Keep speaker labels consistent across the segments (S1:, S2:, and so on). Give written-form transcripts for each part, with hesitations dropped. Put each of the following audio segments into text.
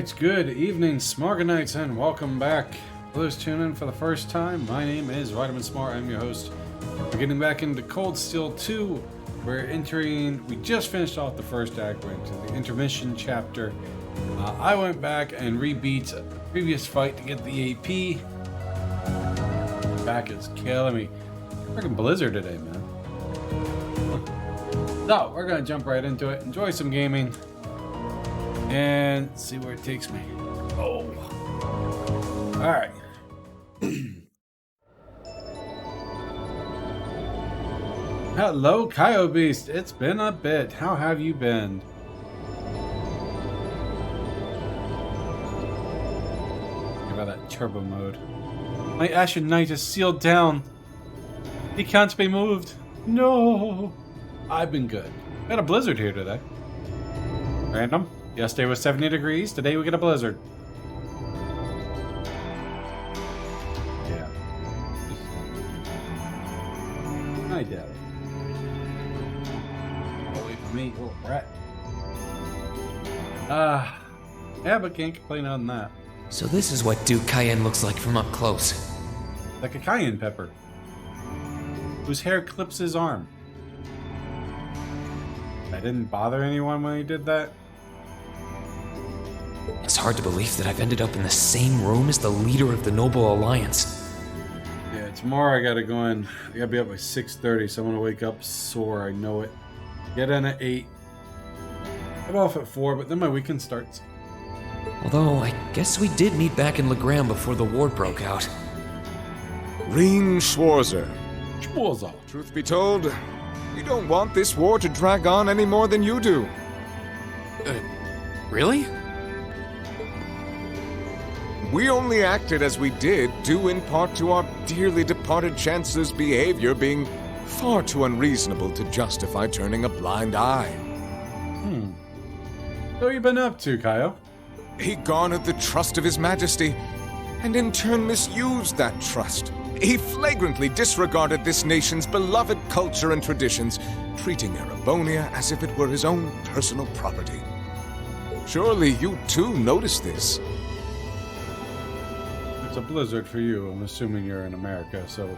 S1: Alright, good evening, Smarganites, and welcome back. For those tuning in for the first time, my name is Vitamin Smart. I'm your host. We're getting back into Cold Steel 2. We just finished off the first act, we're into the intermission chapter. I went back and rebeat the previous fight to get the AP. Back is killing me. Freaking blizzard today, man. So, we're gonna jump right into it, enjoy some gaming, and see where it takes me. Oh. Alright. Hello, Kaio Beast. It's been a bit. How have you been? Think about that turbo mode. My Ashen Knight is sealed down. He can't be moved. No. I've been good. We had a blizzard here today. Random. Yesterday was 70 degrees. Today we get a blizzard. Yeah. I doubt it. Away from me, little brat. Yeah, but can't complain on that.
S2: So this is what Duke Cayenne looks like from up close.
S1: Like a cayenne pepper, whose hair clips his arm. I didn't bother anyone when he did that.
S2: It's hard to believe that I've ended up in the same room as the leader of the Noble Alliance.
S1: Yeah, tomorrow I gotta go in. I gotta be up by 6:30, so I'm gonna wake up sore. I know it. Get in at 8. I'm off at 4, but then my weekend starts.
S2: Although, I guess we did meet back in Legram before the war broke out.
S3: Reen Schwarzer.
S1: Schwarzer.
S3: Truth be told, we don't want this war to drag on any more than you do.
S2: Really?
S3: We only acted as we did, due in part to our dearly departed Chancellor's behavior being far too unreasonable to justify turning a blind eye.
S1: So what you been up to, Kaio?
S3: He garnered the trust of His Majesty, and in turn misused that trust. He flagrantly disregarded this nation's beloved culture and traditions, treating Erebonia as if it were his own personal property. Surely you too noticed this.
S1: It's a blizzard for you. I'm assuming you're in America, so...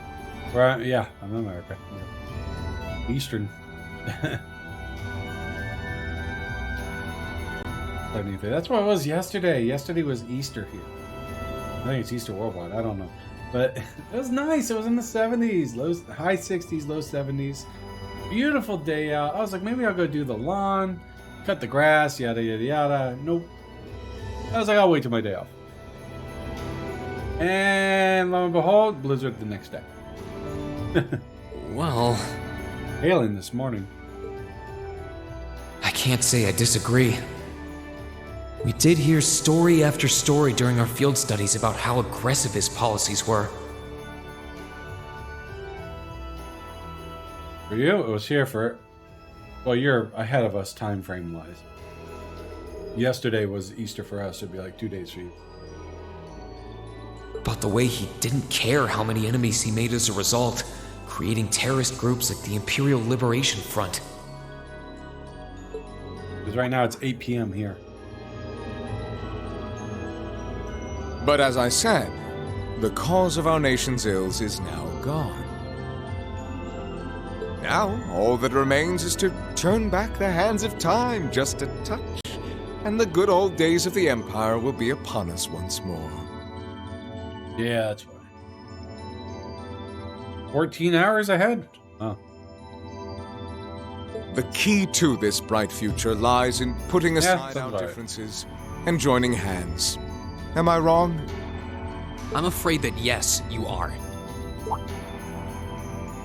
S1: Right, yeah, I'm in America. Yeah. Eastern. That's what it was yesterday. Yesterday was Easter here. I think it's Easter worldwide. I don't know. But it was nice. It was in the 70s. High 60s, low 70s. Beautiful day out. I was like, maybe I'll go do the lawn, cut the grass, yada, yada, yada. Nope. I was like, I'll wait till my day off. And lo and behold, blizzard the next day.
S2: Well...
S1: Hailing this morning.
S2: I can't say I disagree. We did hear story after story during our field studies about how aggressive his policies were.
S1: For you, it was here for... Well, you're ahead of us time frame-wise. Yesterday was Easter for us. It'd be like 2 days for you.
S2: About the way he didn't care how many enemies he made as a result, creating terrorist groups like the Imperial Liberation Front.
S1: Because right now it's 8 p.m. here.
S3: But as I said, the cause of our nation's ills is now gone. Now, all that remains is to turn back the hands of time just a touch, and the good old days of the Empire will be upon us once more.
S1: Yeah, that's right. 14 hours ahead? Oh.
S3: The key to this bright future lies in putting aside our
S1: right.
S3: differences and joining hands. Am I wrong?
S4: I'm afraid that yes, you are.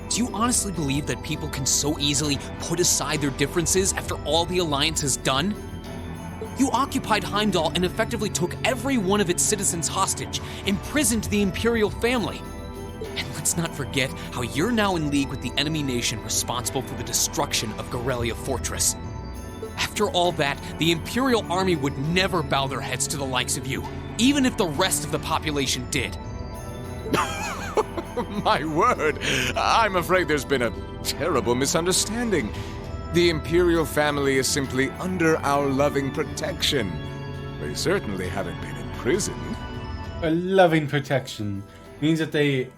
S4: Do you honestly believe that people can so easily put aside their differences after all the Alliance has done? You occupied Heimdall and effectively took every one of its citizens hostage, imprisoned the Imperial family. And let's not forget how you're now in league with the enemy nation responsible for the destruction of Gorelia Fortress. After all that, the Imperial army would never bow their heads to the likes of you, even if the rest of the population did.
S3: My word, I'm afraid there's been a terrible misunderstanding. The Imperial family is simply under our loving protection. they certainly haven't been imprisoned.
S1: A loving protection means that they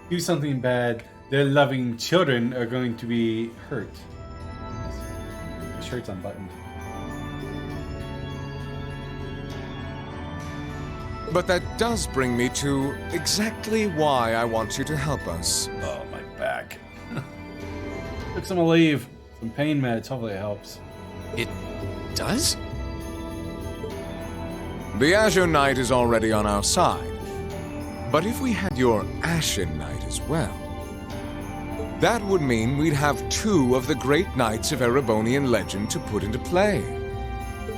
S1: do something bad, their loving children are going to be hurt. The shirt's unbuttoned.
S3: But that does bring me to exactly why I want you to help us.
S1: Oh, my back. Took some leave. Some pain meds. Hopefully it helps.
S4: It does?
S3: The Azure Knight is already on our side. But if we had your Ashen Knight as well, that would mean we'd have two of the great knights of Erebonian legend to put into play.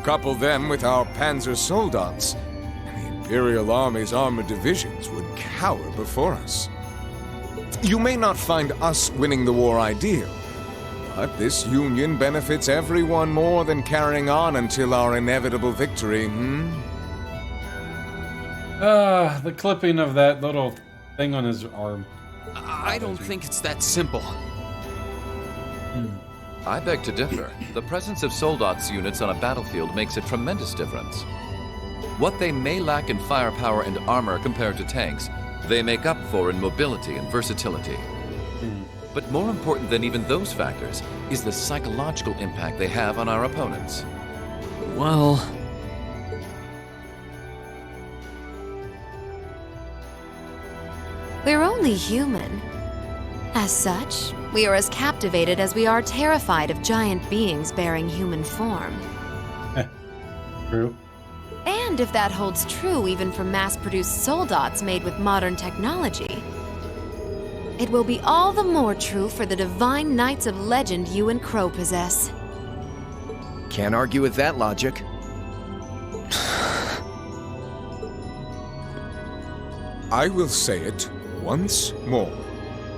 S3: Couple them with our Panzer Soldats, and the Imperial Army's armored divisions would cower before us. You may not find us winning the war ideal, but this union benefits everyone more than carrying on until our inevitable victory,
S1: The clipping of that little thing on his arm.
S4: I don't think it's that simple.
S5: I beg to differ. The presence of Soldats units on a battlefield makes a tremendous difference. What they may lack in firepower and armor compared to tanks, they make up for in mobility and versatility. But more important than even those factors is the psychological impact they have on our opponents.
S4: Well,
S6: we're only human. As such, we are as captivated as we are terrified of giant beings bearing human form.
S1: True.
S6: And if that holds true even for mass-produced soldats made with modern technology, it will be all the more true for the divine knights of legend you and Crow possess.
S7: Can't argue with that logic.
S3: I will say it once more.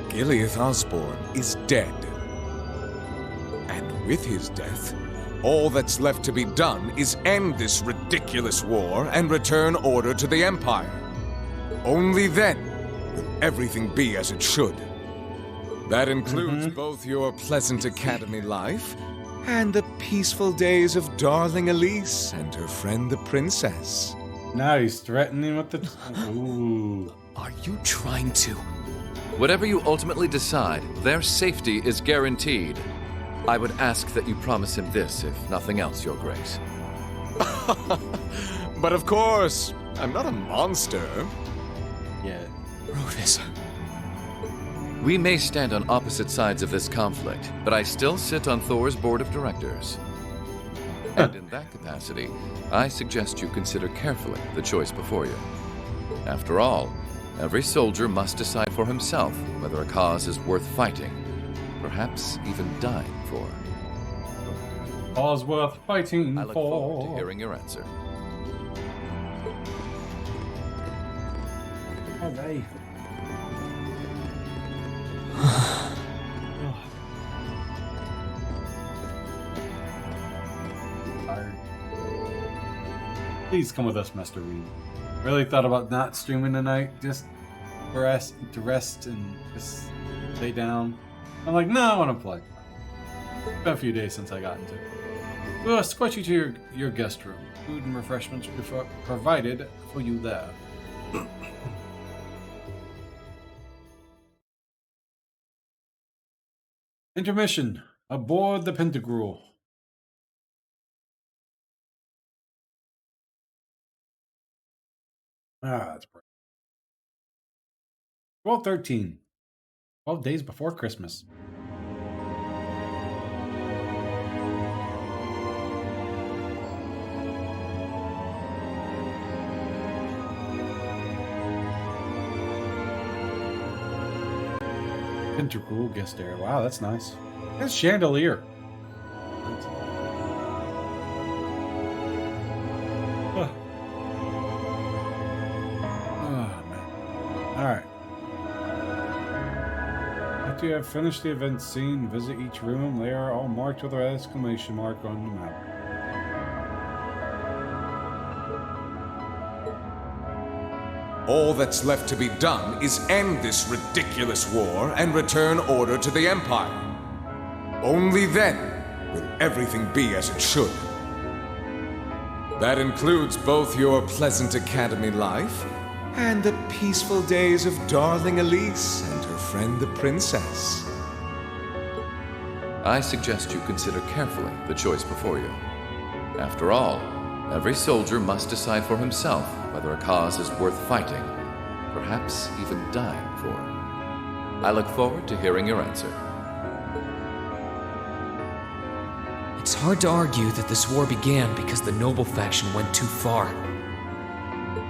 S3: Gileath Osborne is dead. And with his death, all that's left to be done is end this ridiculous war and return order to the Empire. Only then will everything be as it should. That includes both your pleasant academy life and the peaceful days of darling Elise and her friend the princess.
S1: Now he's threatening with the... Ooh.
S4: are you trying to?
S5: Whatever you ultimately decide, their safety is guaranteed. I would ask that you promise him this, if nothing else, Your Grace.
S3: But of course, I'm not a monster.
S1: Yeah.
S4: Rufus.
S5: We may stand on opposite sides of this conflict, but I still sit on Thor's board of directors. And in that capacity, I suggest you consider carefully the choice before you. After all, every soldier must decide for himself whether a cause is worth fighting, perhaps even dying for.
S1: All's worth fighting
S5: I look
S1: for.
S5: forward to hearing your answer.
S1: Alright. Tired. Please come with us, Master Reed. Really thought about not streaming tonight, just for us to rest and just lay down. I'm like, no, I want to play. It's been a few days since I got into it. We'll escort you to your guest room. Food and refreshments will be provided for you there. Intermission. Aboard the Pentagruel. That's pretty. 12/13. 12 days before Christmas. Pentagruel guest area. Wow, that's nice. That's chandelier. Oh. Oh, man. Alright. After you have finished the event scene, visit each room. They are all marked with an exclamation mark on the map.
S3: All that's left to be done is end this ridiculous war and return order to the Empire. Only then will everything be as it should. That includes both your pleasant academy life and the peaceful days of darling Elise and her friend the princess.
S5: I suggest you consider carefully the choice before you. After all, every soldier must decide for himself whether a cause is worth fighting, perhaps even dying for. I look forward to hearing your answer.
S2: It's hard to argue that this war began because the noble faction went too far.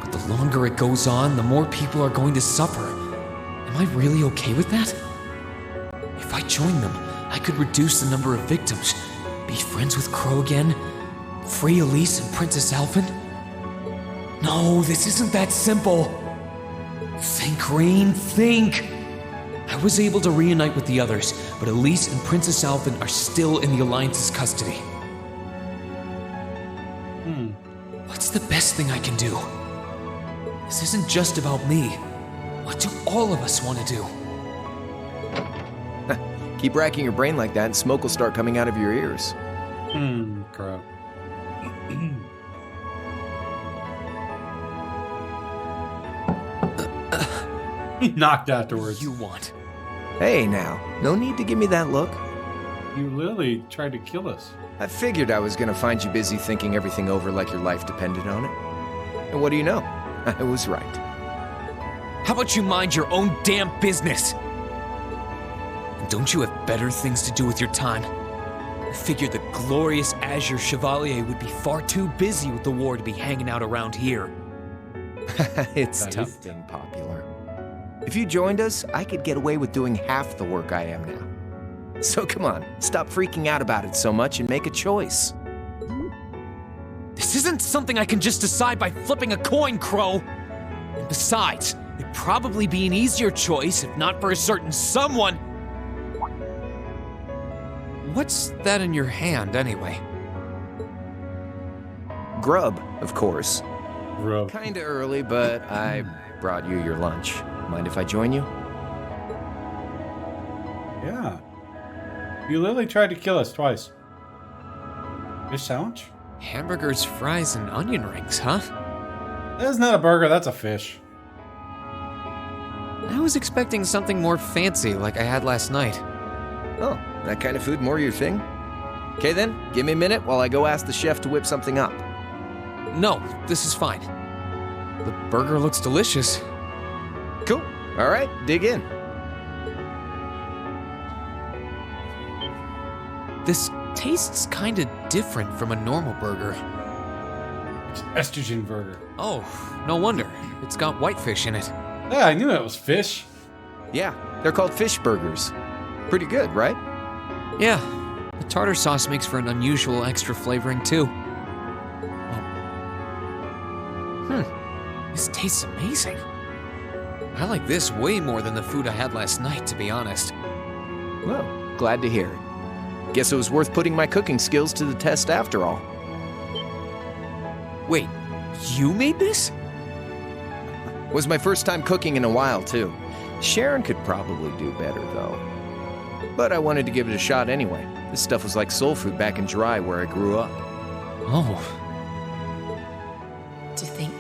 S2: But the longer it goes on, the more people are going to suffer. Am I really okay with that? If I join them, I could reduce the number of victims, be friends with Crow again, free Elise and Princess Alphen. No, this isn't that simple. Think, Rain, think! I was able to reunite with the others, but Elise and Princess Alphen are still in the Alliance's custody. What's the best thing I can do? This isn't just about me. What do all of us want to do?
S7: Keep racking your brain like that and smoke will start coming out of your ears.
S1: Crap. He knocked afterwards.
S2: You want?
S7: Hey now, no need to give me that look.
S1: You literally tried to kill us.
S7: I figured I was gonna find you busy thinking everything over like your life depended on it. And what do you know? I was right.
S2: How about you mind your own damn business? And don't you have better things to do with your time? I figured the glorious Azure Chevalier would be far too busy with the war to be hanging out around here.
S7: It's tough being popular. If you joined us, I could get away with doing half the work I am now. So come on, stop freaking out about it so much and make a choice.
S2: This isn't something I can just decide by flipping a coin, Crow. And besides, it'd probably be an easier choice if not for a certain someone. What's that in your hand, anyway?
S7: Grub, of course.
S1: Grub.
S7: Kinda early, but I brought you your lunch. Mind if I join you?
S1: Yeah. You literally tried to kill us twice. Fish sandwich?
S2: Hamburgers, fries, and onion rings, huh?
S1: That's not a burger, that's a fish.
S2: I was expecting something more fancy like I had last night.
S7: Oh, that kind of food more your thing? Okay then, give me a minute while I go ask the chef to whip something up.
S2: No, this is fine. The burger looks delicious.
S7: Cool. All right, dig in.
S2: This tastes kinda different from a normal burger.
S1: It's estrogen burger.
S2: Oh, no wonder. It's got whitefish in it.
S1: Yeah, I knew it was fish.
S7: Yeah, they're called fish burgers. Pretty good, right?
S2: Yeah, the tartar sauce makes for an unusual extra flavoring too. This tastes amazing. I like this way more than the food I had last night, to be honest.
S7: Well, glad to hear it. Guess it was worth putting my cooking skills to the test after all.
S2: Wait, you made this?
S7: Was my first time cooking in a while, too. Sharon could probably do better, though. But I wanted to give it a shot anyway. This stuff was like soul food back in Dry, where I grew up.
S2: Oh.
S8: To think,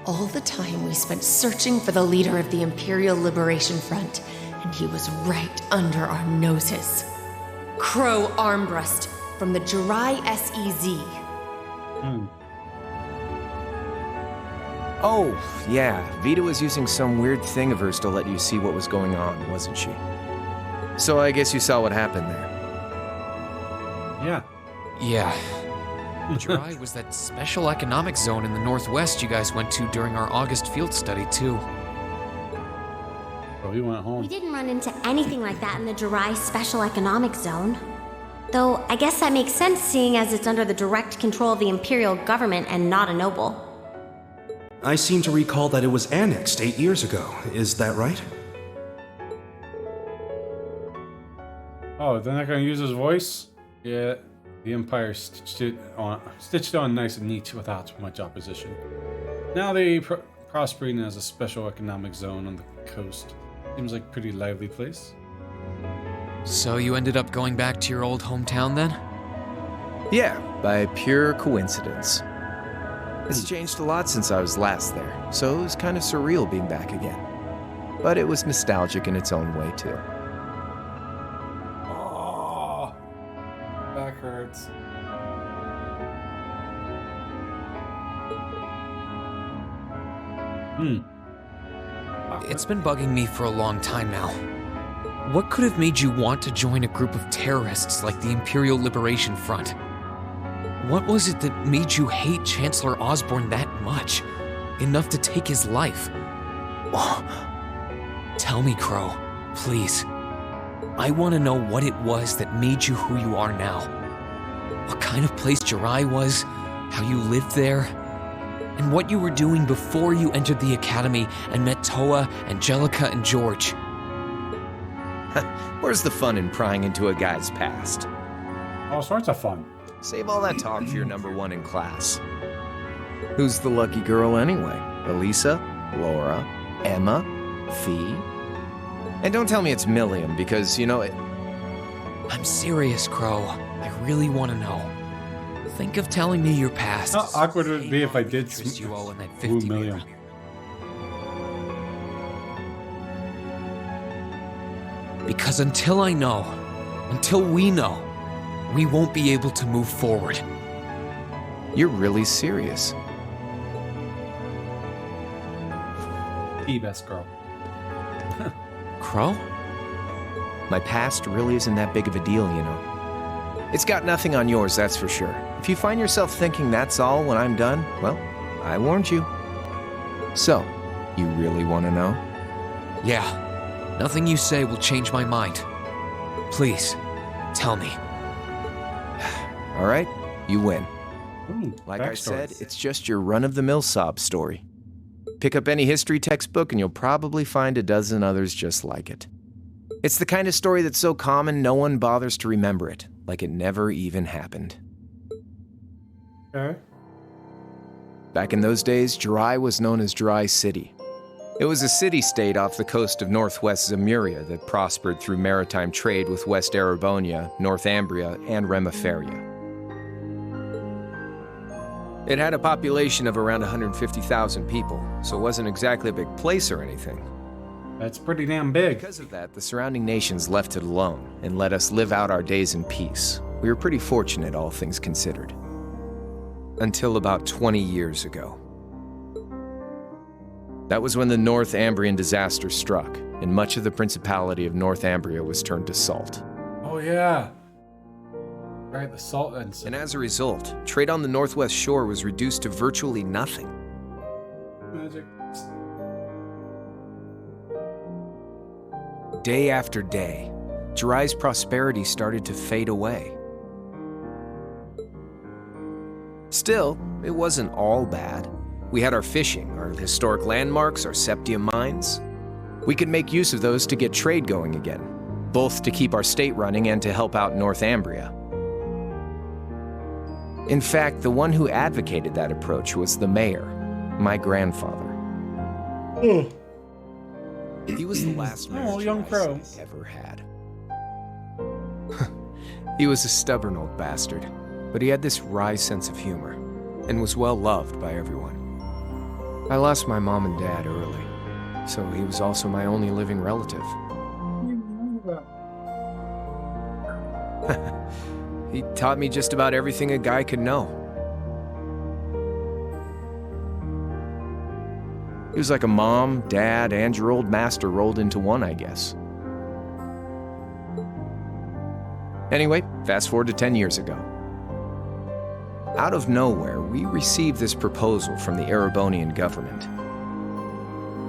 S8: all the time we spent searching for the leader of the Imperial Liberation Front, and he was right under our noses. Crow Armbrust from the Jirai SEZ.
S7: Oh, yeah. Vita was using some weird thing of hers to let you see what was going on, wasn't she? So I guess you saw what happened there.
S1: Yeah.
S2: Yeah. Jirai was that special economic zone in the Northwest you guys went to during our August field study, too.
S1: Oh, he went home.
S9: We didn't run into anything like that in the Jirai Special Economic Zone. Though, I guess that makes sense seeing as it's under the direct control of the Imperial government and not a noble.
S10: I seem to recall that it was annexed 8 years ago. Is that right?
S1: Oh, they're not going to use his voice? Yeah, the Empire stitched on nice and neat without much opposition. Now they prospering as a special economic zone on the coast. Seems like a pretty lively place.
S2: So you ended up going back to your old hometown then?
S7: Yeah, by pure coincidence. It's changed a lot since I was last there, so it was kind of surreal being back again. But it was nostalgic in its own way, too.
S1: Oh, back hurts.
S2: It's been bugging me for a long time now. What could have made you want to join a group of terrorists like the Imperial Liberation Front? What was it that made you hate Chancellor Osborne that much? Enough to take his life? Tell me, Crow, please. I want to know what it was that made you who you are now. What kind of place Jirai was, how you lived there, and what you were doing before you entered the academy and met Toa, Angelica, and George.
S7: Where's the fun in prying into a guy's past?
S1: All sorts of fun.
S7: Save all that talk for your number one in class. Who's the lucky girl anyway? Elisa? Laura? Emma? Fee? And don't tell me it's Milliam, because, you know, it...
S2: I'm serious, Crow. I really want to know. Think of telling me your past.
S1: How awkward would it be if I did
S2: interest you all in that
S1: Woo
S2: 50
S1: Milliam?
S2: Because until I know, until we know, we won't be able to move forward.
S7: You're really serious.
S1: The best girl.
S2: Crow?
S7: My past really isn't that big of a deal, you know. It's got nothing on yours, that's for sure. If you find yourself thinking that's all when I'm done, well, I warned you. So, you really want to know?
S2: Yeah. Nothing you say will change my mind. Please, tell me.
S7: All right, you win.
S1: Ooh,
S7: Like I said,
S1: backstories.
S7: it's just your run-of-the-mill sob story. Pick up any history textbook and you'll probably find a dozen others just like it. It's the kind of story that's so common no one bothers to remember it, like it never even happened.
S1: Okay.
S7: Back in those days, Jirai was known as Jirai City. It was a city-state off the coast of northwest Zemuria that prospered through maritime trade with West Erebonia, Northumbria, and Remiferia. It had a population of around 150,000 people, so it wasn't exactly a big place or anything.
S1: That's pretty damn big.
S7: Because of that, the surrounding nations left it alone and let us live out our days in peace. We were pretty fortunate, all things considered. Until about 20 years ago. That was when the Northumbrian disaster struck, and much of the Principality of Northumbria was turned to salt.
S1: Oh yeah. Right, the salt and
S7: And as a result, trade on the northwest shore was reduced to virtually nothing.
S1: magic.
S7: Day after day, Jirai's prosperity started to fade away. Still, it wasn't all bad. We had our fishing, our historic landmarks, our septium mines. We could make use of those to get trade going again, both to keep our state running and to help out Northumbria. In fact, the one who advocated that approach was the mayor, my grandfather. He was the last mayor
S1: Oh, young
S7: Jirai
S1: crow.
S7: City ever had. He was a stubborn old bastard, but he had this wry sense of humor, and was well loved by everyone. I lost my mom and dad early, so he was also my only living relative. He taught me just about everything a guy could know. He was like a mom, dad, and your old master rolled into one, I guess. Anyway, fast forward to 10 years ago. Out of nowhere, we received this proposal from the Erebonian government.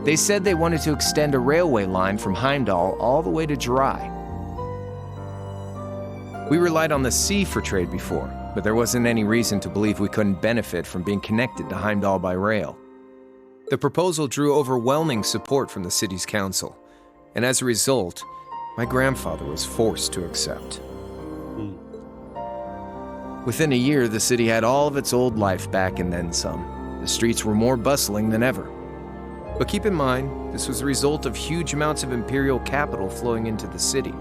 S7: They said they wanted to extend a railway line from Heimdall all the way to Jirai. We relied on the sea for trade before, but there wasn't any reason to believe we couldn't benefit from being connected to Heimdall by rail. The proposal drew overwhelming support from the city's council, and as a result, my grandfather was forced to accept. Within a year, the city had all of its old life back and then some. The streets were more bustling than ever. But keep in mind, this was a result of huge amounts of imperial capital flowing into the city.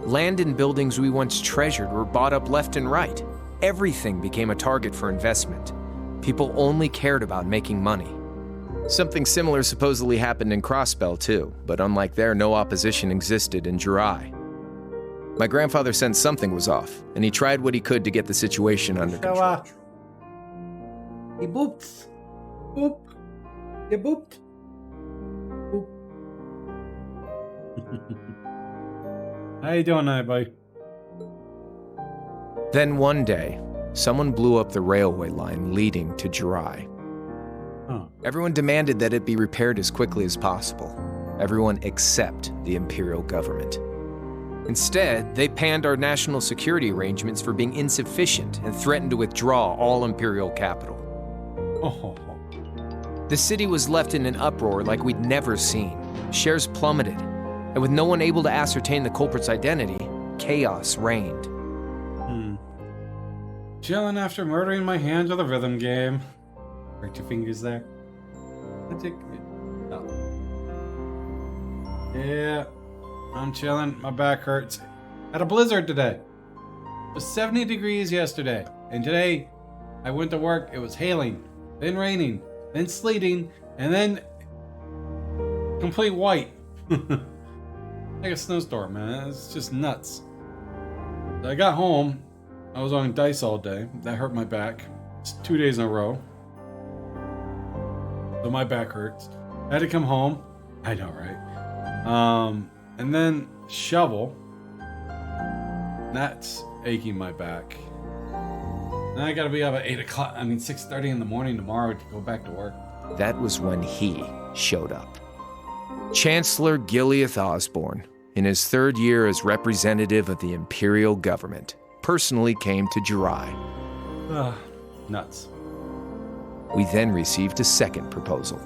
S7: Land and buildings we once treasured were bought up left and right. Everything became a target for investment. People only cared about making money. Something similar supposedly happened in Crossbell too, but unlike there, no opposition existed in Jirai. My grandfather sensed something was off, and he tried what he could to get the situation under control.
S1: He booped. Boop. You booped. Boop. How you doing, everybody?
S7: Then one day, someone blew up the railway line leading to Jirai.
S1: Oh.
S7: Everyone demanded that it be repaired as quickly as possible. Everyone except the Imperial government. Instead, they panned our national security arrangements for being insufficient and threatened to withdraw all Imperial capital.
S1: Oh.
S7: The city was left in an uproar like we'd never seen. Shares plummeted, and with no one able to ascertain the culprit's identity, chaos reigned.
S1: Chilling after murdering my hands with a rhythm game. Hurt your fingers there. Yeah, I'm chilling. My back hurts. Had a blizzard today. It was 70 degrees yesterday. And today, I went to work. It was hailing, then raining, then sleeting, and then complete white. Like a snowstorm, man. It's just nuts. So I got home. I was on dice all day. That hurt my back. It's 2 days in a row. So my back hurts. I had to come home. I know, right? And then shovel. That's aching my back. Then I gotta be up at 6:30 in the morning tomorrow to go back to work.
S7: That was when he showed up. Chancellor Gileath Osborne, in his third year as representative of the Imperial government, personally came to Jirai.
S1: Nuts.
S7: We then received a second proposal.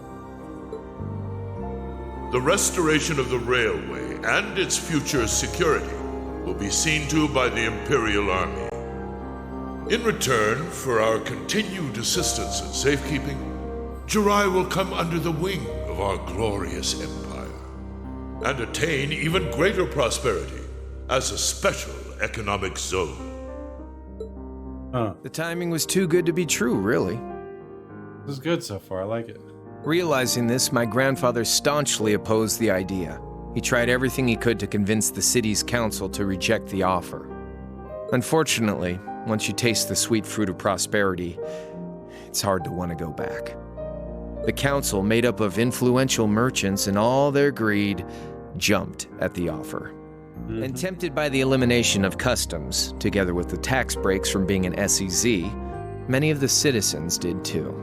S11: The restoration of the railway and its future security will be seen to by the Imperial Army. In return for our continued assistance in safekeeping, Jirai will come under the wing of our glorious empire and attain even greater prosperity as a special economic zone.
S7: The timing was too good to be true, really.
S1: This is good so far. I like it.
S7: Realizing this, my grandfather staunchly opposed the idea. He tried everything he could to convince the city's council to reject the offer. Unfortunately, once you taste the sweet fruit of prosperity, it's hard to want to go back. The council, made up of influential merchants and all their greed, jumped at the offer. And tempted by the elimination of customs, together with the tax breaks from being an SEZ, many of the citizens did too.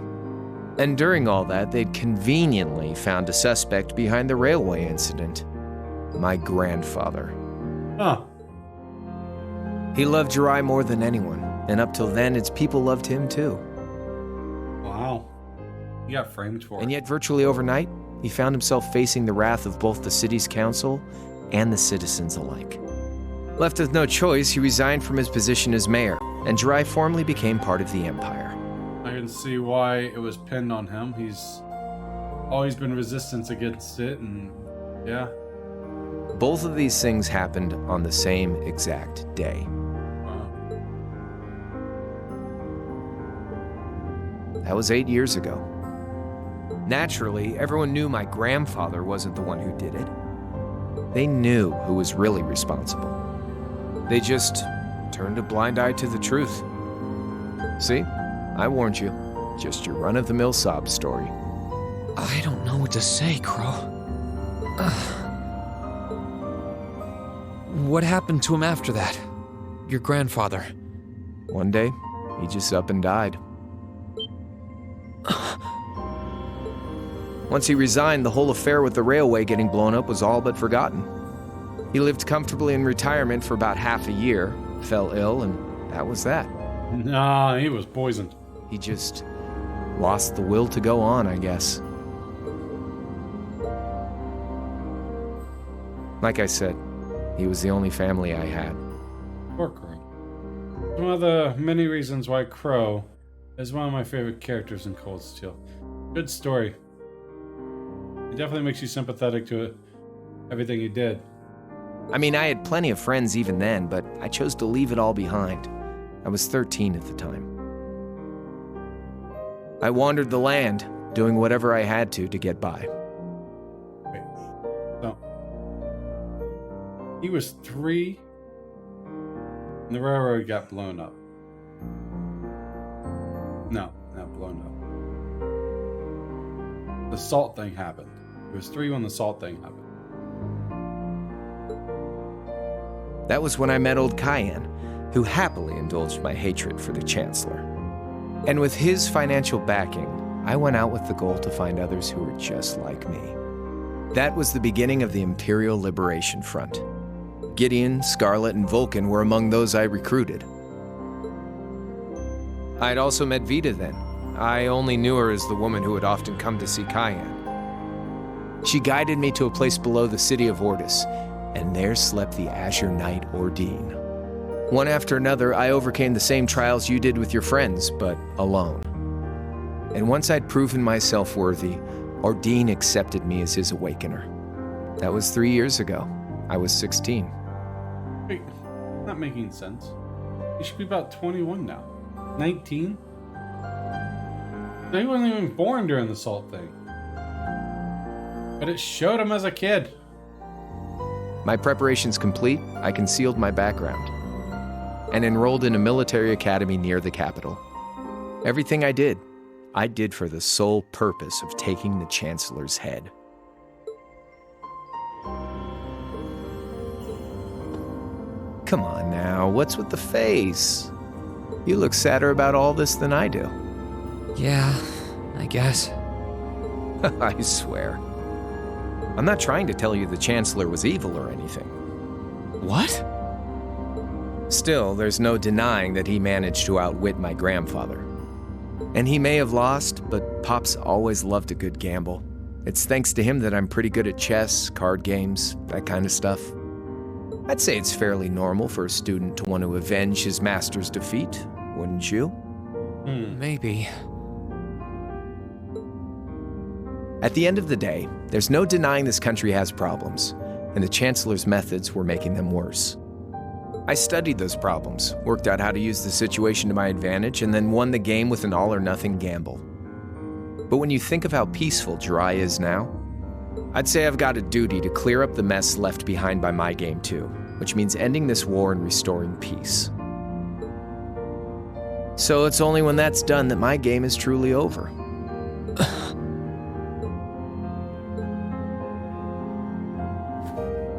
S7: And during all that, they'd conveniently found a suspect behind the railway incident. My grandfather.
S1: Huh.
S7: He loved Jirai more than anyone, and up till then, its people loved him too.
S1: Wow. You got framed for it.
S7: And yet, virtually overnight, he found himself facing the wrath of both the city's council and the citizens alike. Left with no choice, he resigned from his position as mayor, and Jirai formally became part of the empire.
S1: I can see why it was pinned on him. He's always been resistance against it, and yeah.
S7: Both of these things happened on the same exact day.
S1: Wow.
S7: That was 8 years ago. Naturally, everyone knew my grandfather wasn't the one who did it. They knew who was really responsible. They just turned a blind eye to the truth. See? I warned you. Just your run-of-the-mill sob story.
S2: I don't know what to say, Crow. What happened to him after that? Your grandfather.
S7: One day, he just up and died. Once he resigned, the whole affair with the railway getting blown up was all but forgotten. He lived comfortably in retirement for about half a year, fell ill, and that was that.
S1: Nah, he was poisoned.
S7: He just lost the will to go on, I guess. Like I said, he was the only family I had.
S1: Poor Crow. One of the many reasons why Crow is one of my favorite characters in Cold Steel. Good story. It definitely makes you sympathetic to it, everything he did.
S7: I mean, I had plenty of friends even then, but I chose to leave it all behind. I was 13 at the time. I wandered the land, doing whatever I had to get by.
S1: Wait. So, he was 3 and the railroad got blown up. No, not blown up. The salt thing happened. He was 3 when the salt thing happened.
S7: That was when I met old Cayenne, who happily indulged my hatred for the Chancellor. And with his financial backing, I went out with the goal to find others who were just like me. That was the beginning of the Imperial Liberation Front. Gideon, Scarlet, and Vulcan were among those I recruited. I'd also met Vita then. I only knew her as the woman who would often come to see Cayenne. She guided me to a place below the city of Ordis, and there slept the Azure Knight Ordine. One after another, I overcame the same trials you did with your friends, but alone. And once I'd proven myself worthy, Ordine accepted me as his awakener. That was 3 years ago. I was 16.
S1: Wait, not making sense. He should be about 21 now. 19? He wasn't even born during the salt thing. But it showed him as a kid.
S7: My preparations complete, I concealed my background and enrolled in a military academy near the capital. Everything I did for the sole purpose of taking the Chancellor's head. Come on now, what's with the face? You look sadder about all this than I do.
S2: Yeah, I guess.
S7: I swear. I'm not trying to tell you the Chancellor was evil or anything.
S2: What?
S7: Still, there's no denying that he managed to outwit my grandfather. And he may have lost, but Pop's always loved a good gamble. It's thanks to him that I'm pretty good at chess, card games, that kind of stuff. I'd say it's fairly normal for a student to want to avenge his master's defeat, wouldn't you?
S2: Maybe.
S7: At the end of the day, there's no denying this country has problems, and the Chancellor's methods were making them worse. I studied those problems, worked out how to use the situation to my advantage, and then won the game with an all-or-nothing gamble. But when you think of how peaceful Jirai is now, I'd say I've got a duty to clear up the mess left behind by my game too, which means ending this war and restoring peace. So it's only when that's done that my game is truly over.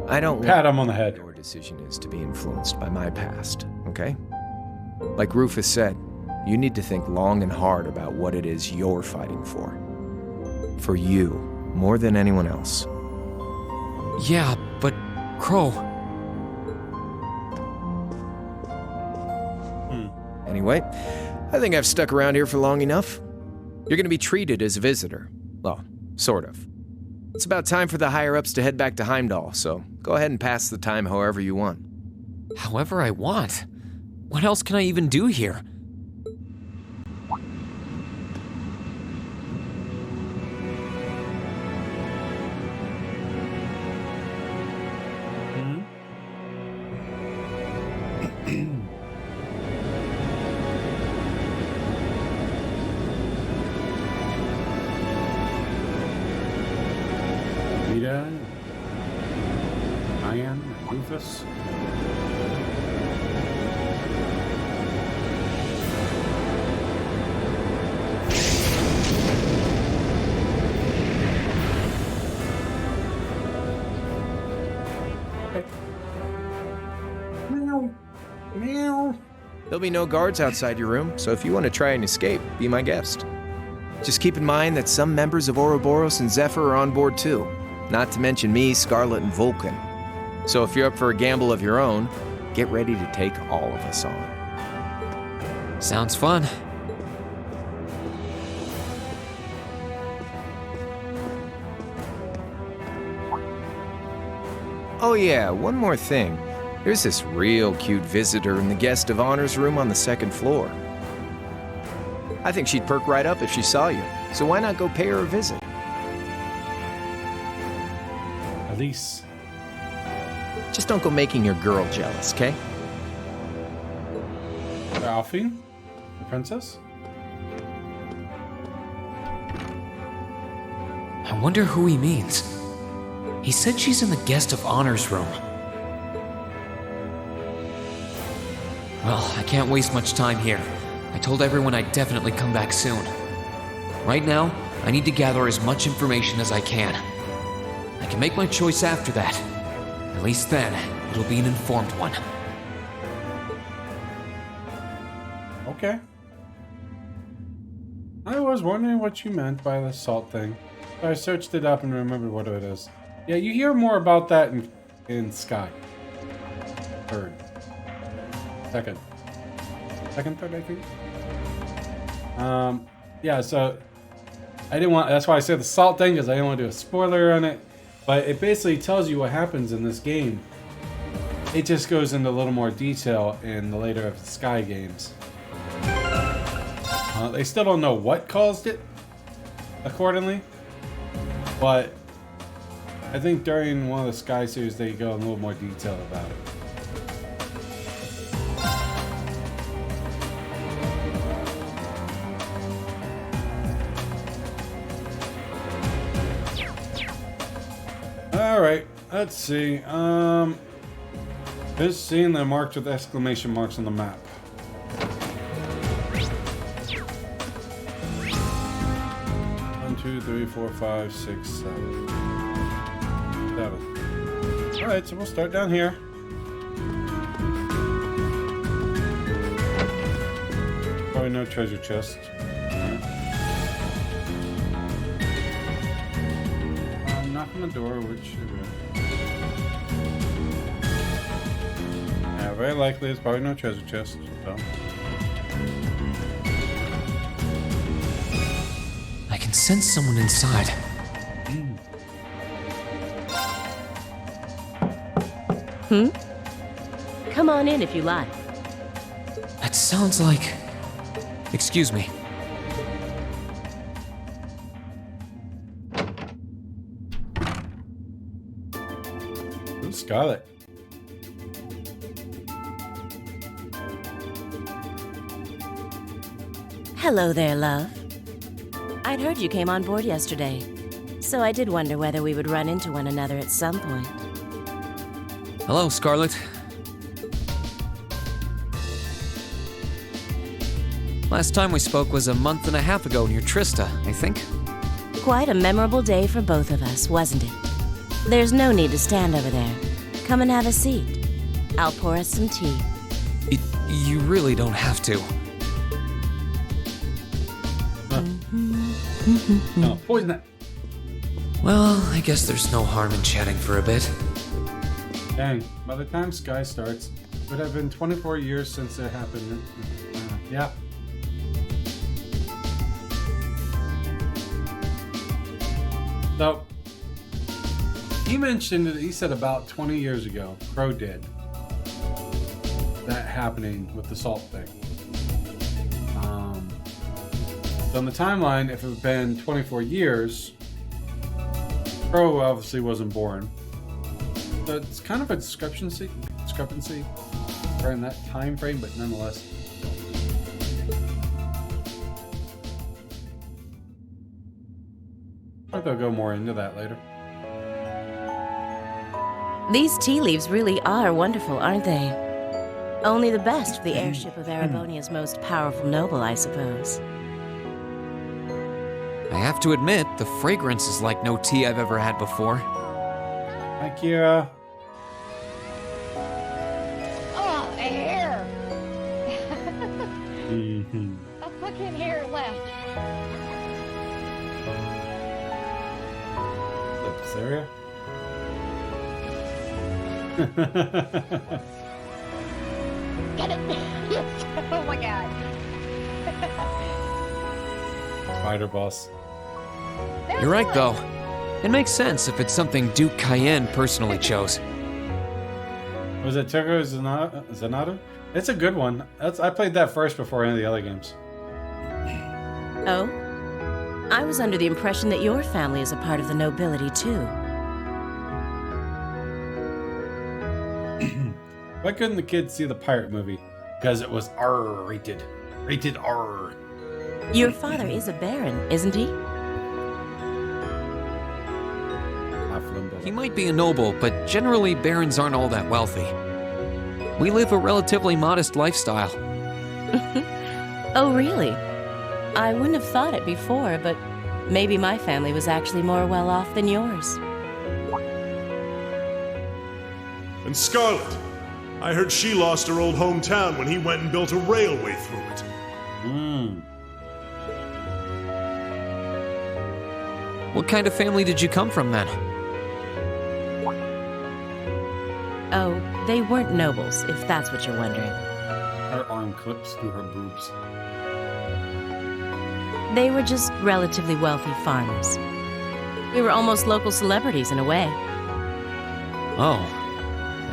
S7: I don't
S1: Pat
S7: want
S1: him on the head.
S7: your decision is to be influenced by my past, okay? Like Rufus said, you need to think long and hard about what it is you're fighting for. For you, more than anyone else.
S2: Yeah, but Crow.
S7: Anyway, I think I've stuck around here for long enough. You're gonna be treated as a visitor. Well, sort of. It's about time for the higher-ups to head back to Heimdall, so go ahead and pass the time however you want.
S2: However I want. What else can I even do here?
S1: Vita, Ian, Rufus. Meow. Meow.
S7: There'll be no guards outside your room, so if you want to try and escape, be my guest. Just keep in mind that some members of Ouroboros and Zephyr are on board too, not to mention me, Scarlet, and Vulcan. So if you're up for a gamble of your own, get ready to take all of us on.
S2: Sounds fun.
S7: Oh yeah, one more thing. There's this real cute visitor in the guest of honor's room on the second floor. I think she'd perk right up if she saw you, so why not go pay her a visit?
S1: Elise.
S7: Just don't go making your girl jealous, okay?
S1: Alfie? The princess?
S2: I wonder who he means. He said she's in the guest of honors room. Well, I can't waste much time here. I told everyone I'd definitely come back soon. Right now, I need to gather as much information as I can. I can make my choice after that. At least then, it'll be an informed one.
S1: Okay. I was wondering what you meant by the salt thing. So I searched it up and remembered what it is. Yeah, you hear more about that in Sky. Third. Second, third, I think. Yeah, so I didn't want, that's why I said the salt thing, because I didn't want to do a spoiler on it. But it basically tells you what happens in this game. It just goes into a little more detail in the later Sky games. They still don't know what caused it, accordingly. But I think during one of the Sky series, they go in a little more detail about it. Alright, let's see. This scene that marked with exclamation marks on the map. One, 2, 3, 4, 5, 6, 7. 7. Alright, so we'll start down here. Probably no treasure chest. Knock on the door, which yeah, very likely it's probably no treasure chest. So.
S2: I can sense someone inside.
S12: Come on in if you like.
S2: That sounds like... Excuse me.
S1: Ooh, Scarlet.
S12: Hello there, love. I'd heard you came on board yesterday, so I did wonder whether we would run into one another at some point.
S2: Hello, Scarlet. Last time we spoke was a month and a half ago near Trista, I think.
S12: Quite a memorable day for both of us, wasn't it? There's no need to stand over there. Come and have a seat. I'll pour us some tea.
S2: You really don't have to.
S1: No, poison that.
S2: Well, I guess there's no harm in chatting for a bit.
S1: Dang, by the time Sky starts, it would have been 24 years since it happened. Yeah. So, he mentioned that he said about 20 years ago, Crow did, that happening with the salt thing. So on the timeline, if it had been 24 years, Crow obviously wasn't born. So it's kind of a discrepancy during that time frame, but nonetheless. I think they'll go more into that later.
S12: These tea leaves really are wonderful, aren't they? Only the best for the airship of Erebonia's most powerful noble, I suppose.
S2: I have to admit, the fragrance is like no tea I've ever had before.
S1: Hi, Kira.
S13: Oh, a hair! A fucking hair left.
S1: This area?
S13: Get it! Oh my god.
S1: Spider boss.
S2: You're right, though. It makes sense if it's something Duke Cayenne personally chose.
S1: Was it Turco Zanata? It's a good one. I played that first before any of the other games.
S12: Oh? I was under the impression that your family is a part of the nobility, too.
S1: Why couldn't the kids see the pirate movie? Because it was R-rated. Rated R.
S12: Your father is a baron, isn't he?
S1: affluent builder.
S2: He might be a noble, but generally barons aren't all that wealthy. We live a relatively modest lifestyle.
S12: Oh, really? I wouldn't have thought it before, but maybe my family was actually more well off than yours.
S14: And Scarlet, I heard she lost her old hometown when he went and built a railway through it.
S2: What kind of family did you come from then?
S12: Oh, they weren't nobles, if that's what you're wondering.
S1: Her arm clips through her boobs.
S12: They were just relatively wealthy farmers. We were almost local celebrities in a way.
S2: Oh,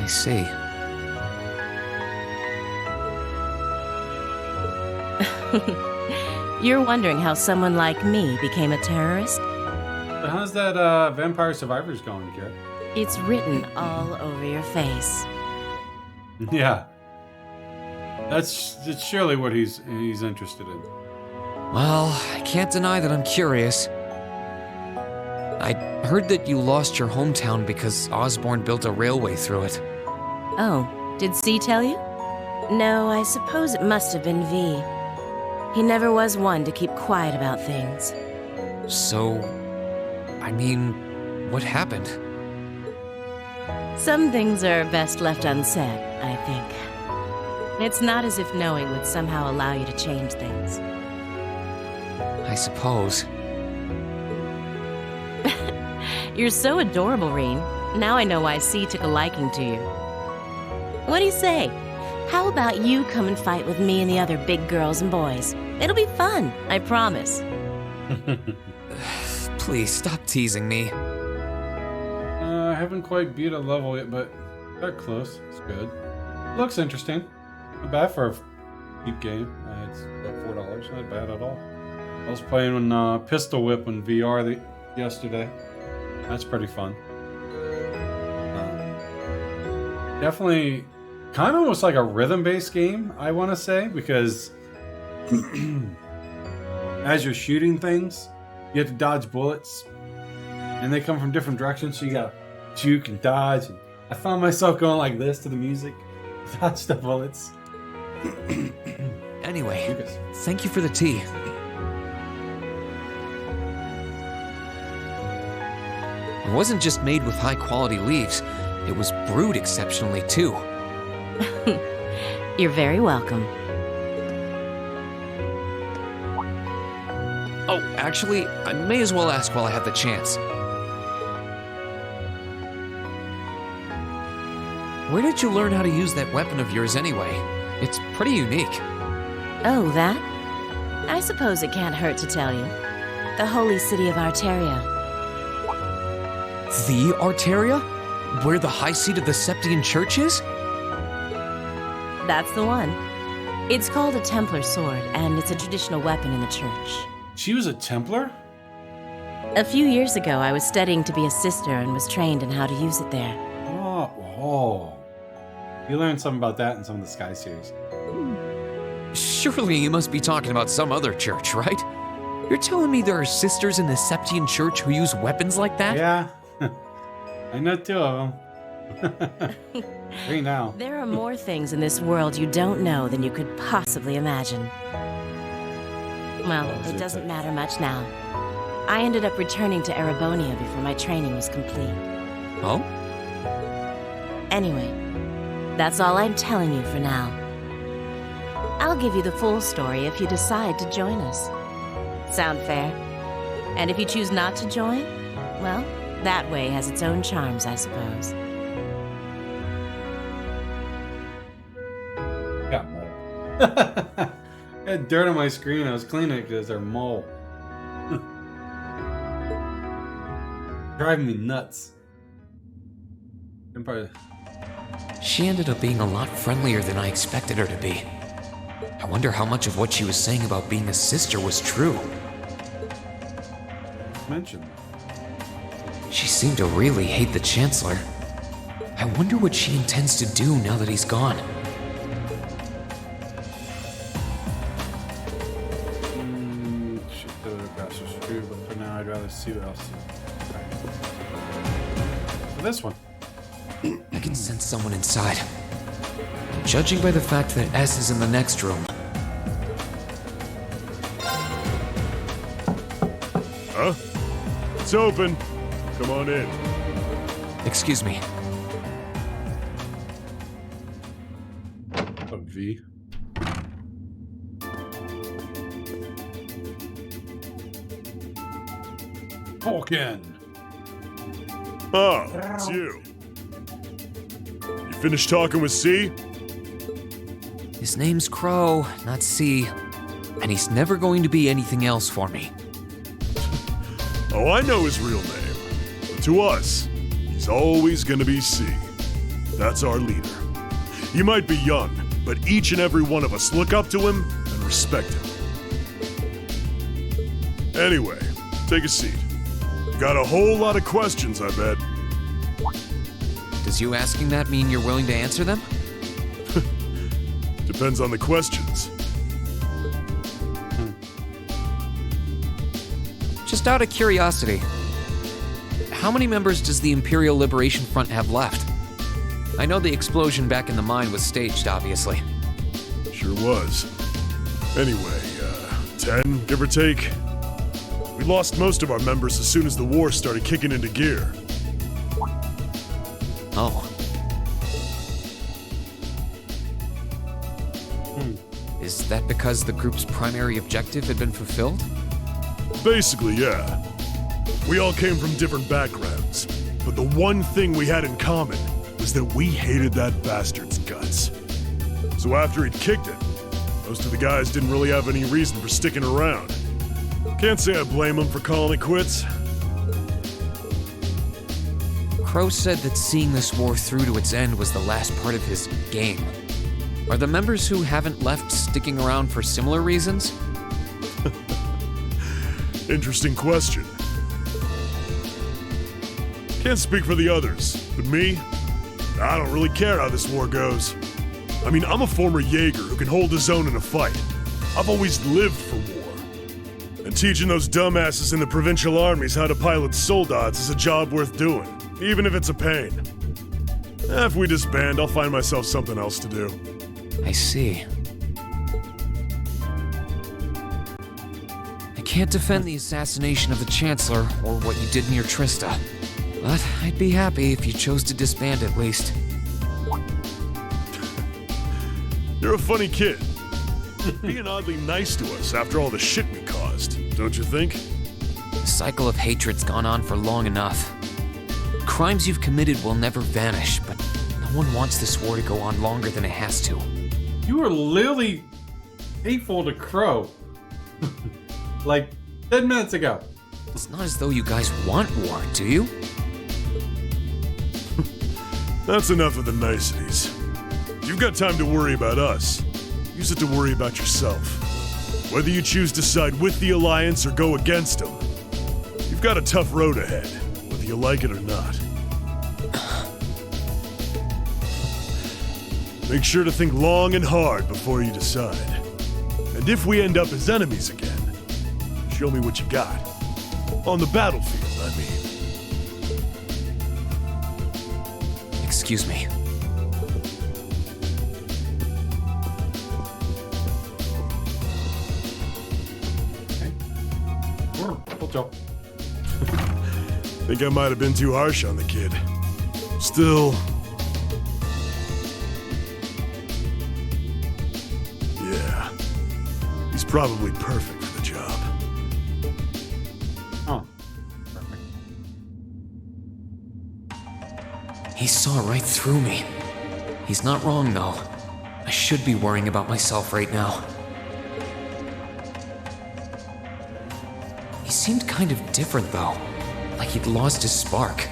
S2: I see.
S12: You're wondering how someone like me became a terrorist?
S1: So how's that Vampire Survivors going, Kira?
S12: It's written all over your face.
S1: Yeah. That's surely what he's interested in.
S2: Well, I can't deny that I'm curious. I heard that you lost your hometown because Osborne built a railway through it.
S12: Oh, did C tell you? No, I suppose it must have been V. He never was one to keep quiet about things.
S2: So, I mean, what happened?
S12: Some things are best left unsaid, I think. It's not as if knowing would somehow allow you to change things.
S2: I suppose.
S12: You're so adorable, Reen. Now I know why C took a liking to you. What do you say? How about you come and fight with me and the other big girls and boys? It'll be fun, I promise.
S2: Please stop teasing me.
S1: I haven't quite beat a level yet, but got close. It's good. Looks interesting. Not bad for a cheap game. It's about $4. Not bad at all. I was playing Pistol Whip in VR yesterday. That's pretty fun. Definitely kind of almost like a rhythm-based game, I want to say, because as you're shooting things, you have to dodge bullets, and they come from different directions, so you gotta juke and dodge. And I found myself going like this to the music, dodge the bullets.
S2: Anyway, thank you for the tea. It wasn't just made with high-quality leaves. It was brewed exceptionally, too.
S12: You're very welcome.
S2: Oh, actually, I may as well ask while I have the chance. Where did you learn how to use that weapon of yours anyway? It's pretty unique.
S12: Oh, that? I suppose it can't hurt to tell you. The holy city of Arteria.
S2: The Arteria? Where the high seat of the Septian Church is?
S12: That's the one. It's called a Templar sword, and it's a traditional weapon in the church.
S1: She was a Templar?
S12: A few years ago, I was studying to be a sister and was trained in how to use it there.
S1: Oh. You learned something about that in some of the Sky series.
S2: Surely you must be talking about some other church, right? You're telling me there are sisters in the Septian Church who use weapons like that?
S1: Yeah. I know 2 of them. 3 now.
S12: There are more things in this world you don't know than you could possibly imagine. Well, it doesn't matter much now. I ended up returning to Erebonia before my training was complete.
S2: Oh?
S12: Anyway, that's all I'm telling you for now. I'll give you the full story if you decide to join us. Sound fair? And if you choose not to join, well, that way has its own charms, I suppose.
S1: Got mole. I had dirt on my screen. I was cleaning it because they're mole. Driving me nuts.
S2: She ended up being a lot friendlier than I expected her to be. I wonder how much of what she was saying about being a sister was true.
S1: Mentioned.
S2: She seemed to really hate the Chancellor. I wonder what she intends to do now that he's gone.
S1: Should put it across the street, but for now I'd rather see what else is. this one.
S2: I can sense someone inside. Judging by the fact that S is in the next room.
S14: Huh? It's open. Come on in.
S2: Excuse me.
S1: A V. Vulcan.
S14: Ah, it's you. You finished talking with C?
S2: His name's Crow, not C. And he's never going to be anything else for me.
S14: Oh, I know his real name. But to us, he's always gonna be C. That's our leader. He might be young, but each and every one of us look up to him and respect him. Anyway, take a seat. You got a whole lot of questions, I bet.
S2: Does you asking that mean you're willing to answer them?
S14: Depends on the questions.
S2: Just out of curiosity, how many members does the Imperial Liberation Front have left? I know the explosion back in the mine was staged, obviously.
S14: Sure was. Anyway, 10, give or take. We lost most of our members as soon as the war started kicking into gear.
S2: Oh. Is that because the group's primary objective had been fulfilled?
S14: Basically, yeah. We all came from different backgrounds, but the one thing we had in common was that we hated that bastard's guts. So after he'd kicked it, most of the guys didn't really have any reason for sticking around. Can't say I blame them for calling it quits.
S2: Crow said that seeing this war through to its end was the last part of his game. Are the members who haven't left sticking around for similar reasons?
S14: Interesting question. Can't speak for the others, but me, I don't really care how this war goes. I mean, I'm a former Jaeger who can hold his own in a fight. I've always lived for war. And teaching those dumbasses in the provincial armies how to pilot soldats is a job worth doing, even if it's a pain. If we disband, I'll find myself something else to do.
S2: I see. I can't defend the assassination of the Chancellor or what you did near Trista, but I'd be happy if you chose to disband at least.
S14: You're a funny kid. Being oddly nice to us after all the shit we caused, don't you think?
S2: The cycle of hatred's gone on for long enough. The crimes you've committed will never vanish, but no one wants this war to go on longer than it has to.
S1: You were literally hateful to Crow. Like 10 minutes ago.
S2: It's not as though you guys want war, do you?
S14: That's enough of the niceties. You've got time to worry about us. Use it to worry about yourself. Whether you choose to side with the Alliance or go against them, you've got a tough road ahead, whether you like it or not. Make sure to think long and hard before you decide. And if we end up as enemies again, show me what you got. On the battlefield, I mean.
S2: Excuse me.
S14: Think I might have been too harsh on the kid. Still... yeah. He's probably perfect for the job.
S1: Oh.
S2: He saw right through me. He's not wrong, though. I should be worrying about myself right now. He seemed kind of different, though. Like he'd lost his spark.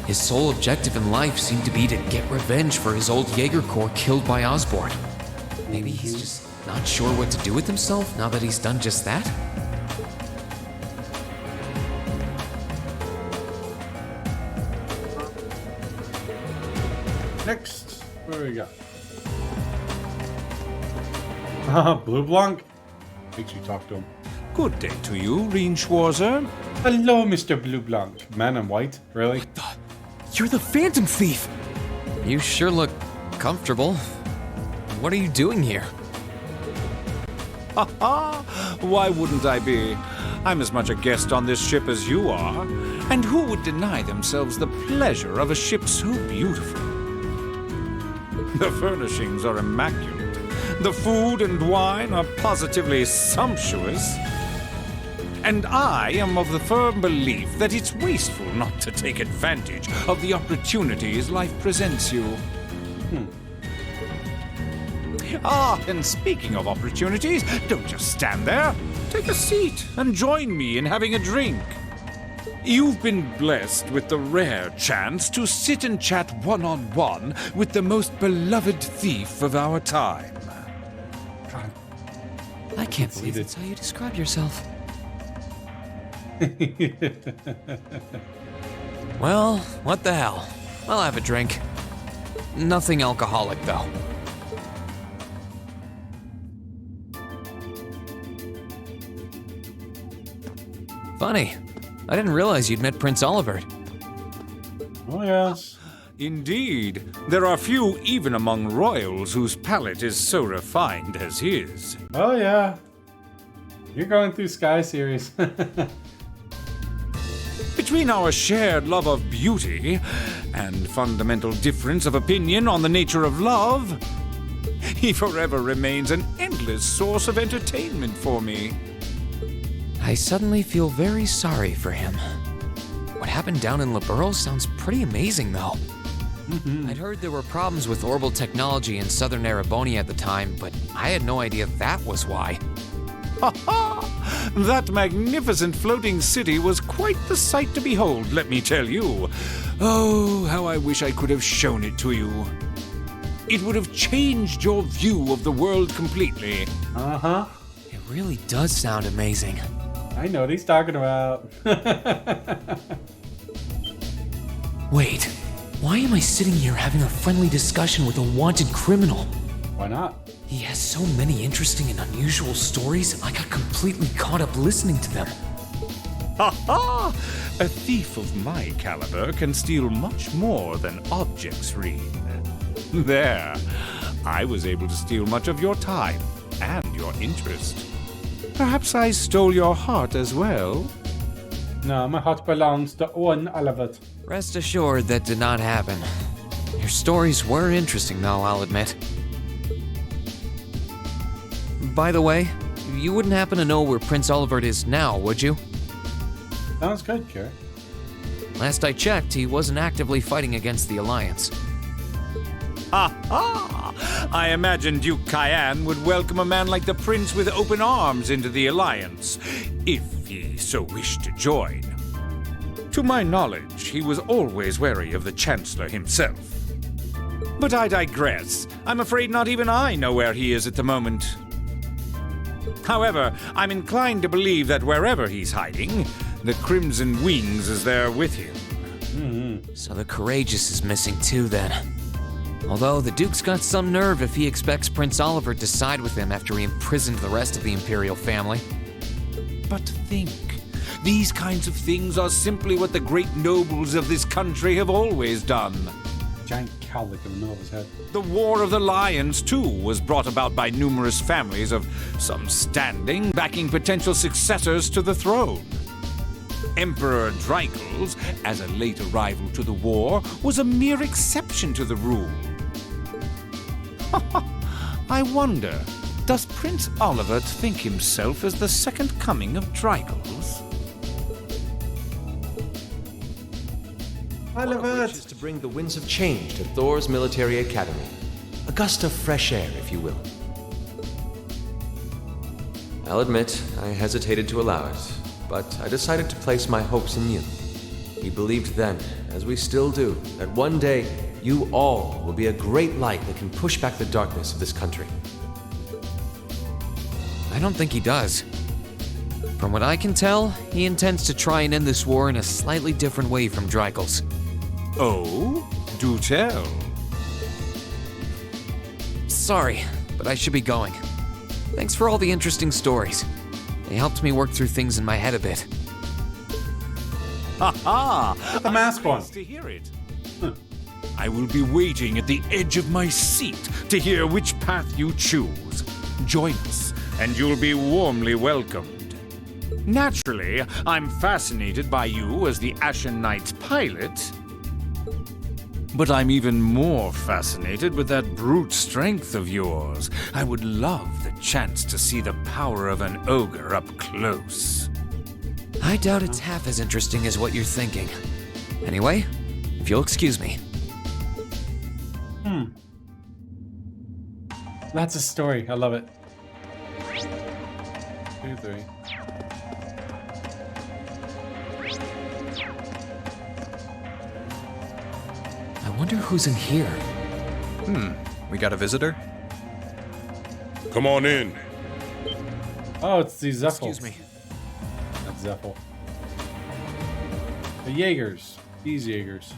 S2: His sole objective in life seemed to be to get revenge for his old Jaeger Corps killed by Osborn. Maybe he's just not sure what to do with himself now that he's done just that?
S1: Next, what do we got? Blue Blanc? Makes you talk to him.
S15: Good day to you, Reinschwarzer.
S1: Hello, Mr. Blue Blanc. Man in white? Really?
S2: You're the Phantom Thief! You sure look comfortable. What are you doing here?
S15: Ha ha! Why wouldn't I be? I'm as much a guest on this ship as you are. And who would deny themselves the pleasure of a ship so beautiful? The furnishings are immaculate. The food and wine are positively sumptuous. And I am of the firm belief that it's wasteful not to take advantage of the opportunities life presents you. Ah, and speaking of opportunities, don't just stand there. Take a seat and join me in having a drink. You've been blessed with the rare chance to sit and chat one-on-one with the most beloved thief of our time.
S2: I can't believe that's how you describe yourself. Well, what the hell? I'll have a drink. Nothing alcoholic, though. Funny. I didn't realize you'd met Prince Olivert.
S1: Oh, yes.
S15: Indeed. There are few even among royals whose palate is so refined as his.
S1: Oh, yeah. You're going through Sky Series.
S15: Between our shared love of beauty and fundamental difference of opinion on the nature of love, he forever remains an endless source of entertainment for me.
S2: I suddenly feel very sorry for him. What happened down in Liberl sounds pretty amazing, though. I'd heard there were problems with orbital technology in southern Erebonia at the time, but I had no idea that was why.
S15: Ha ha! That magnificent floating city was quite the sight to behold, let me tell you. Oh, how I wish I could have shown it to you. It would have changed your view of the world completely.
S1: Uh-huh.
S2: It really does sound amazing.
S1: I know what he's talking about.
S2: Wait, why am I sitting here having a friendly discussion with a wanted criminal?
S1: Why not?
S2: He has so many interesting and unusual stories, I got completely caught up listening to them.
S15: Ha ha! A thief of my caliber can steal much more than objects, Reen. There, I was able to steal much of your time and your interest. Perhaps I stole your heart as well?
S1: No, my heart belongs to Owen Olivet.
S2: Rest assured that did not happen. Your stories were interesting, though, I'll admit. By the way, you wouldn't happen to know where Prince Olivert is now, would you?
S1: Sounds good, Kira.
S2: Last I checked, he wasn't actively fighting against the Alliance.
S15: Ha ha! I imagine Duke Cayenne would welcome a man like the Prince with open arms into the Alliance, if he so wished to join. To my knowledge, he was always wary of the Chancellor himself. But I digress. I'm afraid not even I know where he is at the moment. However, I'm inclined to believe that wherever he's hiding, the Crimson Wings is there with him.
S2: So the Courageous is missing too, then. Although the Duke's got some nerve if he expects Prince Olivert to side with him after he imprisoned the rest of the Imperial family.
S15: But think, these kinds of things are simply what the great nobles of this country have always done.
S1: Giant cowlick in the middle of his head.
S15: The War of the Lions, too, was brought about by numerous families of some standing backing potential successors to the throne. Emperor Dreikels, as a late arrival to the war, was a mere exception to the rule. I wonder, does Prince Olivert think himself as the second coming of Dreikels?
S10: Olivert is to bring the winds of change to Thor's military academy. A gust of fresh air, if you will. I'll admit, I hesitated to allow it, but I decided to place my hopes in you. We believed then, as we still do, that one day you all will be a great light that can push back the darkness of this country.
S2: I don't think he does. From what I can tell, he intends to try and end this war in a slightly different way from Dreikels.
S15: Oh? Do tell.
S2: Sorry, but I should be going. Thanks for all the interesting stories. They helped me work through things in my head a bit.
S15: Ha ha!
S1: Put the mask on.
S15: To hear it. I will be waiting at the edge of my seat to hear which path you choose. Join us, and you'll be warmly welcomed. Naturally, I'm fascinated by you as the Ashen Knight's pilot. But I'm even more fascinated with that brute strength of yours. I would love the chance to see the power of an ogre up close.
S2: I doubt it's half as interesting as what you're thinking. Anyway, if you'll excuse me.
S1: That's a story. I love it. 2, 3.
S2: I wonder who's in here.
S16: We got a visitor?
S11: Come on in.
S1: Oh, it's the Zeffel.
S2: Excuse me.
S1: Not Zeffel. The Jaegers. These Jaegers.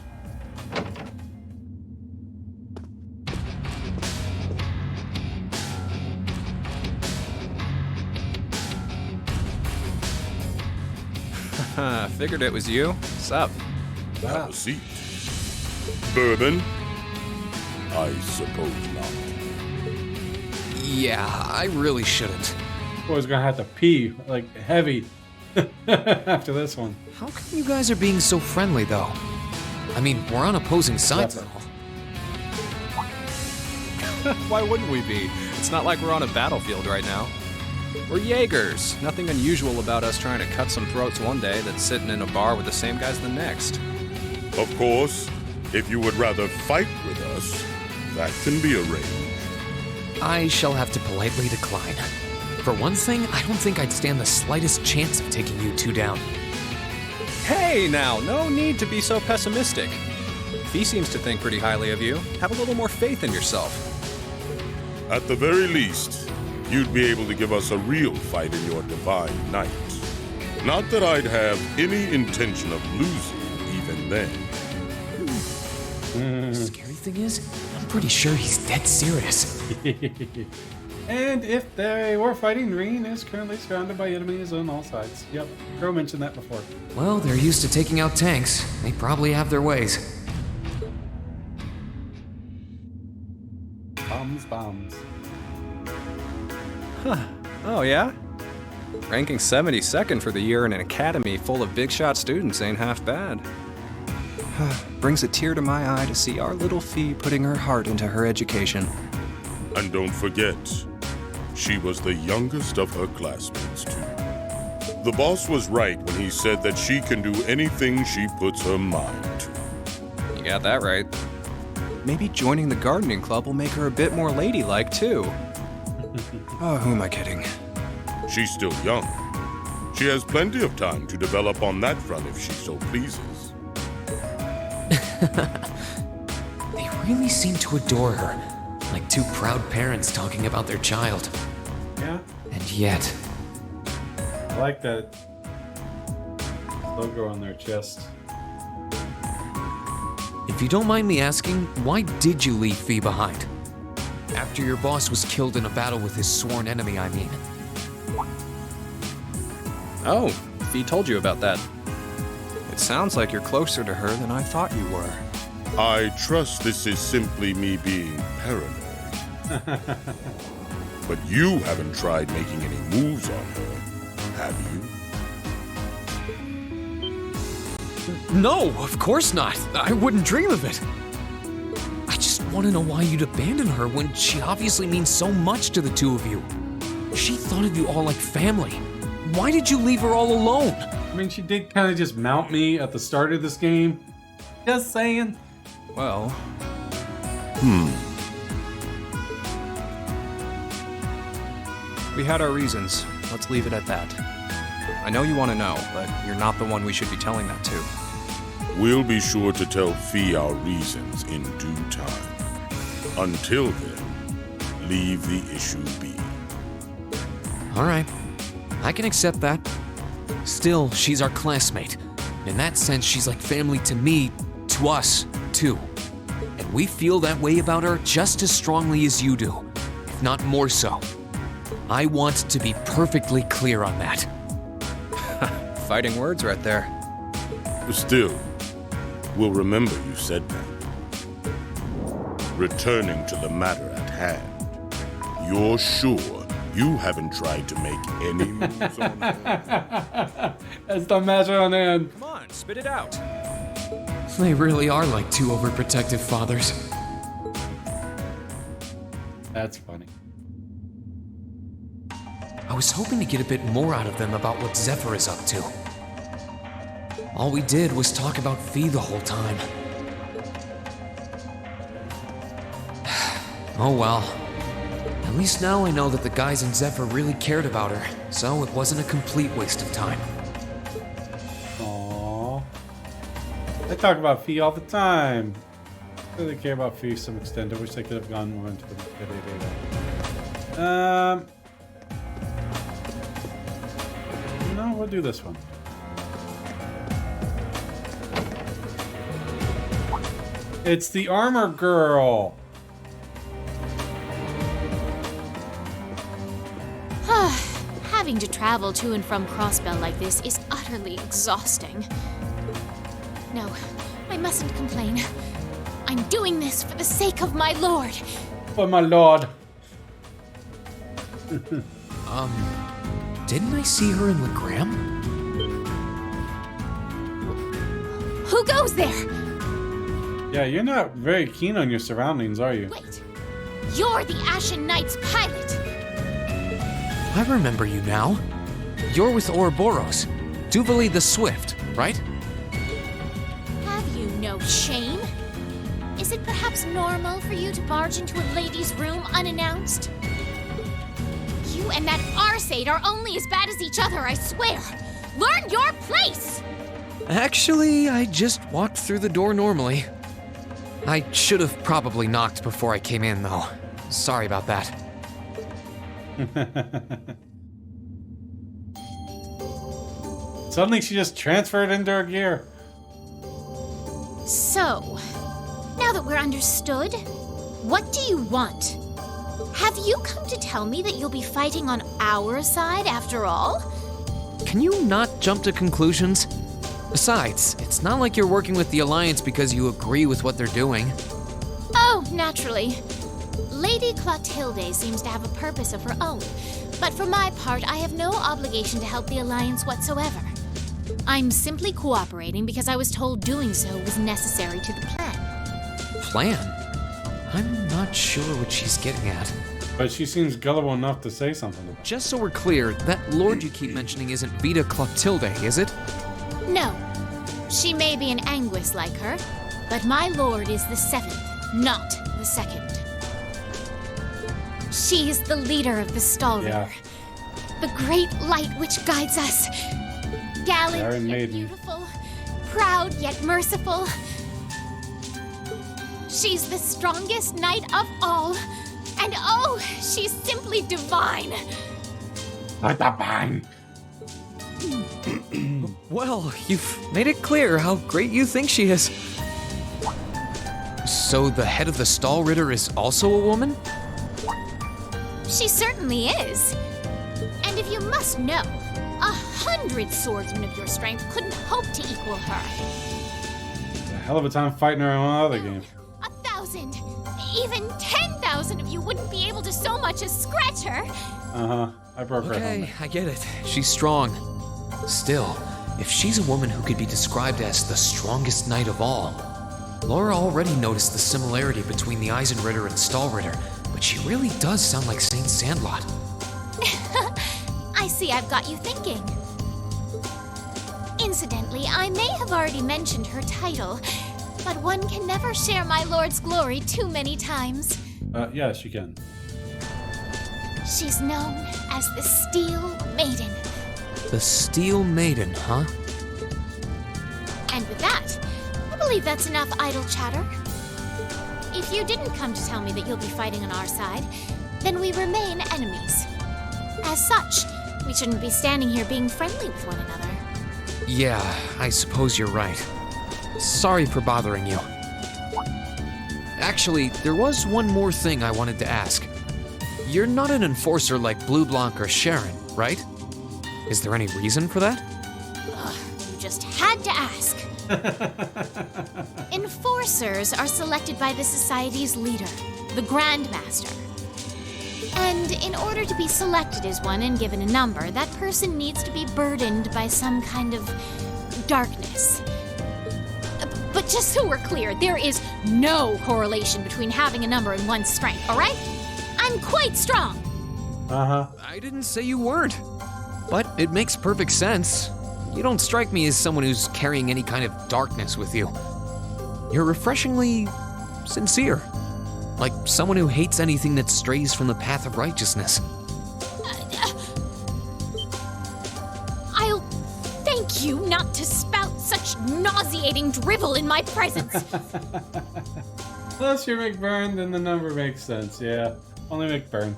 S16: Figured it was you. What's up?
S11: Have a seat. Bourbon? I suppose not.
S2: Yeah, I really shouldn't.
S1: Boy's gonna have to pee, like, heavy after this one.
S2: How come you guys are being so friendly, though? I mean, we're on opposing sides and all.
S16: Why wouldn't we be? It's not like we're on a battlefield right now. We're Jaegers. Nothing unusual about us trying to cut some throats one day that's sitting in a bar with the same guys the next.
S11: Of course, if you would rather fight with us, that can be arranged.
S2: I shall have to politely decline. For one thing, I don't think I'd stand the slightest chance of taking you two down.
S16: Hey now, no need to be so pessimistic. Fee seems to think pretty highly of you. Have a little more faith in yourself.
S11: At the very least, you'd be able to give us a real fight in your divine night. Not that I'd have any intention of losing even then.
S2: The scary thing is, I'm pretty sure he's dead serious.
S1: And if they were fighting, Reen is currently surrounded by enemies on all sides. Yep, Crow mentioned that before.
S2: Well, they're used to taking out tanks. They probably have their ways.
S1: Bombs.
S16: Oh yeah? Ranking 72nd for the year in an academy full of big shot students ain't half bad. Brings a tear to my eye to see our little Fee putting her heart into her education.
S11: And don't forget, she was the youngest of her classmates, too. The boss was right when he said that she can do anything she puts her mind to.
S16: You got that right. Maybe joining the gardening club will make her a bit more ladylike, too. Oh, who am I kidding?
S11: She's still young. She has plenty of time to develop on that front if she so pleases.
S2: They really seem to adore her, like two proud parents talking about their child.
S1: Yeah.
S2: And yet...
S1: I like that logo on their chest.
S2: If you don't mind me asking, why did you leave Fee behind? After your boss was killed in a battle with his sworn enemy, I mean.
S16: Oh, Fee told you about that. It sounds like you're closer to her than I thought you were.
S11: I trust this is simply me being paranoid. But you haven't tried making any moves on her, have you?
S2: No, of course not. I wouldn't dream of it. I just want to know why you'd abandon her when she obviously means so much to the two of you. She thought of you all like family. Why did you leave her all alone?
S1: I mean, she did kind of just mount me at the start of this game. Just saying.
S16: Well... We had our reasons. Let's leave it at that. I know you want to know, but you're not the one we should be telling that to.
S11: We'll be sure to tell Fee our reasons in due time. Until then, leave the issue be.
S2: All right. I can accept that. Still, she's our classmate. In that sense, she's like family to me, to us, too. And we feel that way about her just as strongly as you do, if not more so. I want to be perfectly clear on that.
S16: Fighting words right there.
S11: Still, we'll remember you said that. Returning to the matter at hand, you're sure you haven't tried to make any moves on her?
S1: That's the matter on hand.
S16: Come on, spit it out.
S2: They really are like two overprotective fathers.
S1: That's funny.
S2: I was hoping to get a bit more out of them about what Zephyr is up to. All we did was talk about Fee the whole time. Oh well. At least now I know that the guys in Zephyr really cared about her, so it wasn't a complete waste of time.
S1: Aww. They talk about Fee all the time. They care about Fee to some extent. I wish they could have gone more into the data. No, we'll do this one. It's the armor girl.
S17: Having to travel to and from Crossbell like this is utterly exhausting. No, I mustn't complain. I'm doing this for the sake of my lord.
S1: For my lord.
S2: Didn't I see her in Legram?
S17: Who goes there?
S1: Yeah, you're not very keen on your surroundings, are you?
S17: Wait, you're the Ashen Knight's pilot.
S2: I remember you now. You're with Ouroboros, Duvali the Swift, right?
S17: Have you no shame? Is it perhaps normal for you to barge into a lady's room unannounced? You and that Arseid are only as bad as each other, I swear. Learn your place!
S2: Actually, I just walked through the door normally. I should have probably knocked before I came in, though. Sorry about that.
S1: Suddenly she just transferred into her gear.
S17: So, now that we're understood, what do you want? Have you come to tell me that you'll be fighting on our side after all?
S2: Can you not jump to conclusions? Besides, it's not like you're working with the Alliance because you agree with what they're doing.
S17: Oh, naturally. Lady Clotilde seems to have a purpose of her own, but for my part, I have no obligation to help the Alliance whatsoever. I'm simply cooperating because I was told doing so was necessary to the plan.
S2: Plan? I'm not sure what she's getting at.
S1: But she seems gullible enough to say something about it.
S2: Just so we're clear, that lord you keep mentioning isn't Vita Clotilde, is it?
S17: No. She may be an Anguis like her, but my lord is the 7th, not the 2nd. She is the leader of the Stalritter. The great light which guides us. Gallant yet beautiful, proud yet merciful. She's the strongest knight of all. And oh, she's simply divine.
S1: Divine.
S2: Well, you've made it clear how great you think she is. So the head of the Stalritter is also a woman?
S17: She certainly is. And if you must know, 100 swordsmen of your strength couldn't hope to equal her.
S1: It's a hell of a time fighting her in one other game.
S17: 1,000, even 10,000 of you wouldn't be able to so much as scratch her.
S1: I broke her helmet.
S2: Okay, I get it. She's strong. Still, if she's a woman who could be described as the strongest knight of all, Laura already noticed the similarity between the Eisenritter and Stalritter, but she really does sound like Saint Sandlot.
S17: I see I've got you thinking. Incidentally, I may have already mentioned her title, but one can never share my lord's glory too many times.
S1: Yes, you can.
S17: She's known as the Steel Maiden.
S2: The Steel Maiden, huh?
S17: And with that, I believe that's enough idle chatter. If you didn't come to tell me that you'll be fighting on our side, then we remain enemies. As such, we shouldn't be standing here being friendly with one another.
S2: Yeah, I suppose you're right. Sorry for bothering you. Actually, there was one more thing I wanted to ask. You're not an enforcer like Blue Blanc or Sharon, right? Is there any reason for that?
S17: You just had to ask. Enforcers are selected by the society's leader, the Grand Master. And in order to be selected as one and given a number, that person needs to be burdened by some kind of darkness. But just so we're clear, there is no correlation between having a number and one's strength, all right? I'm quite strong.
S1: Uh-huh.
S2: I didn't say you weren't. But it makes perfect sense. You don't strike me as someone who's carrying any kind of darkness with you. You're refreshingly sincere. Like someone who hates anything that strays from the path of righteousness.
S17: I'll thank you not to spout such nauseating drivel in my presence.
S1: Unless you're McBurn, then the number makes sense, yeah. Only McBurn.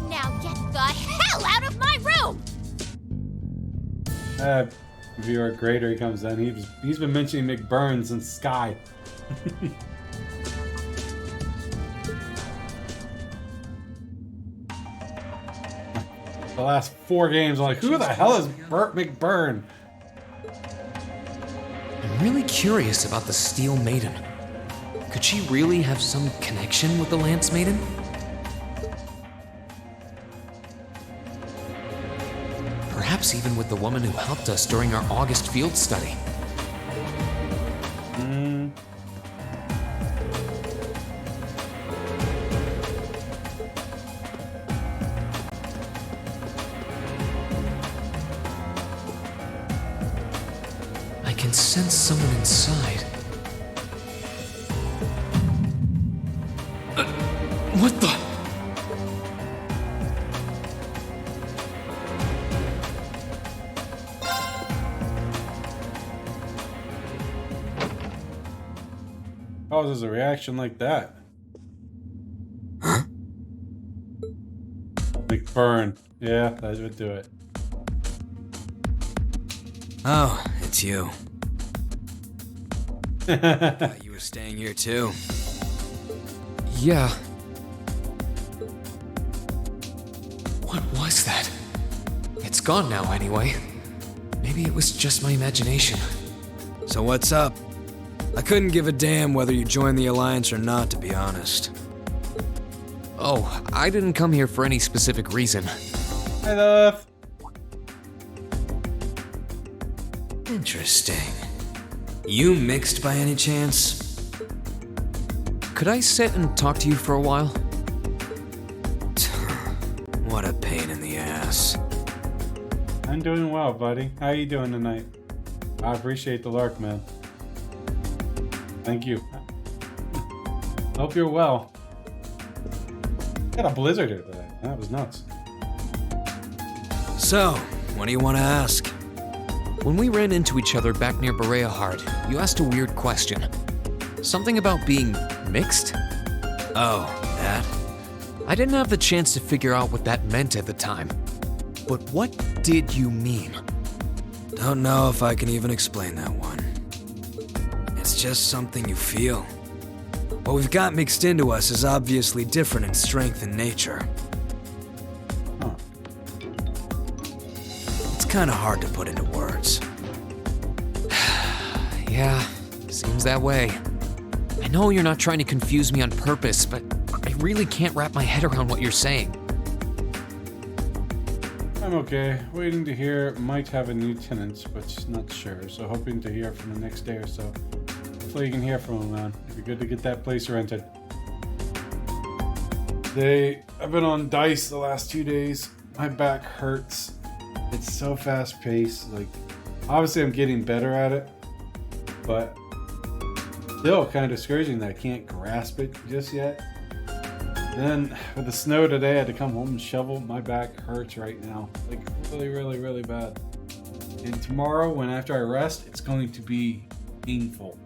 S17: Now get the hell out of my room!
S1: Viewer Grader comes in. He's been mentioning McBurn since Sky. The last 4 games, I'm like, who the hell is Burt McBurn?
S2: I'm really curious about the Steel Maiden. Could she really have some connection with the Lance Maiden? Perhaps even with the woman who helped us during our August field study. I can sense someone inside. What the?
S1: How is a reaction like that?
S2: Huh?
S1: McBurn. Yeah, that would do it.
S18: Oh, it's you. Thought you were staying here too.
S2: Yeah. What was that? It's gone now anyway. Maybe it was just my imagination.
S18: So what's up? I couldn't give a damn whether you joined the Alliance or not, to be honest.
S2: Oh, I didn't come here for any specific reason.
S1: Hi, love.
S18: Interesting. You mixed by any chance?
S2: Could I sit and talk to you for a while?
S18: What a pain in the ass.
S1: I'm doing well, buddy. How you doing tonight? I appreciate the lark, man. Thank you. Hope you're well. Got a blizzard here today. That was nuts.
S18: So, what do you want to ask?
S2: When we ran into each other back near Bereahard, you asked a weird question. Something about being mixed?
S18: Oh, that?
S2: I didn't have the chance to figure out what that meant at the time. But what did you mean?
S18: Don't know if I can even explain that one. It's just something you feel. What we've got mixed into us is obviously different in strength and nature.
S1: Huh.
S18: It's kind of hard to put into words.
S2: Yeah, seems that way. I know you're not trying to confuse me on purpose, but I really can't wrap my head around what you're saying.
S1: I'm okay. Waiting to hear. Might have a new tenant, but not sure. So hoping to hear from the next day or so. Hopefully you can hear from him, man. It'd be good to get that place rented. I've been on dice the last 2 days. My back hurts. It's so fast paced. Like, obviously I'm getting better at it, but still kind of discouraging that I can't grasp it just yet. Then with the snow today, I had to come home and shovel. My back hurts right now, like really, really, really bad. And tomorrow, when after I rest, it's going to be painful.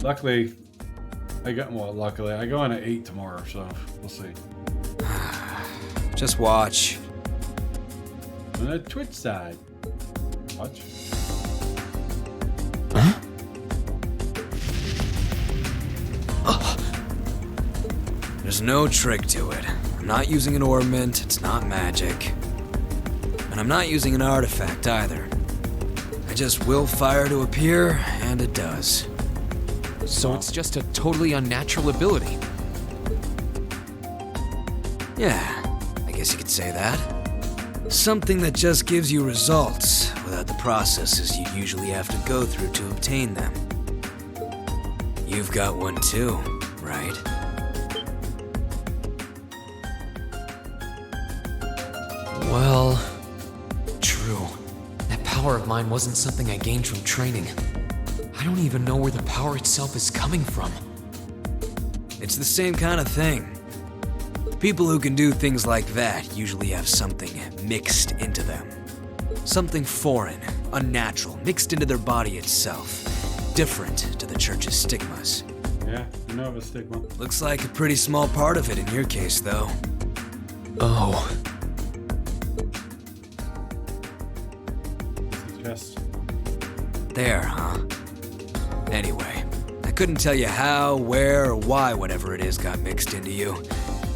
S1: Luckily, I go on at 8 tomorrow, so we'll see.
S18: Just watch.
S1: On the Twitch side. Watch.
S2: Huh?
S18: There's no trick to it. not using an ornament, it's not magic. And I'm not using an artifact either. I just will fire to appear, and it does.
S2: So it's just a totally unnatural ability.
S18: Yeah, I guess you could say that. Something that just gives you results without the processes you usually have to go through to obtain them. You've got one too, right?
S2: Well, true. That power of mine wasn't something I gained from training. I don't even know where the power itself is coming from.
S18: It's the same kind of thing. People who can do things like that usually have something mixed into them. Something foreign, unnatural, mixed into their body itself. Different to the church's stigmas.
S1: Yeah, you know of a stigma.
S18: Looks like a pretty small part of it in your case, though.
S2: Oh.
S1: Just
S18: there, huh? Anyway, I couldn't tell you how, where, or why whatever it is got mixed into you.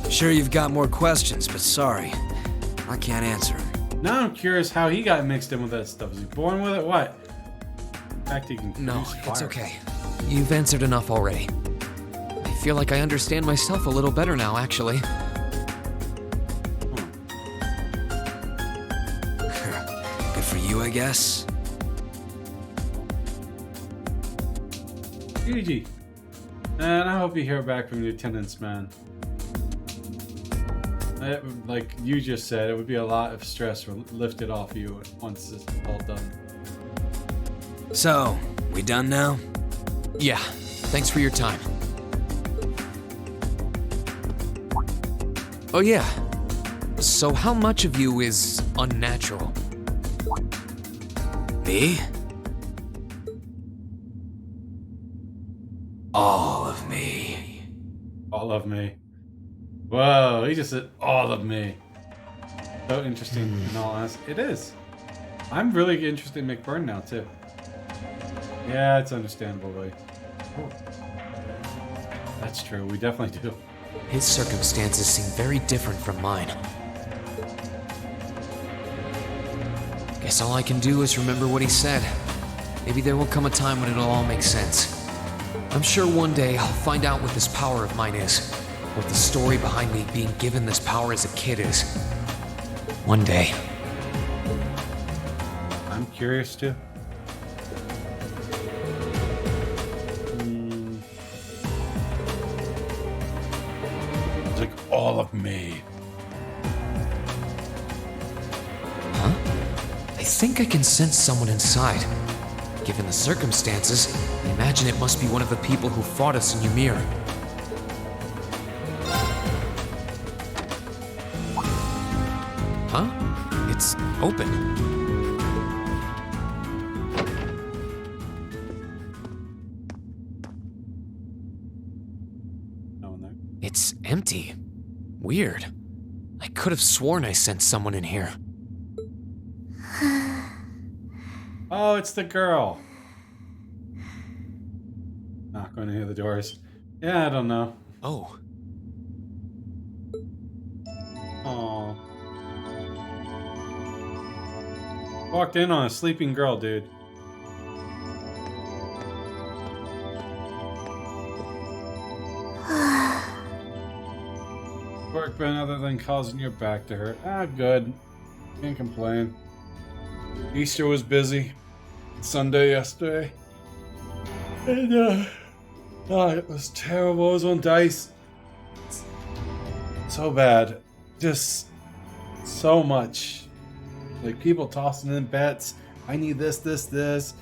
S18: Sure you've got more questions, but sorry, I can't answer them.
S1: now I'm curious how he got mixed in with that stuff. Is he born with it? What? In fact, he can
S2: No,
S1: produce
S2: it's
S1: fire.
S2: okay. You've answered enough already. I feel like I understand myself a little better now, actually.
S18: Good for you, I guess.
S1: GG. And I hope you hear back from the attendants, man. Like you just said, it would be a lot of stress lifted off you once it's all done.
S18: So, we done now?
S2: Yeah, thanks for your time. Oh yeah, so how much of you is unnatural?
S18: Me? All of me.
S1: All of me. Whoa, he just said all of me. So interesting in all honesty. It is. I'm really interested in McBurn now too. Yeah, it's understandable, really. Oh. That's true, we definitely do.
S2: His circumstances seem very different from mine. Guess all I can do is remember what he said. Maybe there will come a time when it'll all make sense. I'm sure one day I'll find out what this power of mine is. What the story behind me being given this power as a kid is. One day.
S1: I'm curious too. It's like all of me.
S2: Huh? I think I can sense someone inside. Given the circumstances, I imagine it must be one of the people who fought us in Ymir. Huh? It's open.
S1: No one there.
S2: It's empty. Weird. I could have sworn I sent someone in here.
S1: Oh, it's the girl. Not going to hear the doors. Yeah, I don't know.
S2: Oh.
S1: Aww. Walked in on a sleeping girl, dude. Work been other than causing your back to hurt. Ah, good. Can't complain. Easter was busy. Sunday yesterday. And, oh, it was terrible. I was on dice. So bad. Just so much. Like, people tossing in bets. I need this, this, this.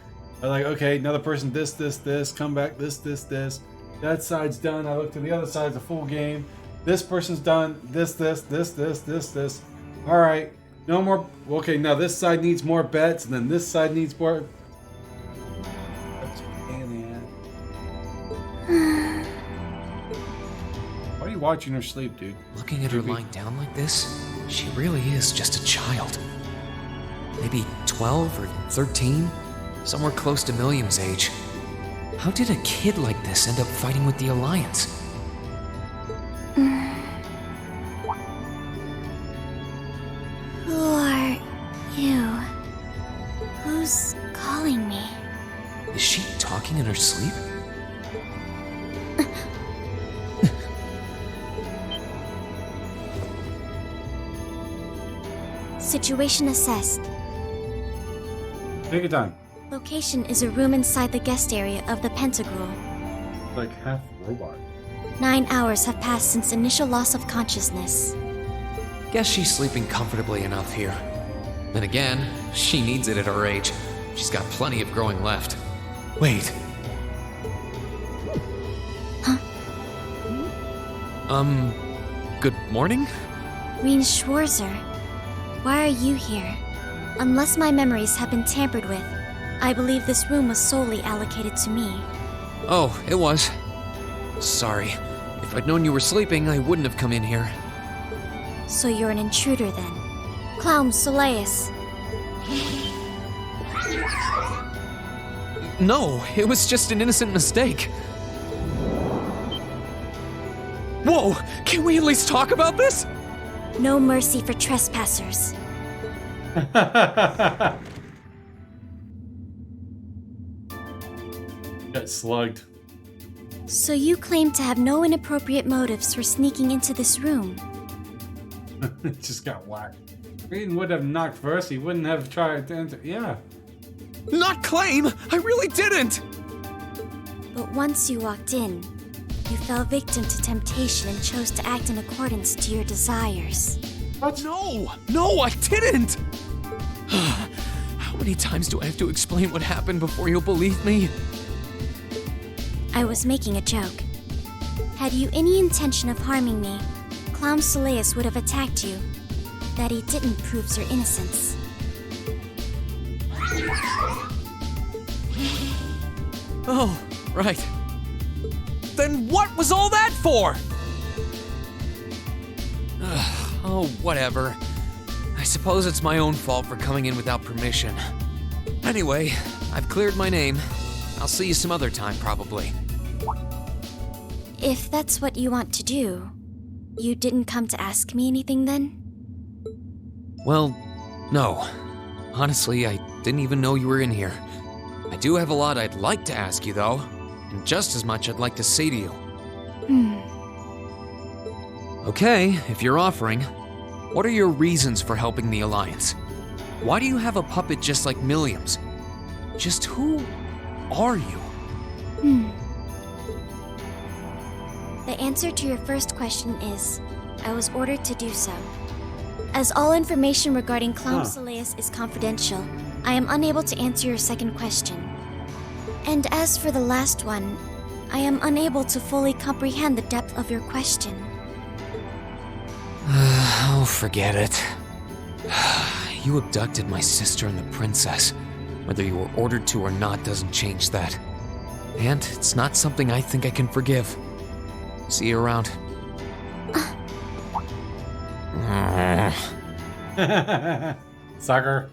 S1: I'm like, okay, another person, this, this, this. Come back, this, this, this. That side's done. I look to the other side, it's a full game. This person's done. This, this, this, this, this, this. All right. No more. Okay, now this side needs more bets, and then this side needs more. That's a pain in the ass. Why are you watching her sleep, dude?
S2: Looking at her lying down like this, she really is just a child. Maybe 12 or 13? Somewhere close to Milliam's age. How did a kid like this end up fighting with the Alliance?
S17: Who's calling me?
S2: Is she talking in her sleep?
S17: Situation assessed.
S1: Take your time.
S17: Location is a room inside the guest area of the Pentagram.
S1: Like half robot.
S17: 9 hours have passed since initial loss of consciousness.
S2: Guess she's sleeping comfortably enough here. Then again, she needs it at her age. She's got plenty of growing left. Wait.
S17: Huh?
S2: Good morning?
S17: Reen Schwarzer, why are you here? Unless my memories have been tampered with, I believe this room was solely allocated to me.
S2: Oh, it was. Sorry. If I'd known you were sleeping, I wouldn't have come in here.
S17: So you're an intruder then. Clown Soleus.
S2: No, it was just an innocent mistake. Whoa! Can we at least talk about this?
S17: No mercy for trespassers.
S1: Got slugged.
S17: So you claim to have no inappropriate motives for sneaking into this room?
S1: It just got whacked. Reed would have knocked first, he wouldn't have tried to enter. Yeah.
S2: Not claim! I really didn't!
S17: But once you walked in, you fell victim to temptation and chose to act in accordance to your desires.
S2: What? No! No, I didn't! How many times do I have to explain what happened before you'll believe me?
S17: I was making a joke. Had you any intention of harming me, Clown Soleus would have attacked you. That he didn't proves your innocence.
S2: Oh, right. Then what was all that for? Oh, whatever. I suppose it's my own fault for coming in without permission. Anyway, I've cleared my name. I'll see you some other time, probably.
S17: If that's what you want to do, you didn't come to ask me anything then?
S2: Well, no. Honestly, I didn't even know you were in here. I do have a lot I'd like to ask you, though, and just as much I'd like to say to you. Okay, if you're offering, what are your reasons for helping the Alliance? Why do you have a puppet just like Milliam's? Just who are you?
S17: The answer to your first question is, I was ordered to do so. As all information regarding Clown Soleus is confidential, I am unable to answer your second question. And as for the last one, I am unable to fully comprehend the depth of your question.
S2: Oh, forget it. You abducted my sister and the princess. Whether you were ordered to or not doesn't change that. And it's not something I think I can forgive. See you around.
S1: Sucker.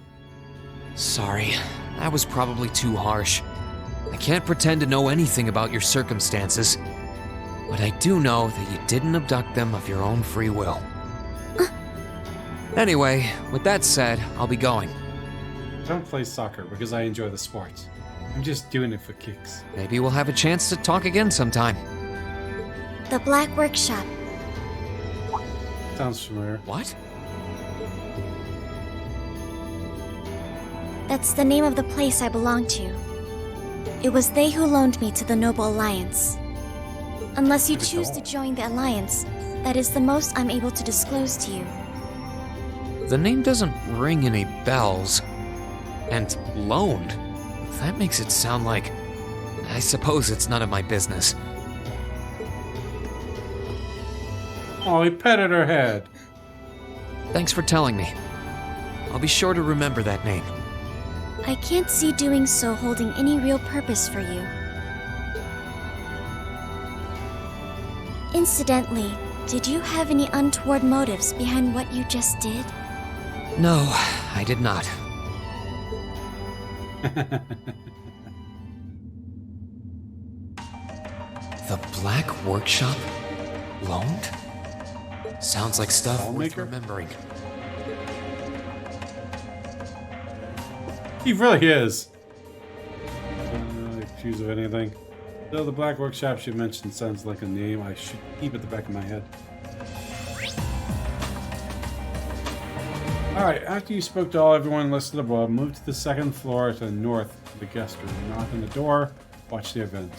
S2: Sorry, that was probably too harsh. I can't pretend to know anything about your circumstances, but I do know that you didn't abduct them of your own free will. Anyway, with that said, I'll be going.
S1: I don't play soccer because I enjoy the sport. I'm just doing it for kicks.
S2: Maybe we'll have a chance to talk again sometime.
S17: The Black Workshop.
S1: Sounds familiar.
S2: What?
S17: That's the name of the place I belong to. It was they who loaned me to the Noble Alliance. Unless you choose to join the Alliance, that is the most I'm able to disclose to you.
S2: The name doesn't ring any bells. And loaned? That makes it sound like... I suppose it's none of my business.
S1: Oh, he petted her head.
S2: Thanks for telling me. I'll be sure to remember that name.
S17: I can't see doing so holding any real purpose for you. Incidentally, did you have any untoward motives behind what you just did?
S2: No, I did not. The Black Workshop? Loaned? Sounds like stuff worth remembering.
S1: He really is. Choose of anything. Though the black workshop she mentioned sounds like a name I should keep at the back of my head. Alright, after you spoke to everyone listed above, move to the second floor to the north of the guest room. Knock on the door, watch the event.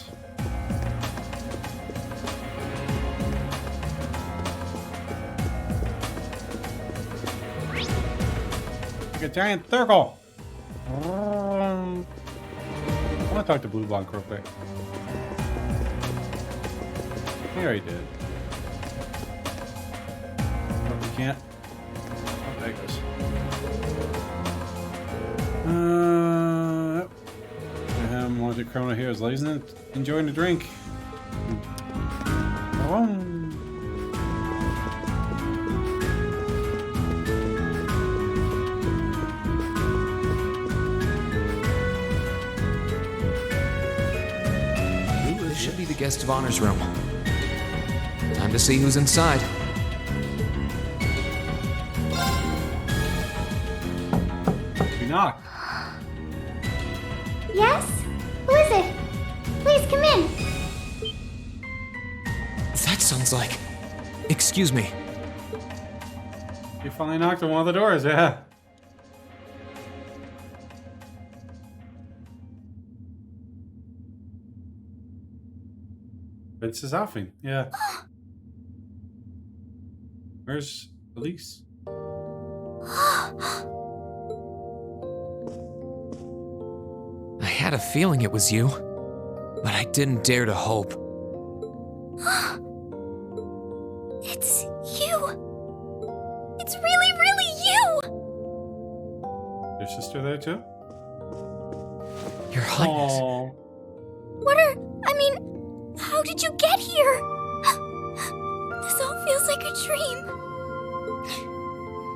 S1: Like a giant circle! I want to talk to Blue Blanc real quick. He already did. Oh, we can't. Oh, there it goes. One of the criminal heroes, ladies, enjoying the drink.
S2: This should be the guest of honor's room. Time to see who's inside.
S1: We knock.
S9: Yes? Who is it? Please come in.
S2: That sounds like... Excuse me.
S1: You finally knocked on one of the doors, yeah. Vince is offing, yeah. Where's Elise?
S2: I had a feeling it was you, but I didn't dare to hope.
S9: It's you. It's really, really you.
S1: Your sister there too?
S2: Your Highness.
S1: Aww.
S9: How did you get here? This all feels like a dream.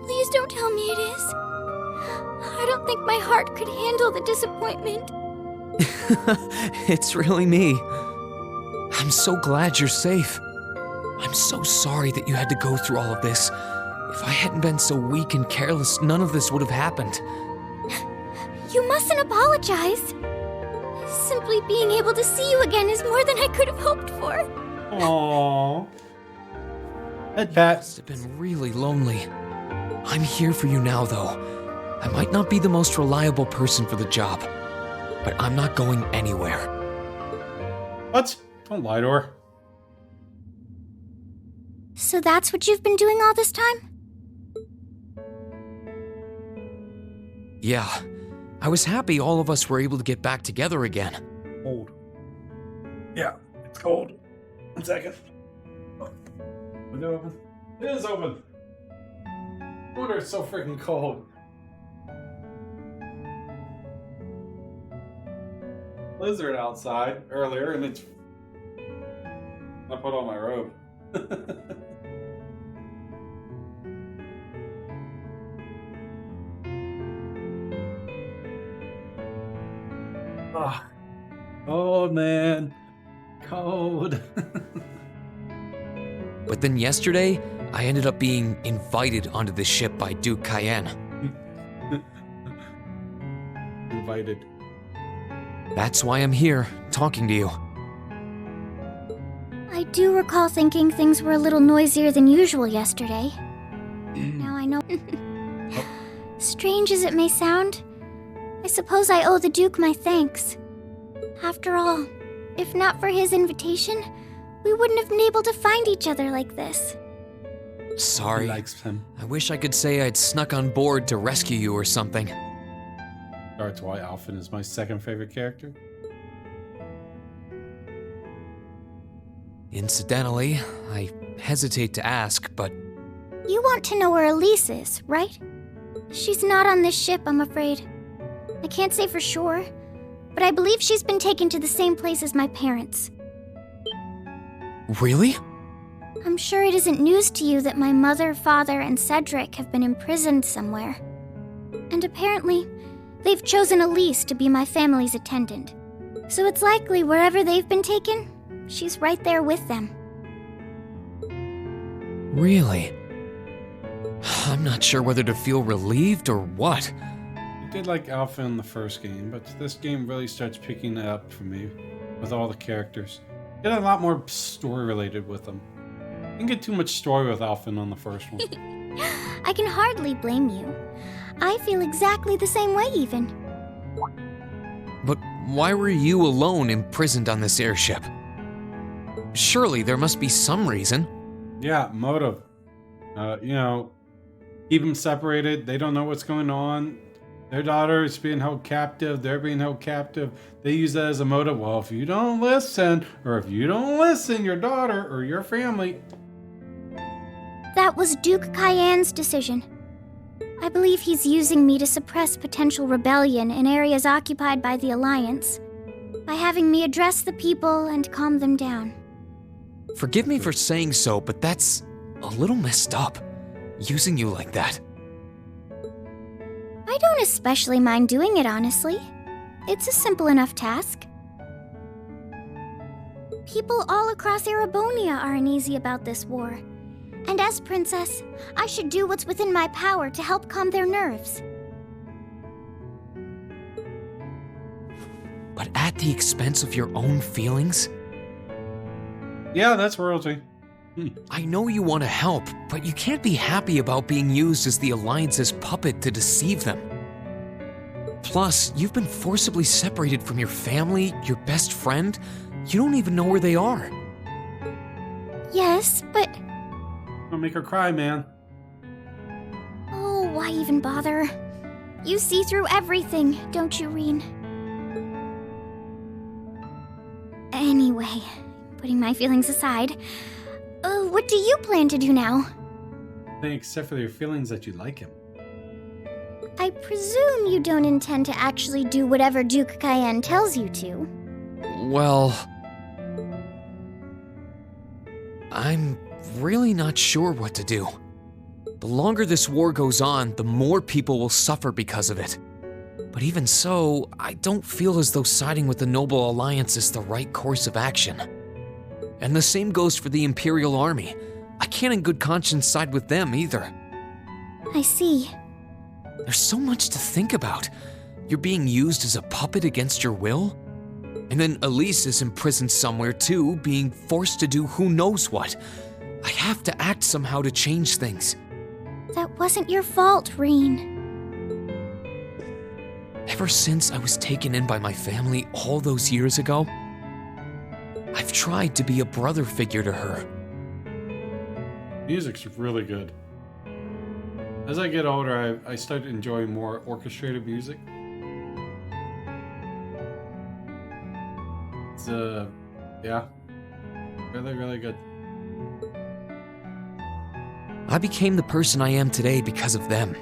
S9: Please don't tell me it is. I don't think my heart could handle the disappointment.
S2: It's really me. I'm so glad you're safe. I'm so sorry that you had to go through all of this. If I hadn't been so weak and careless, none of this would have happened.
S9: You mustn't apologize. Simply being able to see you again is more than I could have hoped for.
S1: Aww. Head pat.
S2: Must have been really lonely. I'm here for you now, though. I might not be the most reliable person for the job, but I'm not going anywhere.
S1: What? Don't lie to her.
S9: So that's what you've been doing all this time?
S2: Yeah. I was happy all of us were able to get back together again.
S1: Cold. Yeah, it's cold. 1 second. Window open? It is open. No wonder it's so freaking cold. Blizzard outside earlier, and it's... I put on my robe. Ah, cold, man. Cold.
S2: But then yesterday, I ended up being invited onto the ship by Duke Cayenne.
S1: Invited.
S2: That's why I'm here, talking to you.
S9: I do recall thinking things were a little noisier than usual yesterday. Now I know. Strange as it may sound, I suppose I owe the Duke my thanks. After all, if not for his invitation, we wouldn't have been able to find each other like this.
S2: Sorry.
S1: He likes him.
S2: I wish I could say I'd snuck on board to rescue you or something.
S1: That's why Alphen is my second favorite character.
S2: Incidentally, I hesitate to ask, but...
S9: You want to know where Elise is, right? She's not on this ship, I'm afraid. I can't say for sure, but I believe she's been taken to the same place as my parents.
S2: Really?
S9: I'm sure it isn't news to you that my mother, father, and Cedric have been imprisoned somewhere. And apparently, they've chosen Elise to be my family's attendant. So it's likely wherever they've been taken, she's right there with them.
S2: Really? I'm not sure whether to feel relieved or what.
S1: did like Alpha in the first game, but this game really starts picking it up for me with all the characters. Get a lot more story related with them. Didn't get too much story with Alpha on the first one.
S9: I can hardly blame you. I feel exactly the same way, even.
S2: But why were you alone imprisoned on this airship? Surely there must be some reason.
S1: Yeah, motive. You know, keep them separated. They don't know what's going on. Their daughter is being held captive. They're being held captive. They use that as a motive. Well, if you don't listen, your daughter or your family.
S9: That was Duke Cayenne's decision. I believe he's using me to suppress potential rebellion in areas occupied by the Alliance, by having me address the people and calm them down.
S2: Forgive me for saying so, but that's a little messed up, using you like that.
S9: I don't especially mind doing it, honestly. It's a simple enough task. People all across Erebonia are uneasy about this war. And as princess, I should do what's within my power to help calm their nerves.
S2: But at the expense of your own feelings?
S1: Yeah, that's royalty.
S2: I know you want to help, but you can't be happy about being used as the Alliance's puppet to deceive them. Plus, you've been forcibly separated from your family, your best friend. You don't even know where they are.
S9: Yes, but...
S1: Don't make her cry, man.
S9: Oh, why even bother? You see through everything, don't you, Reen? Anyway, putting my feelings aside, what do you plan to do now?
S1: Nothing except for your feelings that you like him.
S9: I presume you don't intend to actually do whatever Duke Cayenne tells you to.
S2: Well... I'm really not sure what to do. The longer this war goes on, the more people will suffer because of it. But even so, I don't feel as though siding with the Noble Alliance is the right course of action. And the same goes for the Imperial Army. I can't in good conscience side with them either.
S9: I see.
S2: There's so much to think about. You're being used as a puppet against your will? And then Elise is imprisoned somewhere too, being forced to do who knows what. I have to act somehow to change things.
S9: That wasn't your fault, Reen.
S2: Ever since I was taken in by my family all those years ago, I've tried to be a brother figure to her.
S1: Music's really good. As I get older, I start enjoying more orchestrated music. It's, yeah, really, really good.
S2: I became the person I am today because of them.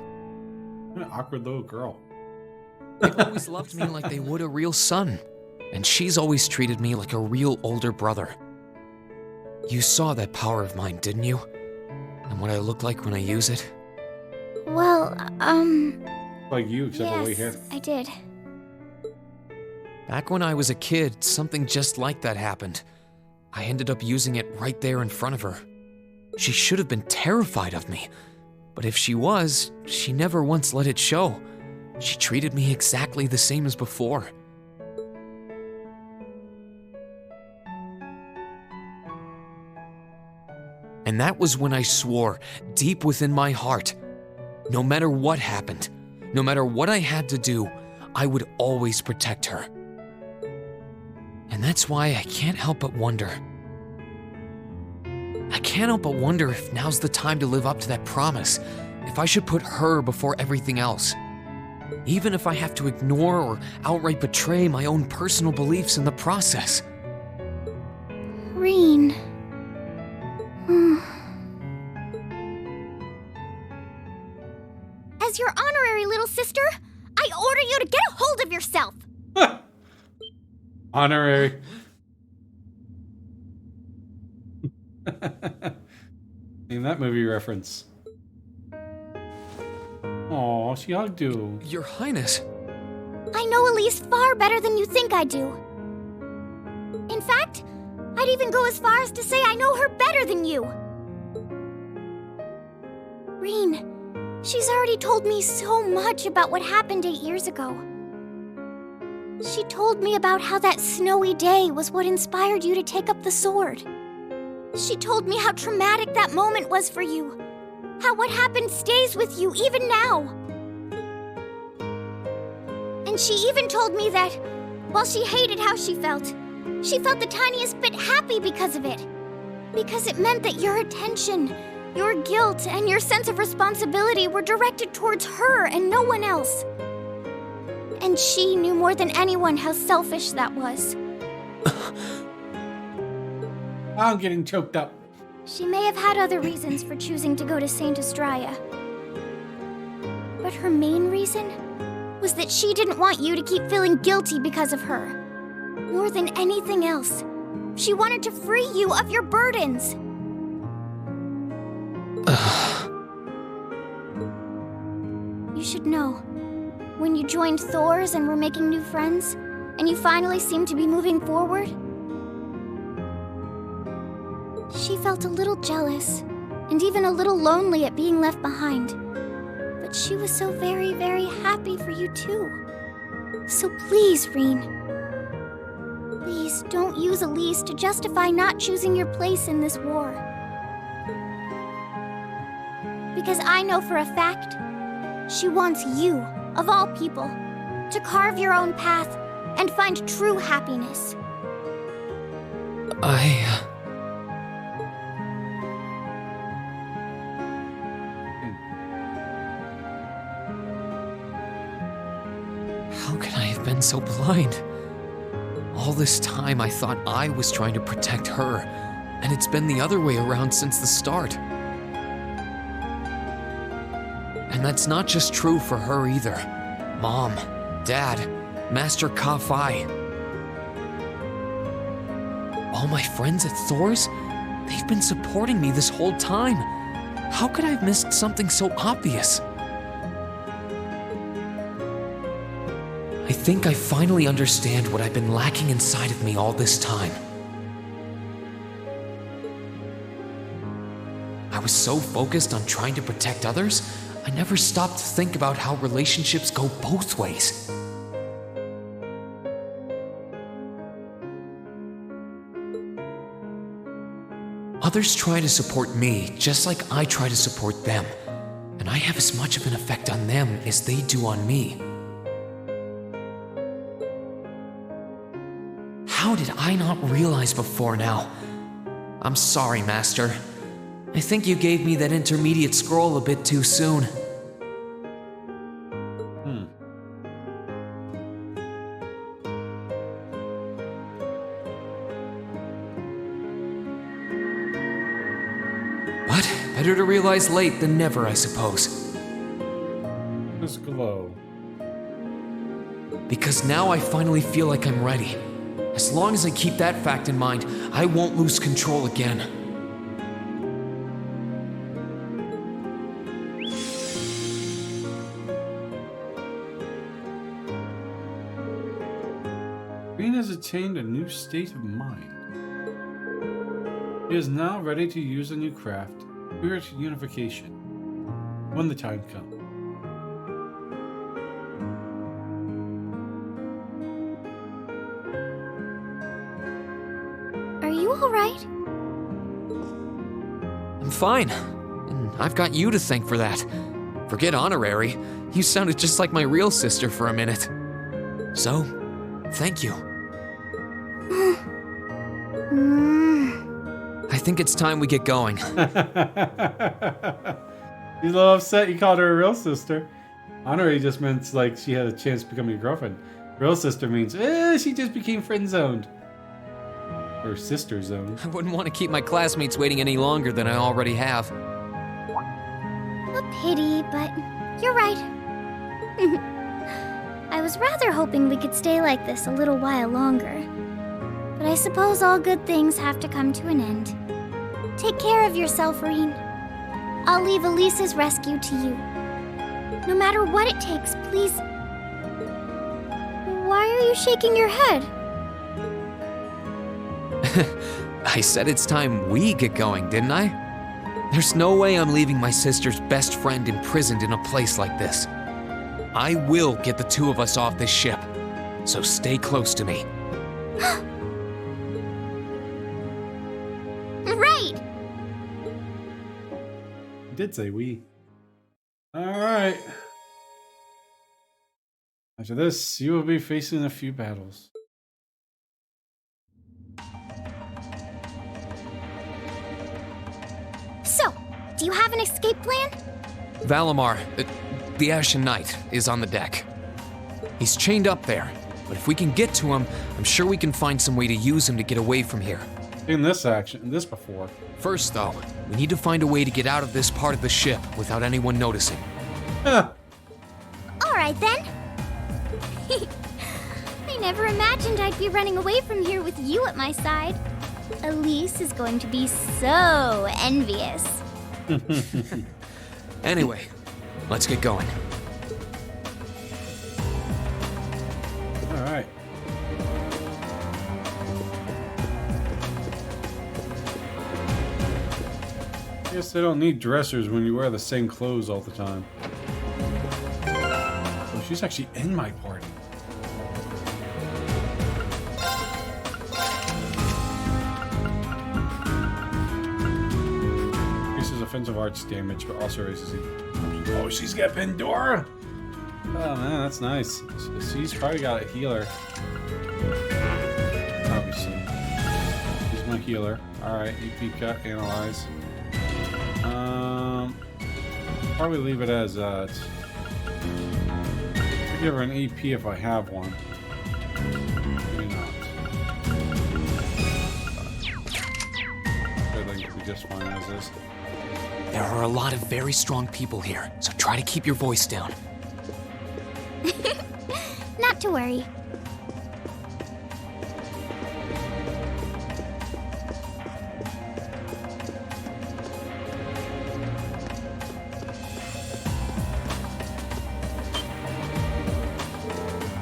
S1: What an awkward little girl.
S2: They've always loved me like they would a real son, and she's always treated me like a real older brother. You saw that power of mine, didn't you? And what I look like when I use it?
S9: Well,
S1: Like you, except for way hair.
S9: yes, I did.
S2: Back when I was a kid, something just like that happened. I ended up using it right there in front of her. She should have been terrified of me, but if she was, she never once let it show. She treated me exactly the same as before. And that was when I swore, deep within my heart, no matter what happened, no matter what I had to do, I would always protect her. And that's why I can't help but wonder. I can't help but wonder if now's the time to live up to that promise, if I should put her before everything else. Even if I have to ignore or outright betray my own personal beliefs in the process.
S9: Reen. As your honorary little sister, I order you to get a hold of yourself!
S1: Honorary. In that movie reference. Aw, she hugged you.
S2: Your Highness.
S9: I know Elise far better than you think I do. In fact, I'd even go as far as to say I know her better than you. Reen, She's already told me so much about what happened 8 years ago. She told me about how that snowy day was what inspired you to take up the sword. She told me how traumatic that moment was for you. How what happened stays with you even now. And she even told me that, while she hated how she felt the tiniest bit happy because of it. Because it meant that your attention, your guilt, and your sense of responsibility were directed towards her and no one else. And she knew more than anyone how selfish that was.
S1: I'm getting choked up.
S9: She may have had other reasons for choosing to go to Saint Estrella. But her main reason was that she didn't want you to keep feeling guilty because of her. More than anything else, she wanted to free you of your burdens. You should know, when you joined Thor's and were making new friends, and you finally seemed to be moving forward, she felt a little jealous, and even a little lonely at being left behind. But she was so very, very happy for you too. So please, Reen, please don't use Elise to justify not choosing your place in this war. Because I know for a fact, she wants you, of all people, to carve your own path and find true happiness.
S2: How could I have been so blind? All this time I thought I was trying to protect her, and it's been the other way around since the start. And that's not just true for her either. Mom, Dad, Master Ka-Fai. All my friends at Thor's, they've been supporting me this whole time. How could I have missed something so obvious? I think I finally understand what I've been lacking inside of me all this time. I was so focused on trying to protect others, I never stopped to think about how relationships go both ways. Others try to support me just like I try to support them, and I have as much of an effect on them as they do on me. How did I not realize before now? I'm sorry, Master. I think you gave me that intermediate scroll a bit too soon. But better to realize late than never, I suppose.
S1: This glow.
S2: Because now I finally feel like I'm ready. As long as I keep that fact in mind, I won't lose control again.
S1: Reen has attained a new state of mind. He is now ready to use a new craft, Spirit Unification, when the time comes.
S9: Are you alright?
S2: I'm fine, and I've got you to thank for that. Forget honorary, you sounded just like my real sister for a minute. So, thank you. I think it's time we get going.
S1: He's a little upset you called her a real sister. Honorary just meant like she had a chance to become your girlfriend. Real sister means, she just became friend zoned. Or sister zoned.
S2: I wouldn't want to keep my classmates waiting any longer than I already have.
S9: A pity, but you're right. I was rather hoping we could stay like this a little while longer. But I suppose all good things have to come to an end. Take care of yourself, Reen. I'll leave Elise's rescue to you. No matter what it takes, please. Why are you shaking your head?
S2: I said it's time we get going, didn't I? There's no way I'm leaving my sister's best friend imprisoned in a place like this. I will get the two of us off this ship, so stay close to me.
S9: Right!
S1: I did say we. Alright. After this, you will be facing a few battles.
S9: So, do you have an escape plan?
S2: Valimar, the Ashen Knight, is on the deck. He's chained up there, but if we can get to him, I'm sure we can find some way to use him to get away from here.
S1: In this before.
S2: First, though, we need to find a way to get out of this part of the ship without anyone noticing.
S9: Alright then. I never imagined I'd be running away from here with you at my side. Elise is going to be so envious.
S2: Anyway, let's get going.
S1: Alright. I guess they don't need dressers when you wear the same clothes all the time. Oh, she's actually in my party. Increases offensive arts damage, but also raises it. Oh, she's got Pandora! Oh man, that's nice. She's probably got a healer. Obviously. She's my healer. Alright, EP cut, analyze. Probably leave it as I'll give her an EP if I have one. Maybe not. I think it'll be just fine as is.
S2: There are a lot of very strong people here, so try to keep your voice down.
S9: Not to worry.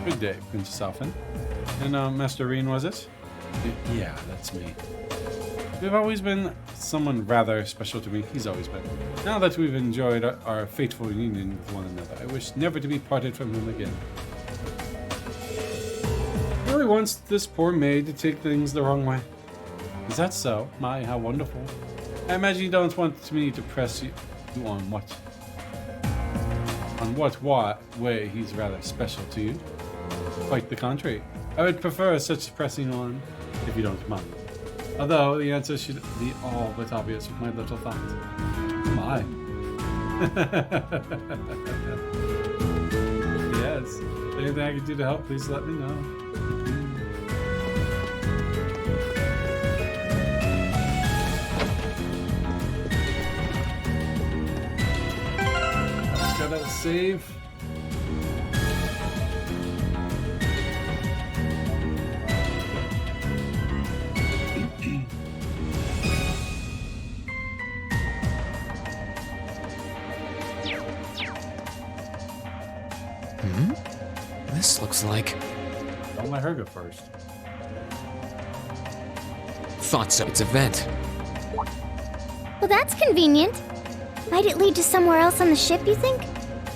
S1: Good day, Princess Alphen. And Master Reen, was it? Yeah, that's me. You've always been someone rather special to me. He's always been. Now that we've enjoyed our fateful union with one another, I wish never to be parted from him again. He really wants this poor maid to take things the wrong way. Is that so? My, how wonderful. I imagine you don't want me to press you on what? On what way he's rather special to you? Quite the contrary. I would prefer such pressing on, if you don't mind. Although the answer should be all but obvious with my little thought. My. Yes. Anything I can do to help, please let me know. Gotta save.
S2: This looks like...
S1: Don't let her go first.
S2: Thought so. It's a vent.
S9: Well, that's convenient. Might it lead to somewhere else on the ship, you think?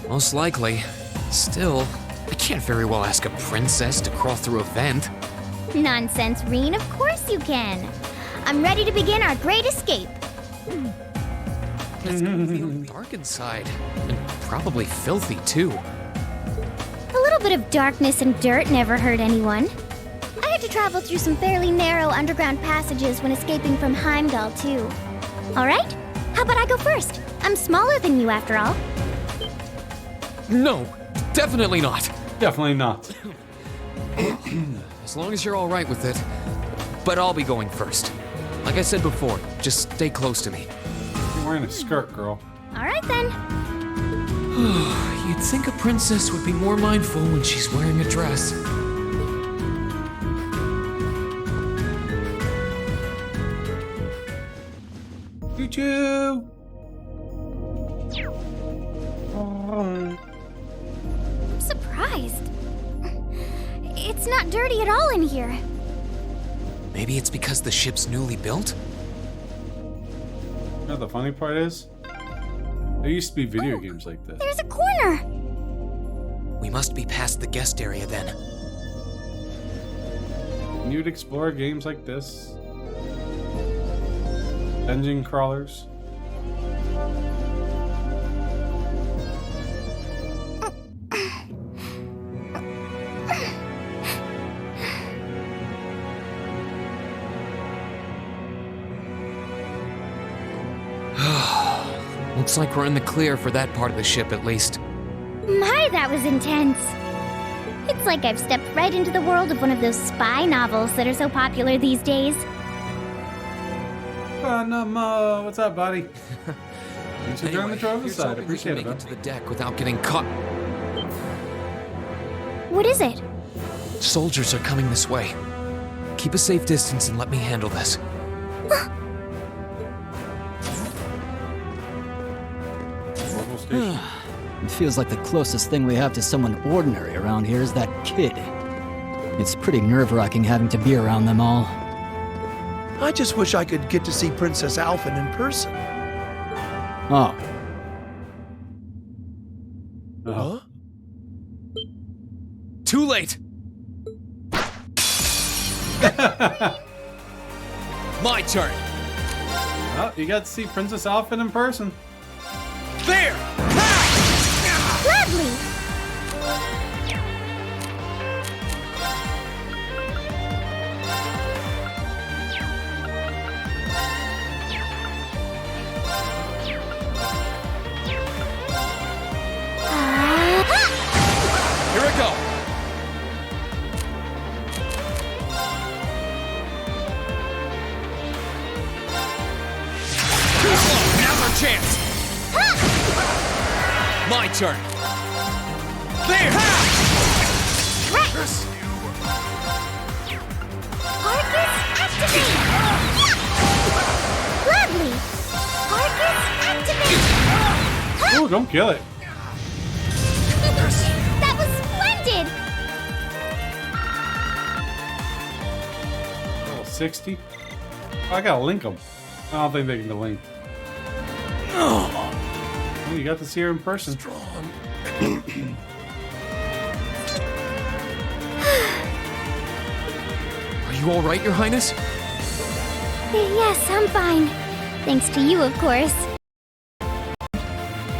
S2: Most likely. Still, I can't very well ask a princess to crawl through a vent.
S9: Nonsense, Reen. Of course you can. I'm ready to begin our great escape.
S2: It's gonna feel dark inside. And probably filthy, too.
S9: A little bit of darkness and dirt never hurt anyone. I had to travel through some fairly narrow underground passages when escaping from Heimdall, too. All right? How about I go first? I'm smaller than you, after all.
S2: No, definitely not.
S1: Definitely not.
S2: As long as you're all right with it. But I'll be going first. Like I said before, just stay close to me.
S1: You're wearing a skirt, girl.
S9: All right, then.
S2: You'd think a princess would be more mindful when she's wearing a dress.
S1: Choo-choo!
S9: I'm surprised. It's not dirty at all in here.
S2: Maybe it's because the ship's newly built?
S1: know what the funny part is? There used to be video games like this.
S9: There's a corner!
S2: We must be past the guest area then.
S1: And you'd explore games like this. Dungeon crawlers.
S2: Looks like we're in the clear for that part of the ship at least.
S9: My, that was intense. It's like I've stepped right into the world of one of those spy novels that are so popular these days.
S1: What's up, buddy? Thanks for joining the driver's
S2: here's
S1: side.
S2: hoping we
S1: Appreciate
S2: can
S1: it,
S2: make
S1: man.
S2: it to the deck without getting caught.
S9: What is it?
S2: Soldiers are coming this way. Keep a safe distance and let me handle this.
S1: Local station.
S19: It feels like the closest thing we have to someone ordinary around here is that kid. It's pretty nerve-wracking having to be around them all.
S20: I just wish I could get to see Princess Alphen in person.
S19: Oh.
S20: Huh?
S2: Too late! My turn!
S1: Oh, you got to see Princess Alphen in person.
S2: There!
S9: Lovely!
S2: Here I go! Too slow! Now's our chance! My turn! There!
S9: Right! Arcus, activate! Lovely! Arcus, activate!
S1: Ooh, don't kill it.
S9: That was splendid!
S1: Level 60. Oh, I gotta link them. I don't think they can link. Oh, you got to see her in person.
S2: Are you alright, Your Highness?
S9: Yes, I'm fine. Thanks to you, of course.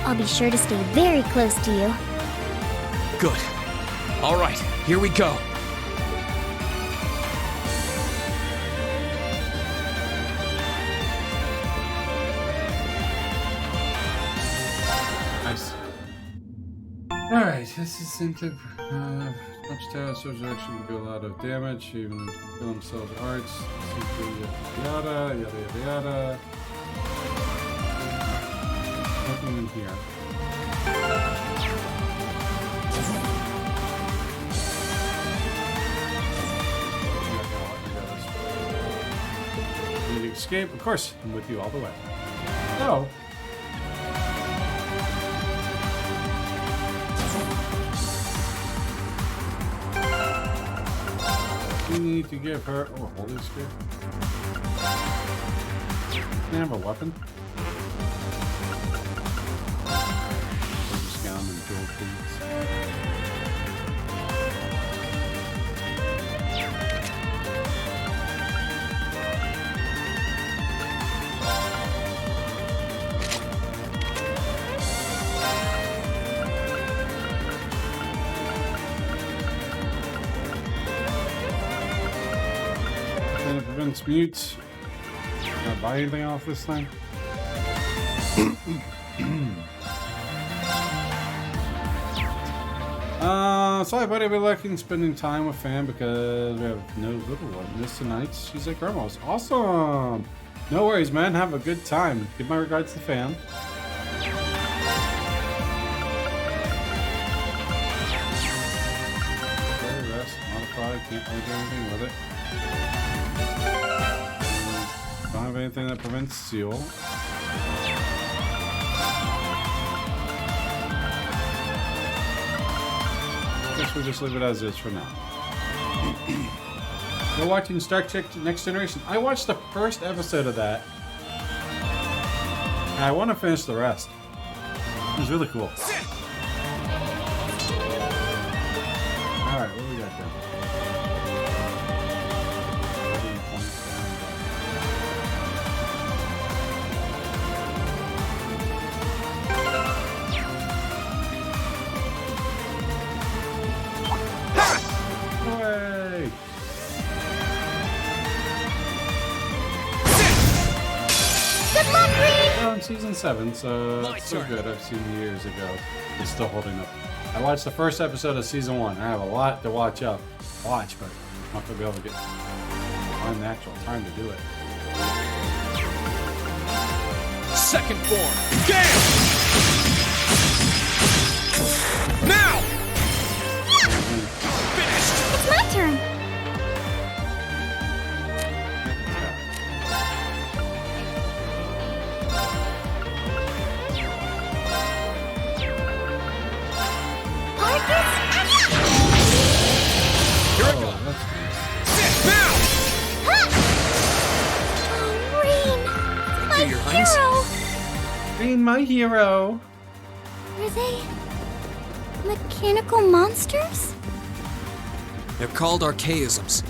S9: I'll be sure to stay very close to you.
S2: Good. Alright, here we go.
S1: Nice. Alright, this is seems to much terror soldiers actually will do a lot of damage, even kill themselves with arts. Yada yada yada yada. Nothing in here. Need to escape? Of course, I'm with you all the way. Oh. We need to give her. Oh, holy spirit. Can I have a weapon? Scum and dual thieves. And it prevents mute. Can I buy anything off this thing? Sorry, buddy, we're looking spending time with fam because we have no little one this tonight. She's at grandma's. Awesome! No worries, man. Have a good time. Give my regards to fam. Okay, rest, modify. Can't really do anything with it. Don't have anything that prevents seal. Guess we'll just leave it as is for now. We're watching Star Trek Next Generation. I watched the first episode of that. I want to finish the rest. It was really cool. Alright, what do we got there? Hooray!
S9: Good luck, Reed!
S1: Well, in season 7, so it's so good. I've seen years ago. It's still holding up. I watched the first episode of season 1. I have a lot to watch, but I'm not gonna be able to find the actual time to do it.
S4: Second form. Gale! Now! Finished!
S9: It's my turn.
S4: Here I go. Now!
S9: My
S4: Do your hunts.
S9: hero!
S1: Being my hero.
S9: Were they mechanical monsters?
S2: They're called archaisms.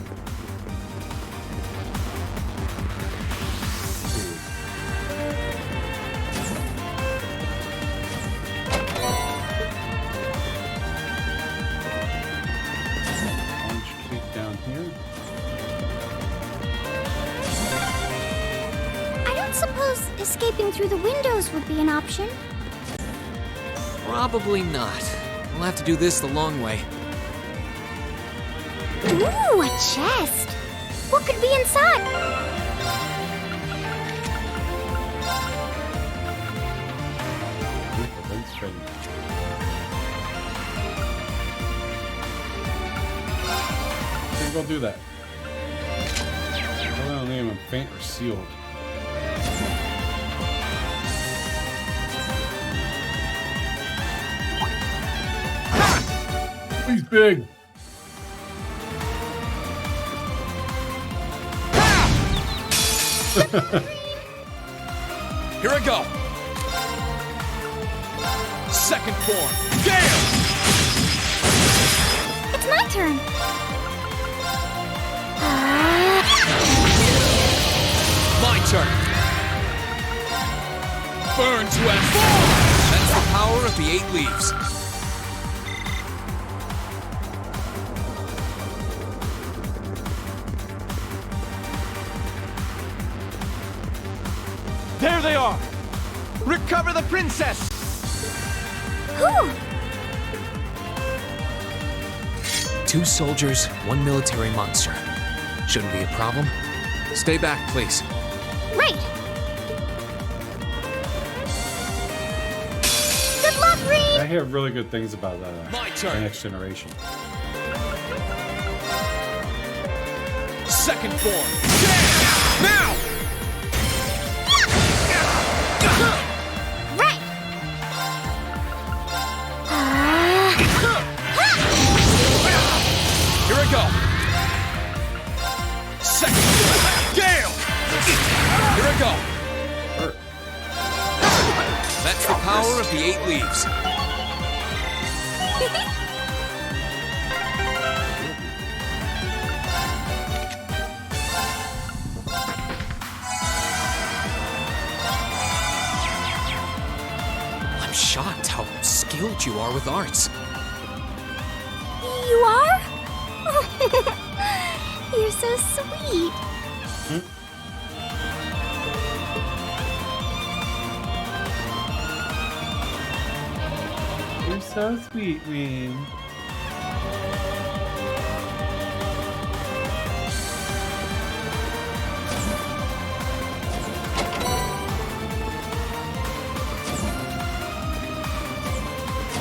S1: Orange cake down here.
S9: I don't suppose escaping through the windows would be an option.
S2: Probably not. We'll have to do this the long way.
S9: Ooh, a chest. What could be inside?
S1: Events ready. I think I'll do that. I don't name them faint or sealed. He's big.
S4: Here I go. Second form. Gale!
S9: It's my turn.
S4: My turn. Burn to F4. That's the power of the 8 leaves.
S7: There they are! Recover the princess!
S9: Who?
S2: 2 soldiers, 1 military monster. Shouldn't be a problem. Stay back, please.
S9: Right. Good luck, Reed!
S1: I hear really good things about the next generation.
S4: Second form. Gale! Now!
S9: Right.
S4: Here I go. Second form. Gale! Here I go. That's the power of the 8 leaves.
S2: I'm shocked how skilled you are with arts.
S9: You are? You're so sweet.
S1: You're so sweet, Wayne.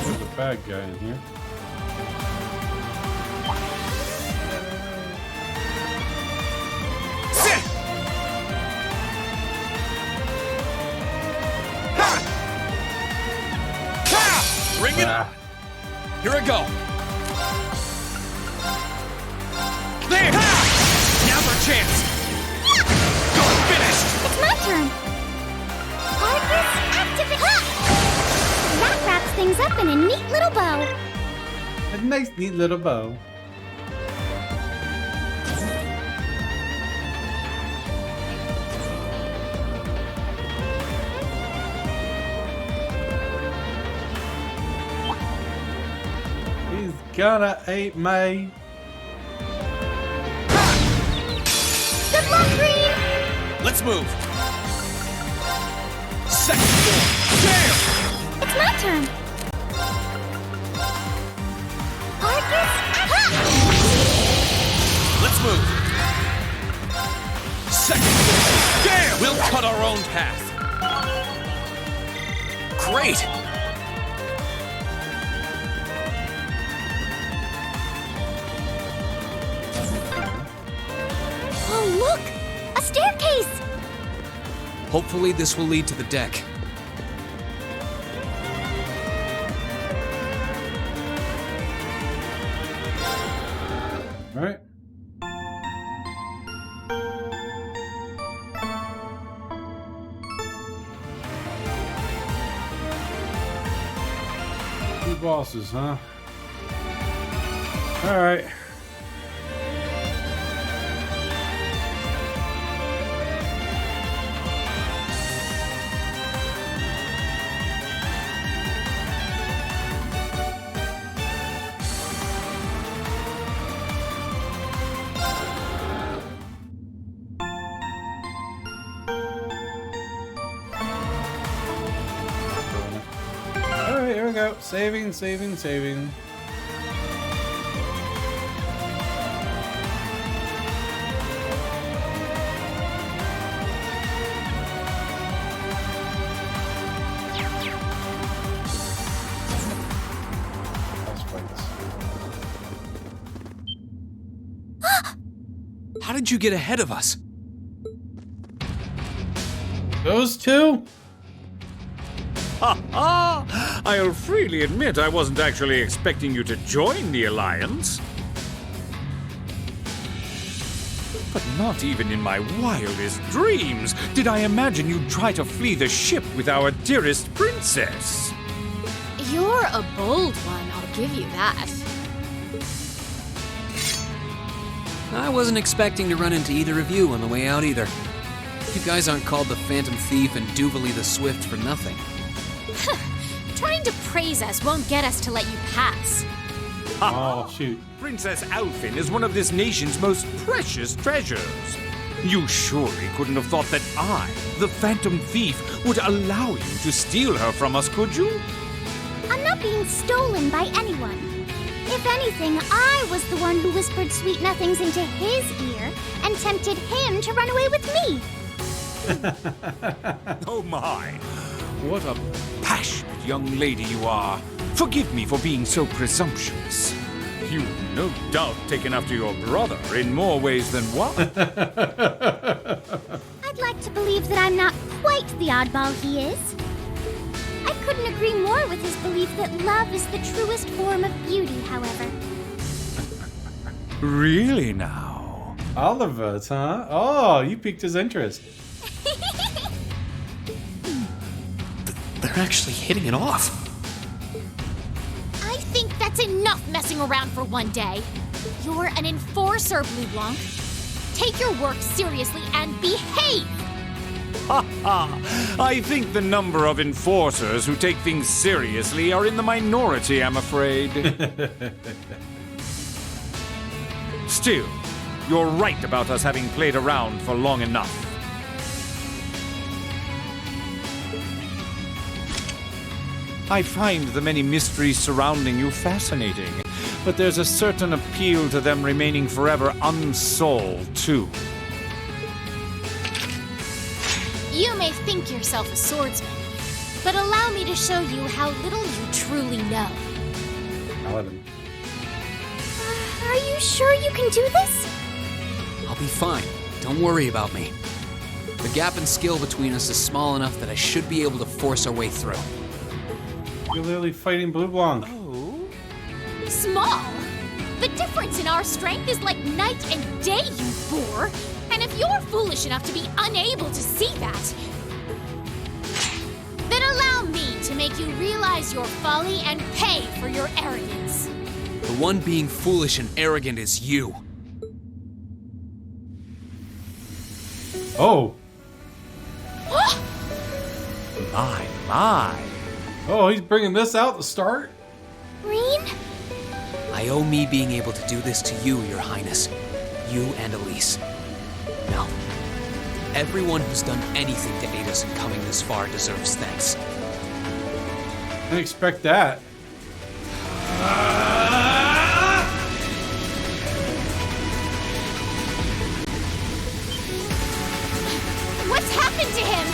S1: There's a bad guy in here.
S4: Bring it up. Here I go. There! Now's our chance. Finished.
S9: It's my turn. Arcus? That wraps things up in a neat little bow.
S1: A nice, neat little bow. He's gonna eat me.
S9: Good luck, Green!
S4: Let's move. Second floor. Damn!
S9: It's my turn. Arcus,
S4: Let's move. Second floor. Damn! We'll cut our own path. Great!
S9: Oh, look! A staircase!
S2: Hopefully this will lead to the deck.
S1: Alright. Two bosses, huh? Alright. Alright, here we go. Saving, saving, saving.
S2: How did you get ahead of us?
S1: Those two?
S15: Ha ha! I'll freely admit I wasn't actually expecting you to join the Alliance. But not even in my wildest dreams did I imagine you'd try to flee the ship with our dearest princess.
S17: You're a bold one, I'll give you that.
S2: I wasn't expecting to run into either of you on the way out either. You guys aren't called the Phantom Thief and Duvalie the Swift for nothing.
S17: Trying to praise us won't get us to let you pass.
S1: Oh, shoot.
S15: Princess Alfin is one of this nation's most precious treasures. You surely couldn't have thought that I, the Phantom Thief, would allow you to steal her from us, could you?
S9: I'm not being stolen by anyone. If anything, I was the one who whispered sweet nothings into his ear and tempted him to run away with me.
S15: Oh my! What a passionate young lady you are. Forgive me for being so presumptuous. You've no doubt taken after your brother in more ways than one.
S9: I'd like to believe that I'm not quite the oddball he is. I couldn't agree more with his belief that love is the truest form of beauty, however.
S15: Really now?
S1: Oliver's, huh? Oh, you piqued his interest.
S2: They're actually hitting it off.
S17: I think that's enough messing around for one day. You're an enforcer, Blue Blanc. Take your work seriously and behave!
S15: Ha ha! I think the number of enforcers who take things seriously are in the minority, I'm afraid. Still, you're right about us having played around for long enough. I find the many mysteries surrounding you fascinating, but there's a certain appeal to them remaining forever unsolved, too.
S17: You may think yourself a swordsman, but allow me to show you how little you truly know.
S1: Paladin.
S9: Are you sure you can do this?
S2: I'll be fine. Don't worry about me. The gap in skill between us is small enough that I should be able to force our way through.
S1: You're literally fighting Blue Blanc.
S17: Small? The difference in our strength is like night and day, you boor! And if you're foolish enough to be unable to see that, then allow to make you realize your folly and pay for your arrogance.
S4: The one being foolish and arrogant is you.
S1: Oh.
S15: My.
S1: Oh, he's bringing this out to start?
S9: Green?
S4: I owe me being able to do this to you, Your Highness. You and Elise. Now, everyone who's done anything to aid us in coming this far deserves thanks.
S1: I didn't expect that.
S17: What's happened to him?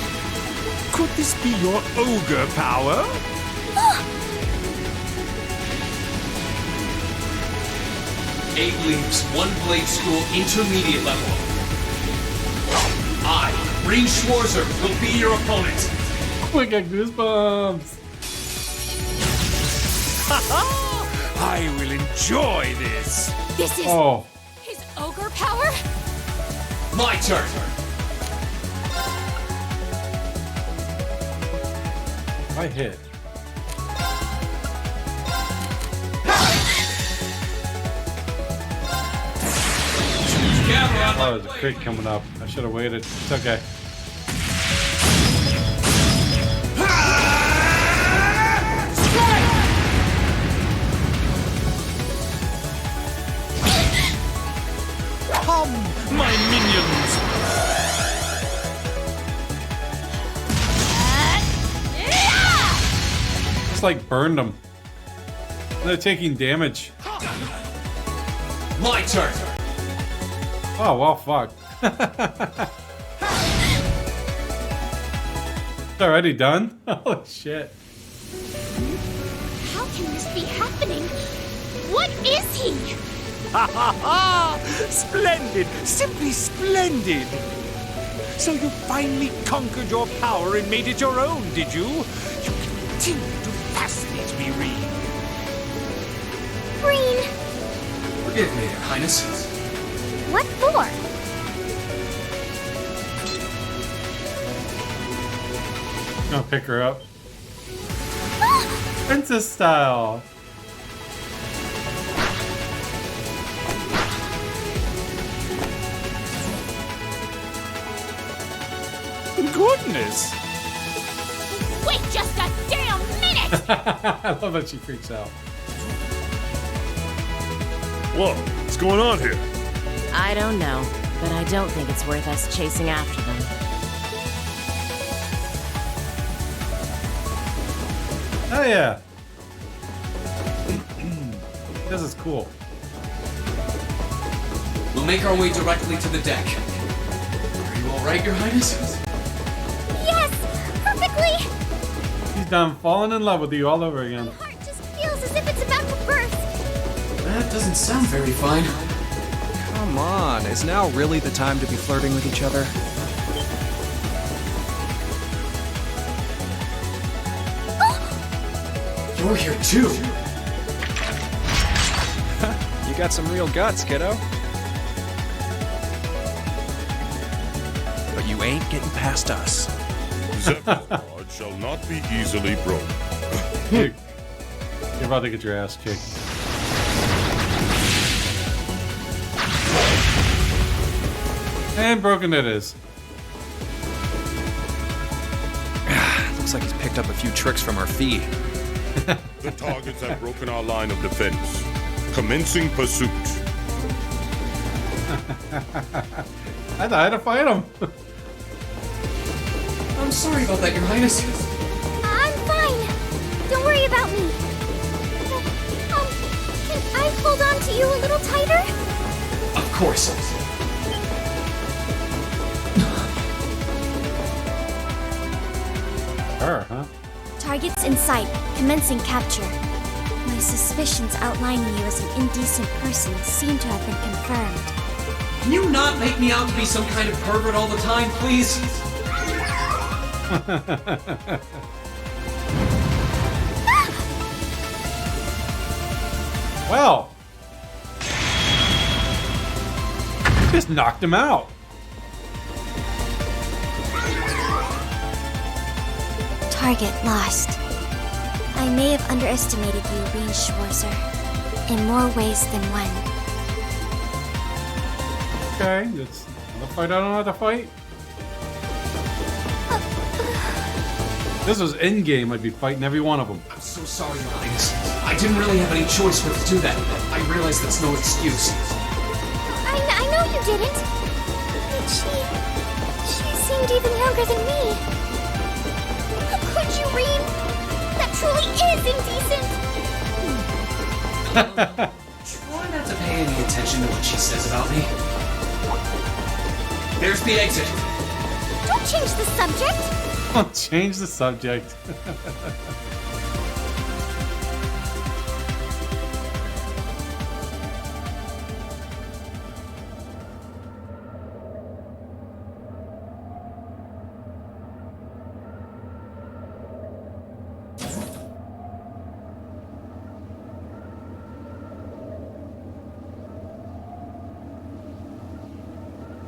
S15: Could this be your ogre power?
S4: Eight leaves, one blade school, intermediate level. I, Green Schwarzer, will be your opponent.
S1: Oh, I got goosebumps.
S15: I will enjoy this.
S17: This is
S1: Oh.
S17: his ogre power?
S4: My turn.
S1: I hit. Oh, there's a crit coming up. I should have waited. It's okay.
S15: Come, my minions.
S1: Just like burned them. They're taking damage.
S4: My turn.
S1: Oh, well, fuck. It's already done? Holy shit.
S17: How can this be happening? What is he?
S15: Ha ha ha! Splendid! Simply splendid! So you finally conquered your power and made it your own, did you? You continue to fascinate me, Reed.
S9: Green!
S4: Forgive me, Your Highness.
S9: What for?
S1: I'll pick her up. Princess style.
S15: Goodness!
S17: Wait just a damn minute!
S1: I love that she freaks out.
S14: Whoa, what's going on here?
S12: I don't know, but I don't think it's worth us chasing after them.
S1: Oh yeah. This is cool.
S4: We'll make our way directly to the deck. Are you all right, Your Highness?
S9: Yes! Perfectly!
S1: He's done falling in love with you all over again.
S9: My heart just feels as if it's about to burst.
S4: That doesn't sound very fine.
S16: Come on, is now really the time to be flirting with each other?
S4: You're here too.
S16: You got some real guts, kiddo. But you ain't getting past us.
S11: Zephyr guard shall not be easily broken.
S1: You're about to get your ass kicked. And broken it is.
S16: Looks like he's picked up a few tricks from our fee.
S11: The targets have broken our line of defense. Commencing pursuit.
S1: I thought I had to fight him.
S4: I'm sorry about that, Your Highness.
S9: I'm fine. Don't worry about me. Can I hold on to you a little tighter?
S4: Of course.
S1: Her, huh?
S9: Targets in sight. Commencing capture. My suspicions outlining you as an indecent person seem to have been confirmed.
S4: Can you not make me out to be some kind of pervert all the time, please?
S1: Well, just knocked him out.
S9: Target lost. I may have underestimated you, Reen Schwarzer, in more ways than one.
S1: Okay, that's another fight I don't have to fight. This was endgame, I'd be fighting every one of them.
S2: I'm so sorry, Your Highness. I didn't really have any choice but to do that. I realize that's no excuse.
S9: I know you didn't. But she seemed even younger than me. How could you, Reen? That truly is indecent.
S2: Try not to pay any attention to what she says about me. There's the exit.
S9: Don't change the subject.
S1: Don't change the subject.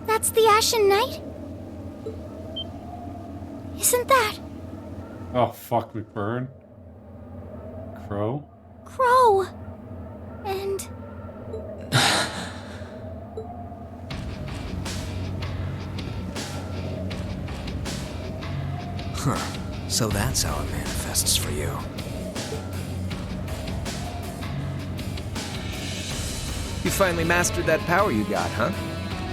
S9: That's the Ashen Knight? Isn't that
S1: Oh, fuck, McBurn. Crow?
S9: Crow? And
S18: Huh. So that's how it manifests for you.
S7: You finally mastered that power you got, huh?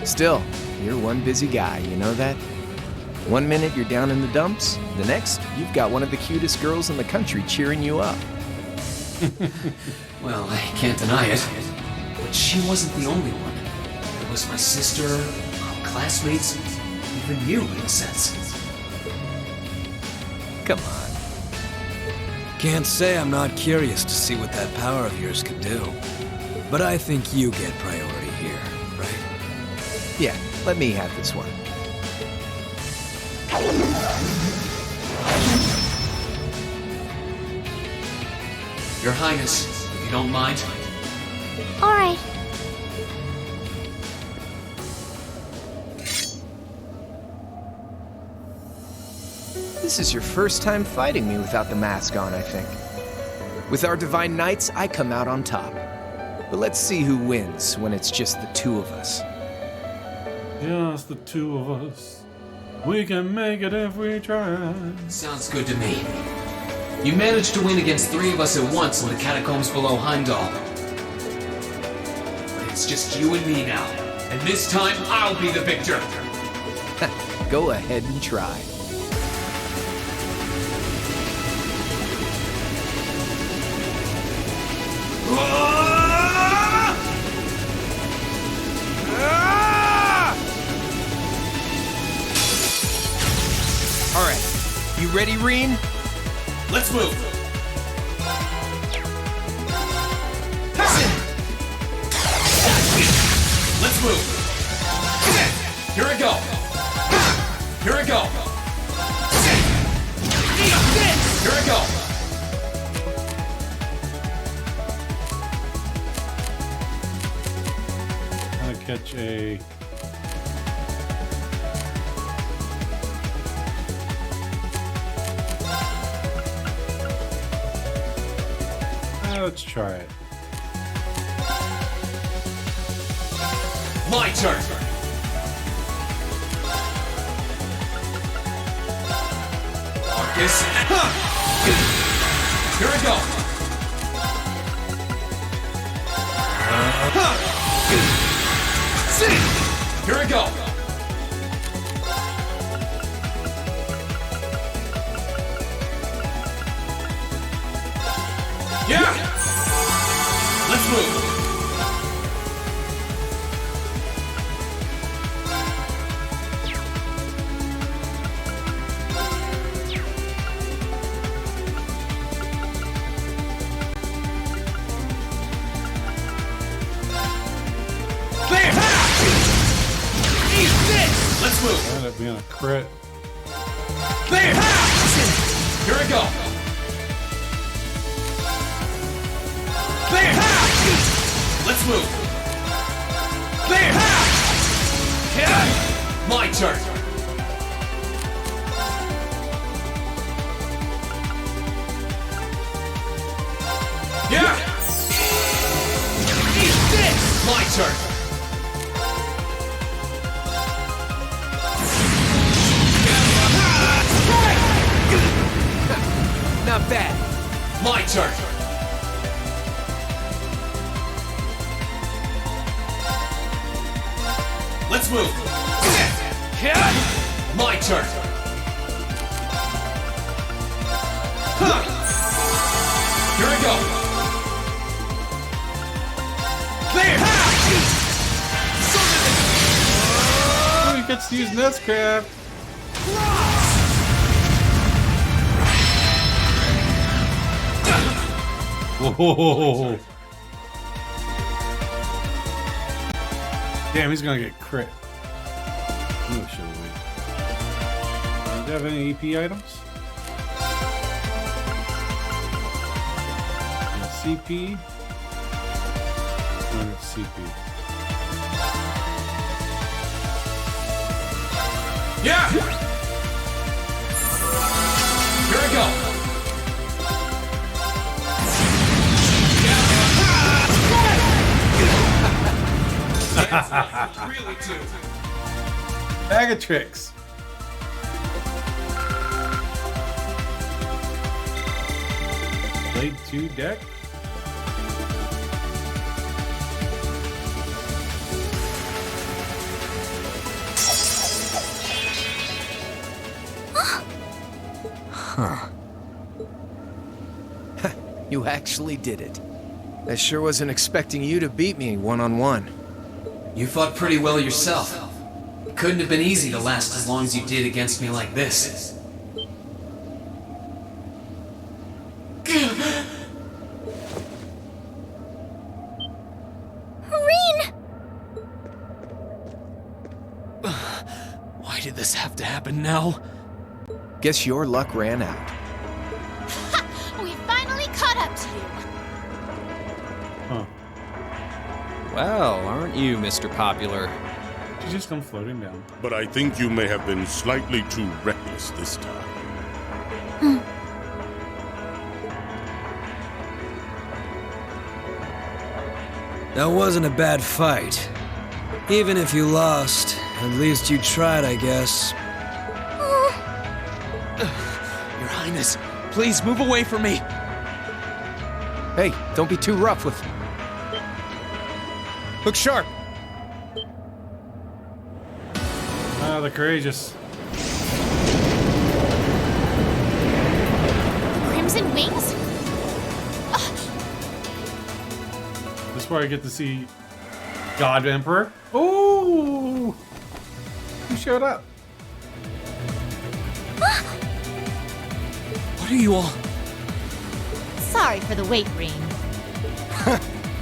S7: Still, you're one busy guy, you know that? One minute you're down in the dumps, the next, you've got one of the cutest girls in the country cheering you up.
S2: Well, I can't deny it. But she wasn't the only one. There was my sister, our classmates, even you, in a sense.
S7: Come on.
S18: Can't say I'm not curious to see what that power of yours can do. But I think you get priority here, right?
S7: Yeah, let me have this one.
S2: Your Highness, if you don't mind.
S9: all right.
S7: This is your first time fighting me without the mask on, I think. With our Divine Knights, I come out on top. But let's see who wins when it's just the two of us.
S1: Just the two of us. We can make it if we try.
S2: Sounds good to me. You managed to win against 3 of us at once in the catacombs below Heimdall. But it's just you and me now. And this time, I'll be the victor.
S7: Go ahead and try. All right, you ready, Reen?
S2: Let's move. Let's move. Here I go. Here I go. Here I go.
S1: I'm gonna catch a. Let's try it.
S2: My turn. Marcus. Here I go. Here I go. Yeah. Let's move. Let's move.
S1: Ended up being a crit.
S2: There! Here I go. There! Let's move. There! My turn. that. My turn. Let's move. My turn. Here we go. There.
S1: Oh, he gets to use Nestcraft. Whoa. Damn, he's gonna get crit. I'm gonna show you. Do you have any EP items? And CP. And CP.
S2: Yeah! Here we go. Really too.
S1: Bag of tricks. Blade 2 deck.
S7: Huh. You actually did it. I sure wasn't expecting you to beat me one-on-one.
S2: You fought pretty well yourself. It couldn't have been easy to last as long as you did against me like this.
S9: Reen!
S2: Why did this have to happen now?
S7: Guess your luck ran out.
S17: We finally caught up to you.
S1: Huh.
S16: Well, aren't you, Mr. Popular?
S1: She just come floating down.
S11: But I think you may have been slightly too reckless this time.
S18: That wasn't a bad fight. Even if you lost, at least you tried, I guess.
S2: Your Highness, please move away from me.
S7: Hey, don't be too rough with... Look sharp!
S1: Ah, the courageous.
S17: Crimson wings?
S1: This is where I get to see God Emperor. Ooh! Who showed up?
S2: What are you all?
S12: Sorry for the wait, Reen.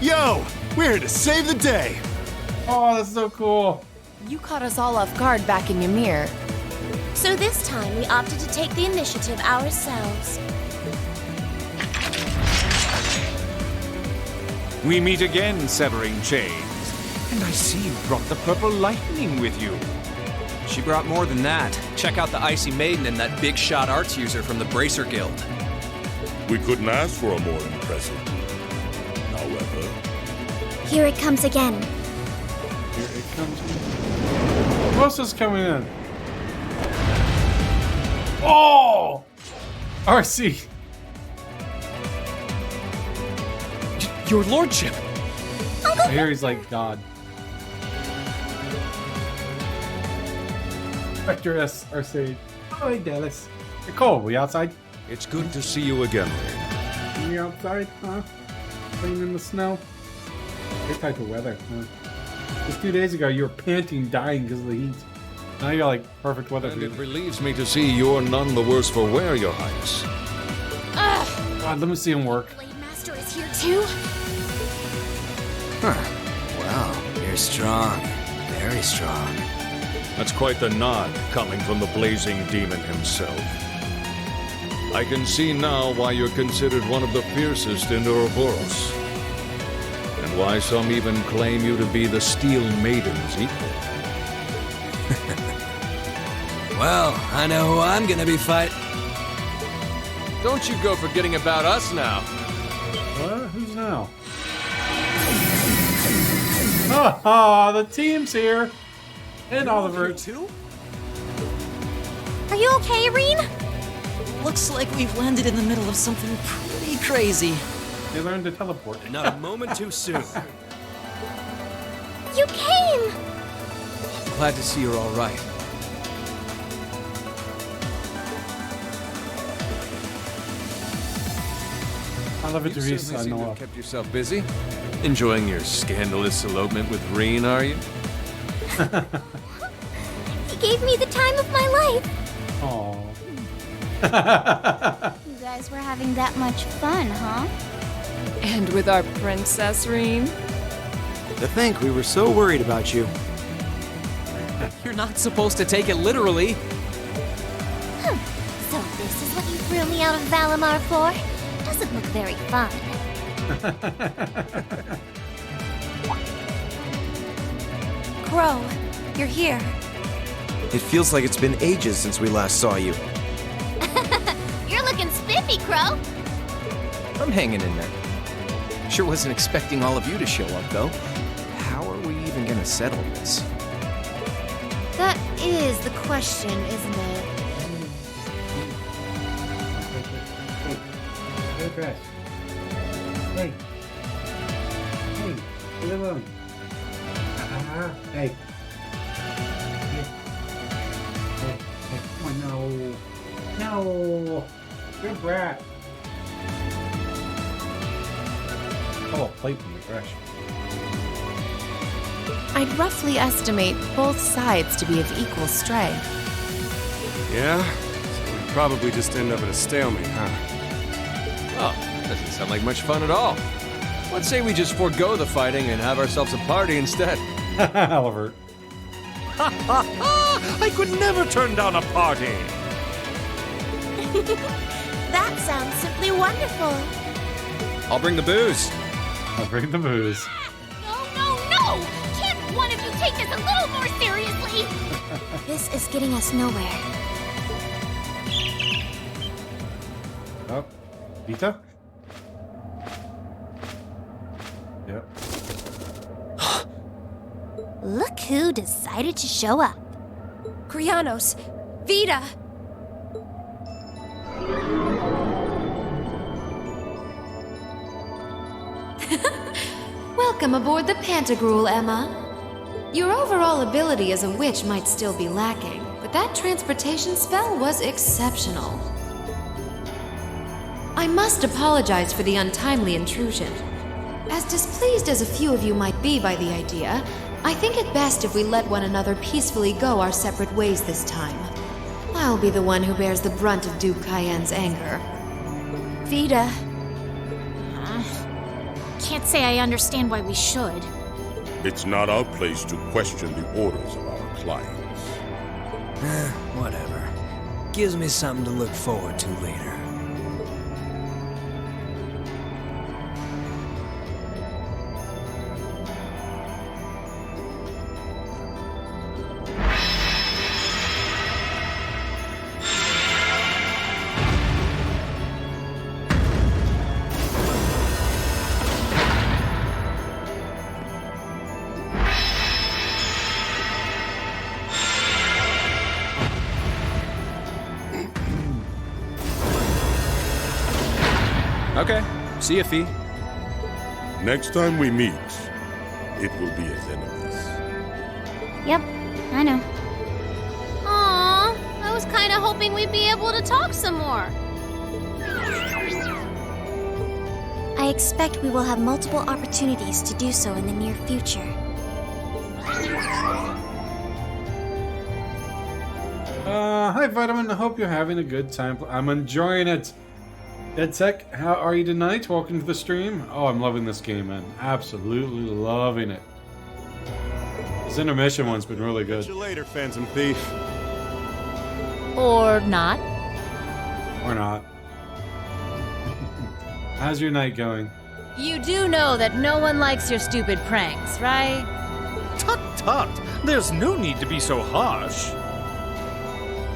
S14: Yo! We're here to save the day!
S1: Oh, that's so cool.
S8: You caught us all off guard back in Ymir.
S17: So this time we opted to take the initiative ourselves.
S15: We meet again, Severing Chains. And I see you brought the Purple Lightning with you.
S16: She brought more than that. Check out the Icy Maiden and that big shot arts user from the Bracer Guild.
S11: We couldn't ask for a more impressive. However,
S9: Here it comes again.
S1: Here it comes. Who else is coming in? Oh! RC.
S2: Your lordship.
S1: I hear he's like God. Vector S, RC. Oh, hey, Dallas. You're cold. We outside?
S11: it's good to see you again, Ray.
S1: We outside, huh? Playing in the snow? What type of weather, huh? Just 2 days ago, you were panting, dying because of the heat. Now you're like perfect weather.
S11: And it relieves me to see you're none the worse for wear, Your Highness.
S1: God, let me see him work.
S17: Blade Master is here too?
S18: Huh. Wow, you're strong. Very strong.
S11: That's quite the nod coming from the blazing demon himself. I can see now why you're considered one of the fiercest in Ouroboros. And why some even claim you to be the Steel Maiden's equal.
S18: Well, I know who I'm gonna be fighting.
S5: Don't you go forgetting about us now.
S1: What? Who's now? Oh, the team's here. And Oliver.
S17: Are you okay, Reen?
S18: Looks like we've landed in the middle of something pretty crazy.
S1: They learned to teleport.
S18: And not a moment too soon.
S9: You came!
S18: Glad to see you're all right.
S1: I love it,
S5: You
S1: Therese.
S5: certainly
S1: I
S5: seem to
S1: know.
S5: have kept yourself busy. Enjoying your scandalous elopement with Reen, are you?
S9: He gave me the time of my life.
S1: Aww.
S9: You guys were having that much fun, huh?
S21: And with our princess, Reen?
S18: To think we were so worried about you.
S4: You're not supposed to take it literally.
S9: So this is what you threw me out of Valimar for? Doesn't look very fun.
S8: Crow, you're here.
S7: It feels like it's been ages since we last saw you.
S9: You're looking spiffy, Crow.
S7: I'm hanging in there. Sure wasn't expecting all of you to show up, though. How are we even gonna settle this?
S6: That is the question, isn't it?
S1: Hey, Crash. Hey. Hey, leave it alone. Hey. Hey, come on, no. No. Good brat. Oh, a plate from the trash.
S8: I'd roughly estimate both sides to be of equal strength.
S22: Yeah? So we'd probably just end up at a stalemate, huh?
S5: Oh, doesn't sound like much fun at all. Let's say we just forego the fighting and have ourselves a party instead.
S1: Oliver.
S15: Ha ha ha! I could never turn down a party!
S9: That sounds simply wonderful.
S16: I'll bring the booze.
S1: I'll bring the booze.
S9: No! Can't one of you take this a little more seriously? This is getting us nowhere.
S1: Oh, Vita? Yep.
S9: Look who decided to show up.
S8: Krianos, Vita!
S6: Welcome aboard the Pantagruel, Emma. Your overall ability as a witch might still be lacking, but that transportation spell was exceptional. I must apologize for the untimely intrusion. As displeased as a few of you might be by the idea, I think it best if we let one another peacefully go our separate ways this time. I'll be the one who bears the brunt of Duke Cayenne's anger.
S8: Vita.
S9: Can't say I understand why we should.
S11: It's not our place to question the orders of our clients.
S18: Whatever. Gives me something to look forward to later.
S16: Okay. See ya, Fee.
S11: Next time we meet, it will be as enemies.
S9: Yep, I know.
S17: Aww, I was kind of hoping we'd be able to talk some more.
S9: I expect we will have multiple opportunities to do so in the near future.
S1: Hi, Vitamin. I hope you're having a good time. I'm enjoying it. DeadSec, how are you tonight? Welcome to the stream. Oh, I'm loving this game, man. Absolutely loving it. This intermission one's been really good.
S22: Catch you later, Phantom Thief.
S12: Or not.
S1: Or not. How's your night going?
S12: You do know that no one likes your stupid pranks, right?
S15: Tut tut! There's no need to be so harsh.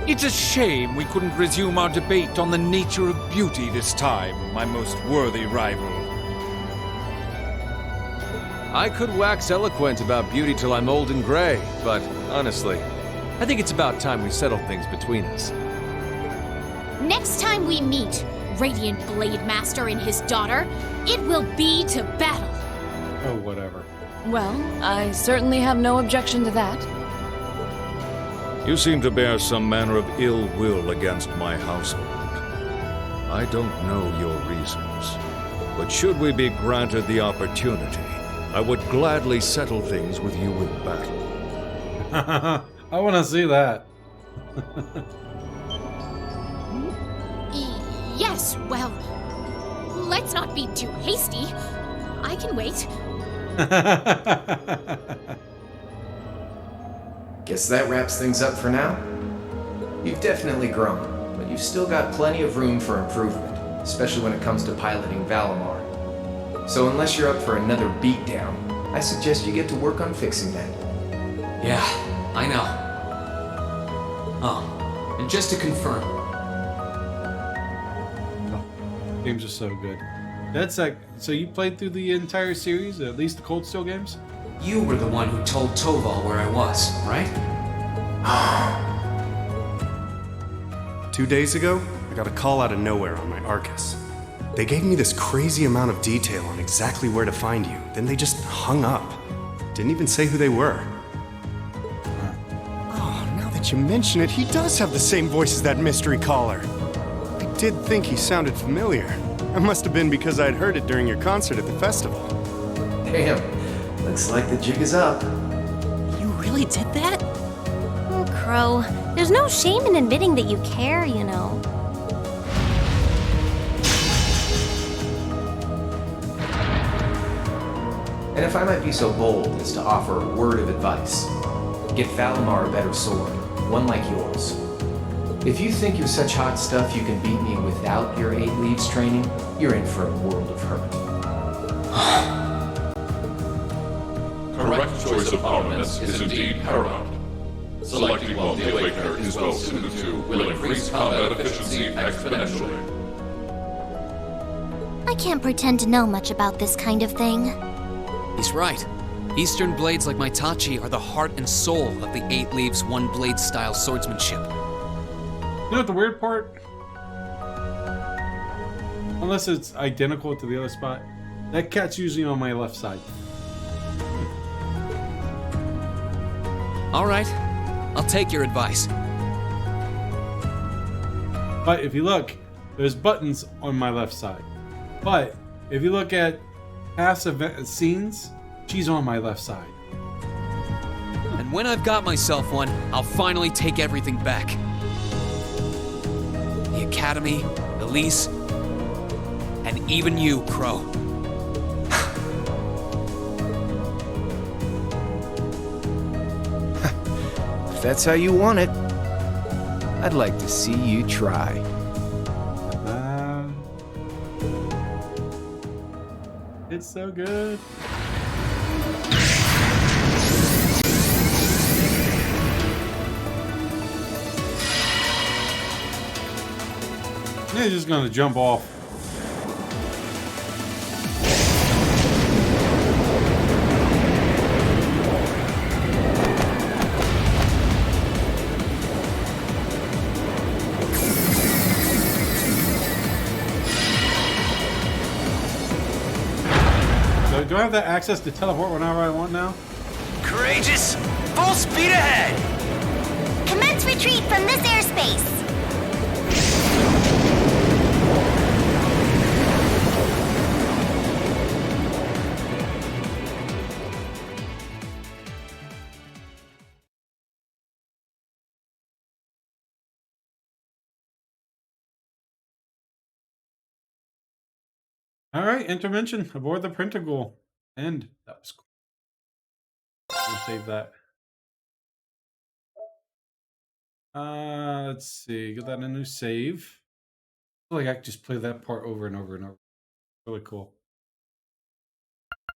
S15: It's a shame we couldn't resume our debate on the nature of beauty this time, my most worthy rival.
S5: I could wax eloquent about beauty till I'm old and gray, but honestly, I think it's about time we settled things between us.
S17: Next time we meet, Radiant Blade Master and his daughter, it will be to battle.
S1: Oh, whatever.
S21: Well, I certainly have no objection to that.
S3: You seem to bear some manner of ill will against my household. I don't know your reasons, but should we be granted the opportunity, I would gladly settle things with you in battle.
S1: I want to see that.
S17: Yes, well, let's not be too hasty. I can wait.
S7: Guess that wraps things up for now. You've definitely grown, but you've still got plenty of room for improvement, especially when it comes to piloting Valimar. So unless you're up for another beatdown, I suggest you get to work on fixing that.
S2: Yeah, I know. Oh, and just to confirm.
S1: Games are so good. That's like, so you played through the entire series, at least the Cold Steel games?
S2: You were the one who told Toval where I was, right?
S22: 2 days ago, I got a call out of nowhere on my Arcus. They gave me this crazy amount of detail on exactly where to find you, then they just hung up. Didn't even say who they were. Oh, now that you mention it, he does have the same voice as that mystery caller. I did think he sounded familiar. That must have been because I'd heard it during your concert at the festival.
S7: Damn, looks like the jig is up.
S12: You really did that? Oh, Crow, there's no shame in admitting that you care, you know.
S7: And if I might be so bold as to offer a word of advice, get Valimar a better sword, one like yours. If you think you're such hot stuff you can beat me without your 8 leaves training, you're in for a world of hurt.
S13: Correct choice of armaments is indeed paramount. Selecting one the Awakener is well suited to will increase combat efficiency exponentially.
S9: I can't pretend to know much about this kind of thing.
S4: He's right. Eastern blades like my Tachi are the heart and soul of the 8 leaves, 1 blade style swordsmanship.
S1: You know what the weird part? Unless it's identical to the other spot, that cat's usually on my left side.
S4: All right, I'll take your advice.
S1: But if you look, there's buttons on my left side. But if you look at past event scenes, she's on my left side.
S4: And when I've got myself one, I'll finally take everything back. The Academy, Elise, and even you, Crow.
S7: If that's how you want it, I'd like to see you try.
S1: It's so good. He's just gonna jump off. So do I have that access to teleport whenever I want now?
S23: Courageous! Full speed ahead!
S9: Commence retreat from this airspace!
S1: All right, intervention aboard the Printagle. End. That was cool. I'll save that. Let's see. Get that in a new save. I feel like I could just play that part over and over and over. Really cool.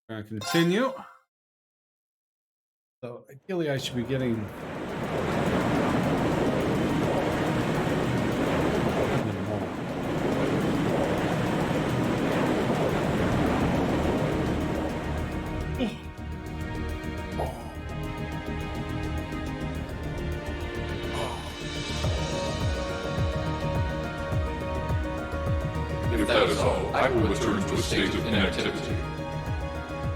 S1: Gonna continue. So ideally, I should be getting.
S13: That is all. I will return to a state of inactivity.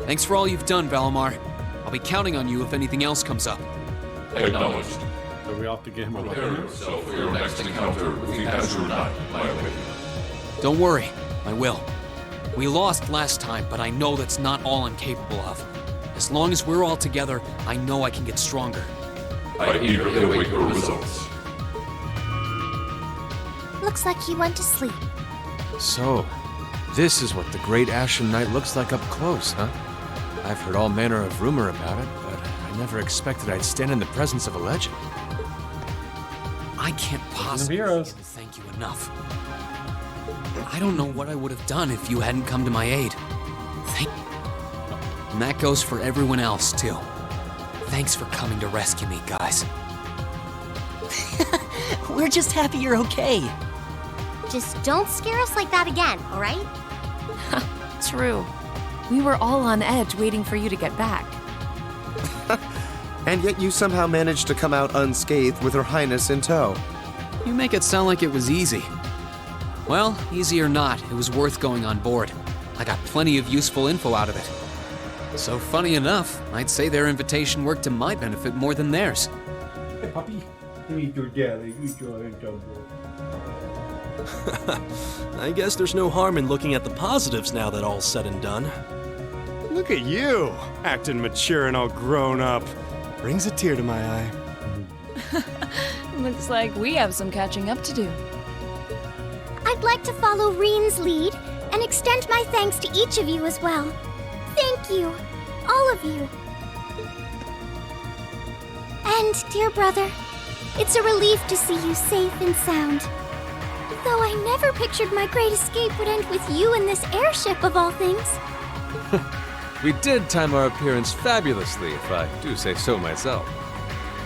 S4: Thanks for all you've done, Valimar. I'll be counting on you if anything else comes up.
S13: Acknowledged.
S1: So we have to get him a
S13: Prepare
S1: weapon.
S13: yourself for your next encounter with the Azure Knight, my lady.
S4: Don't worry, I will. We lost last time, but I know that's not all I'm capable of. As long as we're all together, I know I can get stronger.
S13: I eagerly await your results.
S9: Looks like he went to sleep.
S10: So, this is what the Great Ashen Knight looks like up close, huh? I've heard all manner of rumor about it, but I never expected I'd stand in the presence of a legend.
S4: I can't possibly begin to thank you enough. I don't know what I would have done if you hadn't come to my aid. And that goes for everyone else, too. Thanks for coming to rescue me, guys.
S19: We're just happy you're okay.
S9: Just don't scare us like that again, all right?
S21: True. We were all on edge waiting for you to get back.
S20: And yet you somehow managed to come out unscathed with Her Highness in tow.
S4: You make it sound like it was easy. Well, easy or not, it was worth going on board. I got plenty of useful info out of it. So funny enough, I'd say their invitation worked to my benefit more than theirs.
S1: Hey, puppy. Meet your daddy.
S24: I guess there's no harm in looking at the positives now that all's said and done.
S22: Look at you, acting mature and all grown up. Brings a tear to my eye.
S21: Looks like we have some catching up to do.
S9: I'd like to follow Reen's lead and extend my thanks to each of you as well. Thank you, all of you. And, dear brother, it's a relief to see you safe and sound. Though I never pictured my great escape would end with you in this airship of all things.
S10: We did time our appearance fabulously, if I do say so myself.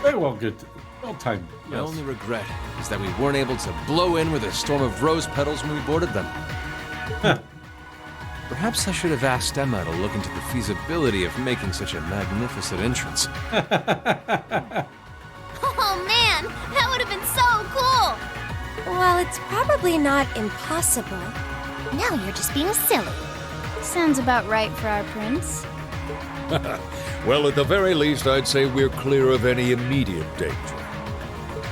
S1: Very well good. Well timed.
S10: My only regret is that we weren't able to blow in with a storm of rose petals when we boarded them. Perhaps I should have asked Emma to look into the feasibility of making such a magnificent entrance.
S9: Oh man, that would have been so cool!
S8: Well, it's probably not impossible.
S9: Now you're just being silly.
S25: Sounds about right for our prince.
S3: Well, at the very least, I'd say we're clear of any immediate danger.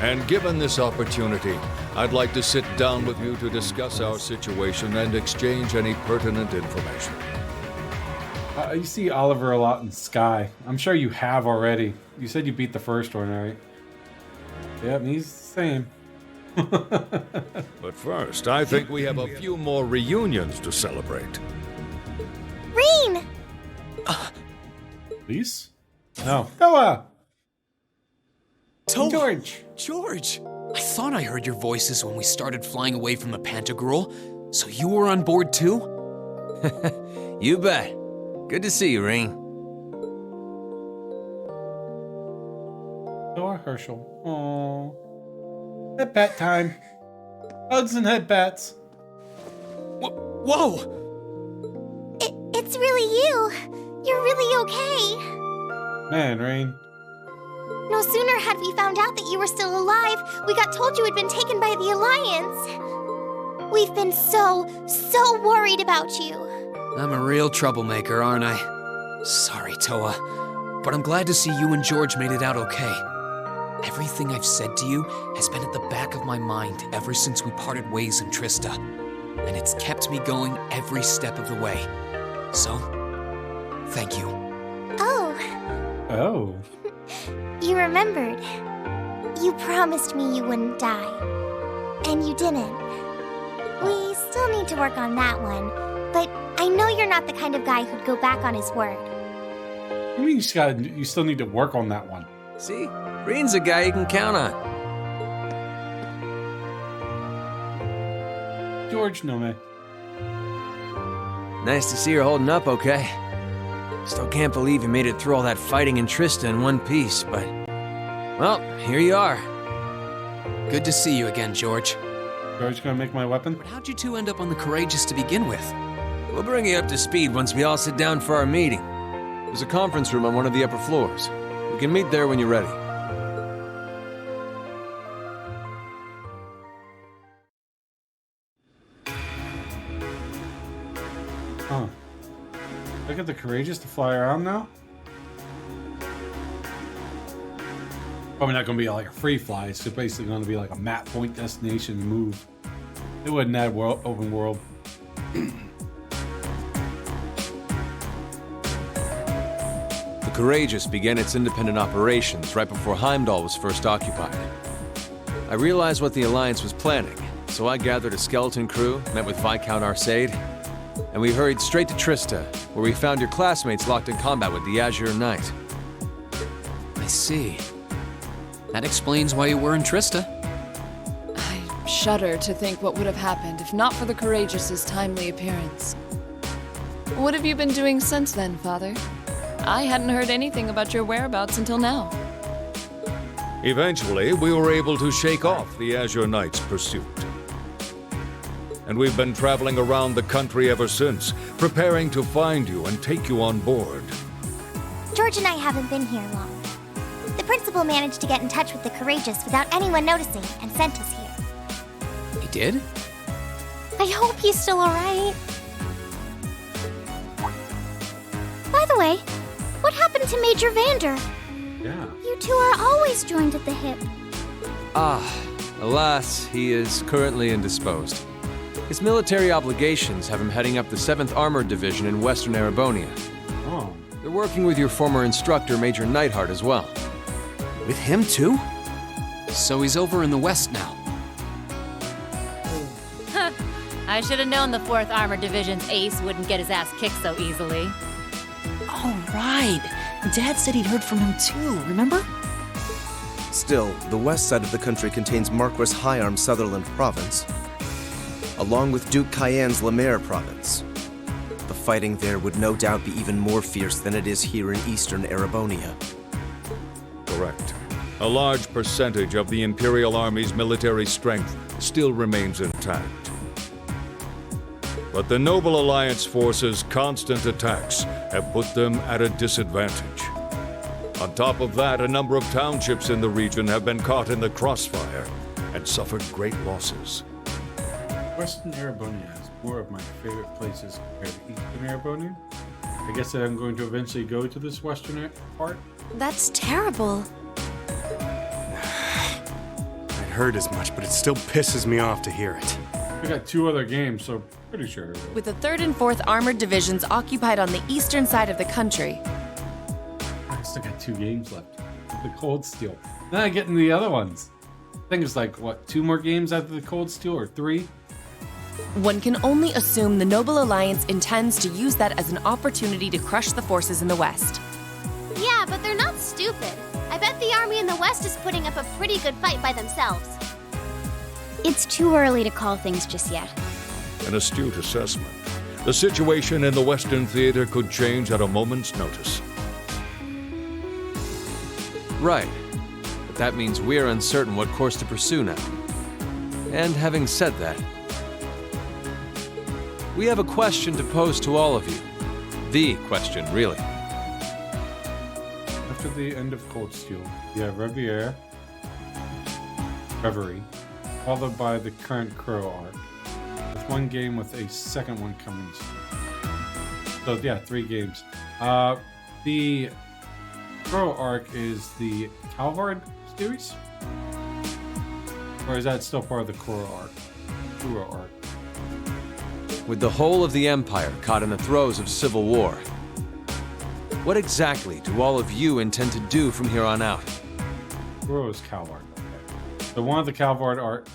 S3: And given this opportunity, I'd like to sit down with you to discuss our situation and exchange any pertinent information.
S1: You see Oliver a lot in Sky. I'm sure you have already. You said you beat the first one, right? Yep, he's the same.
S3: But first, I think we have a few more reunions to celebrate.
S9: Reen!
S1: Please? No. Noah!
S4: George! George! I thought I heard your voices when we started flying away from the Pantagruel. So you were on board too?
S18: You bet. Good to see you, Reen.
S1: Noah Herschel. Aww. Head pat time. Hugs and head pats.
S4: Whoa!
S9: It's really you. You're really okay.
S1: Man, Rain.
S9: No sooner had we found out that you were still alive, we got told you had been taken by the Alliance. We've been so worried about you.
S4: I'm a real troublemaker, aren't I? Sorry, Toa, but I'm glad to see you and George made it out okay. Everything I've said to you has been at the back of my mind ever since we parted ways in Trista, and it's kept me going every step of the way. So, thank you.
S1: Oh.
S9: You remembered. You promised me you wouldn't die. And you didn't. We still need to work on that one, but I know you're not the kind of guy who'd go back on his word.
S1: I mean, you still need to work on that one.
S18: See? Reen's a guy you can count on.
S1: George, no man.
S18: Nice to see you're holding up okay. Still can't believe you made it through all that fighting in Trista in one piece, but... well, here you are.
S4: Good to see you again, George.
S1: George gonna make my weapon?
S4: But how'd you two end up on the Courageous to begin with?
S18: We'll bring you up to speed once we all sit down for our meeting. There's a conference room on one of the upper floors. We can meet there when you're ready.
S1: Huh. Look at the courageous to fly around now. Probably not going to be like a free fly. It's just basically going to be like a map point destination move. It wouldn't add open world.
S10: The Courageous began its independent operations right before Heimdall was first occupied. I realized what the Alliance was planning, so I gathered a skeleton crew, met with Viscount Arcade, and we hurried straight to Trista, where we found your classmates locked in combat with the Azure Knight.
S4: I see. That explains why you were in Trista.
S21: I shudder to think what would have happened if not for the Courageous's timely appearance. What have you been doing since then, Father? I hadn't heard anything about your whereabouts until now.
S3: Eventually, we were able to shake off the Azure Knight's pursuit. And we've been traveling around the country ever since, preparing to find you and take you on board.
S6: George and I haven't been here long. The principal managed to get in touch with the Courageous without anyone noticing and sent us here.
S4: He did?
S6: I hope he's still alright. By the way, what happened to Major Vander?
S1: Yeah.
S9: You two are always joined at the hip.
S10: Alas, he is currently indisposed. His military obligations have him heading up the 7th Armored Division in Western Erebonia.
S1: Oh.
S10: They're working with your former instructor, Major Neidhart, as well.
S18: With him too?
S4: So he's over in the west now.
S11: I should have known the 4th Armored Division's ace wouldn't get his ass kicked so easily.
S19: Oh, right. Dad said he'd heard from him too, remember?
S20: Still, the west side of the country contains Marquis Hyarm's Sutherland province, along with Duke Cayenne's Lemaire province. The fighting there would no doubt be even more fierce than it is here in eastern Erebonia.
S3: Correct. A large percentage of the Imperial Army's military strength still remains intact. But the Noble Alliance forces' constant attacks have put them at a disadvantage. On top of that, a number of townships in the region have been caught in the crossfire and suffered great losses.
S1: Western Erebonia is more of my favorite places compared to Eastern Erebonia. I guess that I'm going to eventually go to this western part.
S21: That's terrible.
S22: I'd heard as much, but it still pisses me off to hear it.
S1: We got 2 other games, so pretty sure.
S21: With the 3rd and 4th Armored Divisions occupied on the eastern side of the country.
S1: I still got 2 games left. The Cold Steel. Then I get into the other ones. I think it's like, what, 2 more games after the Cold Steel, or 3?
S21: One can only assume the Noble Alliance intends to use that as an opportunity to crush the forces in the west.
S6: Yeah, but they're not stupid. I bet the army in the west is putting up a pretty good fight by themselves.
S9: It's too early to call things just yet.
S3: An astute assessment. The situation in the Western Theater could change at a moment's notice.
S10: Right. But that means we're uncertain what course to pursue now. And having said that, we have a question to pose to all of you. The question, really.
S1: After the end of Cold Steel, you have Reverie, followed by the current Crow arc, with 1 game with a second one coming soon. So yeah, 3 games. The Crow arc is the Calvard series? Or is that still part of the Crow arc?
S10: With the whole of the Empire caught in the throes of civil war, what exactly do all of you intend to do from here on out?
S1: Crow is Calvard. Okay. So one of the Calvard arc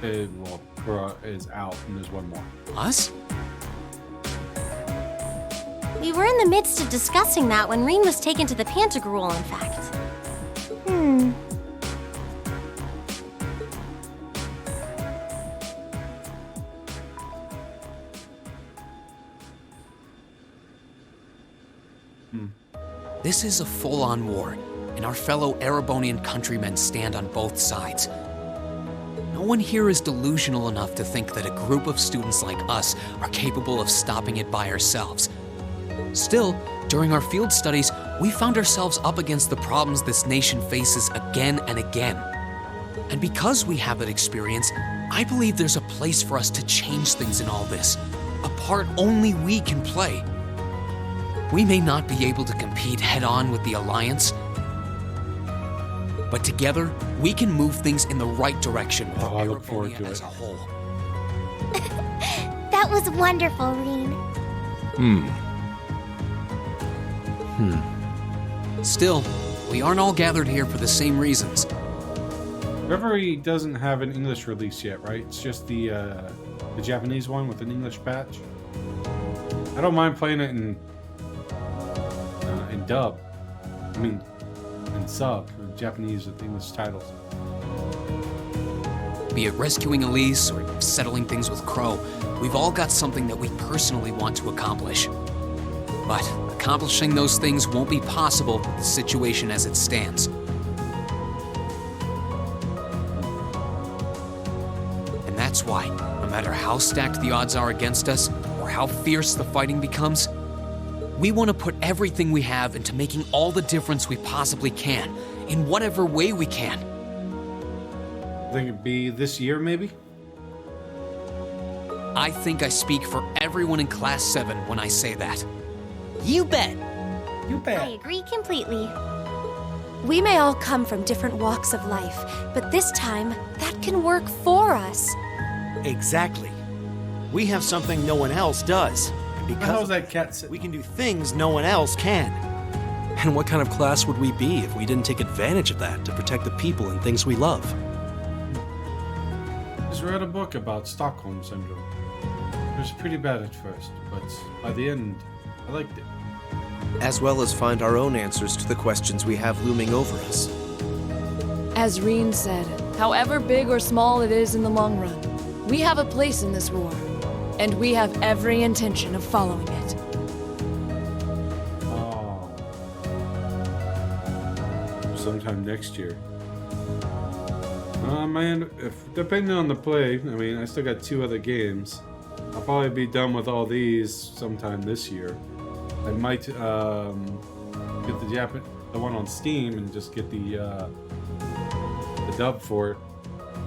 S1: is, well, Crow is out, and there's 1 more.
S4: Us?
S6: We were in the midst of discussing that when Reen was taken to the Pantagruel, in fact.
S4: This is a full-on war, and our fellow Erebonian countrymen stand on both sides. No one here is delusional enough to think that a group of students like us are capable of stopping it by ourselves. Still, during our field studies, we found ourselves up against the problems this nation faces again and again. And because we have that experience, I believe there's a place for us to change things in all this. a part only we can play. We may not be able to compete head-on with the Alliance, but together, we can move things in the right direction for
S1: I look forward to
S4: as
S1: it.
S4: a whole.
S6: That was wonderful, Reen.
S4: Still, we aren't all gathered here for the same reasons.
S1: Reverie doesn't have an English release yet, right? It's just the Japanese one with an English patch. I don't mind playing it in dub. I mean, in sub, Japanese with English titles.
S4: Be it rescuing Elise or settling things with Crow, we've all got something that we personally want to accomplish. But accomplishing those things won't be possible with the situation as it stands. And that's why, no matter how stacked the odds are against us, or how fierce the fighting becomes, we want to put everything we have into making all the difference we possibly can, in whatever way we can.
S1: I think it'd be this year, maybe?
S4: I think I speak for everyone in Class 7 when I say that.
S19: You bet.
S6: I agree completely.
S8: We may all come from different walks of life, but this time, that can work for us.
S5: Exactly. We have something no one else does. And because
S1: How's that cat sitting?
S5: we can do things no one else can.
S24: And what kind of class would we be if we didn't take advantage of that to protect the people and things we love?
S1: Just read a book about Stockholm Syndrome. It was pretty bad at first, but by the end, I liked it.
S20: As well as find our own answers to the questions we have looming over us.
S21: As Reen said, however big or small it is in the long run, we have a place in this war, and we have every intention of following it.
S1: Oh. Sometime next year. Man, depending on the play, I mean, I still got 2 other games. I'll probably be done with all these sometime this year. I might get the one on Steam and just get the dub for it,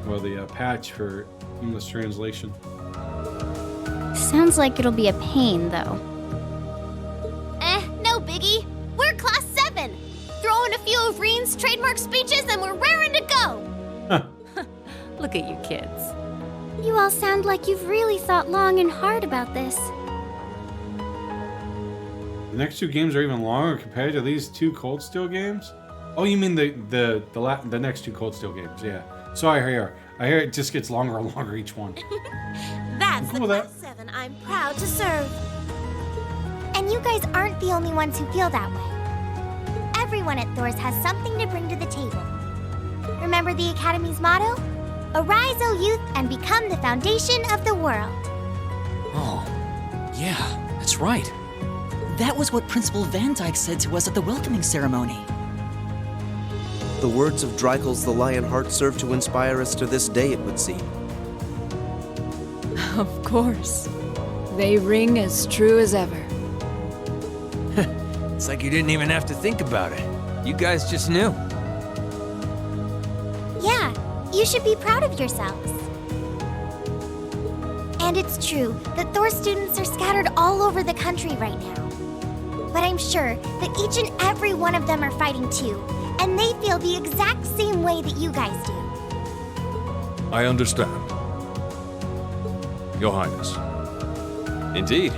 S1: or the patch for English translation.
S9: Sounds like it'll be a pain, though.
S6: No biggie. We're Class 7. Throw in a few of Reen's trademark speeches and we're raring to go.
S12: Look at you kids.
S9: You all sound like you've really thought long and hard about this.
S1: The next 2 games are even longer compared to these 2 Cold Steel games? Oh, you mean the next 2 Cold Steel games? Yeah. So I hear it just gets longer and longer each one.
S6: That's
S1: the Class
S6: 7 I'm proud to serve. And you guys aren't the only ones who feel that way. Everyone at Thor's has something to bring to the table. Remember the Academy's motto? Arise, O youth, and become the foundation of the world.
S4: Oh, yeah, that's right.
S19: That was what Principal Van Dyke said to us at the welcoming ceremony.
S20: The words of Dreikel's the Lionheart serve to inspire us to this day, it would seem.
S21: Of course. They ring as true as ever.
S18: It's like you didn't even have to think about it. You guys just knew.
S6: Yeah, you should be proud of yourselves. And it's true that Thor students are scattered all over the country right now. But I'm sure that each and every one of them are fighting too, and they feel the exact same way that you guys do.
S3: I understand. Your Highness.
S10: Indeed.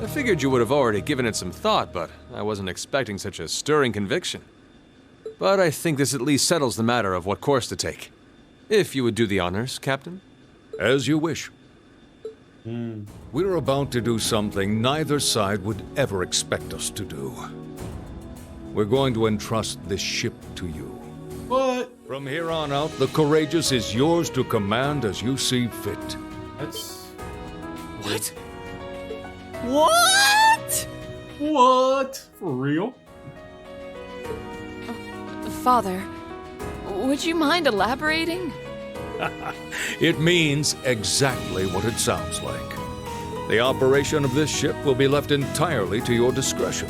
S10: I figured you would have already given it some thought, but I wasn't expecting such a stirring conviction. But I think this at least settles the matter of what course to take. If you would do the honors, Captain.
S3: As you wish. We're about to do something neither side would ever expect us to do. We're going to entrust this ship to you.
S1: What?
S3: From here on out, the Courageous is yours to command as you see fit.
S1: That's...
S19: What? What?
S1: What? For real?
S21: Father, would you mind elaborating?
S3: It means exactly what it sounds like. The operation of this ship will be left entirely to your discretion.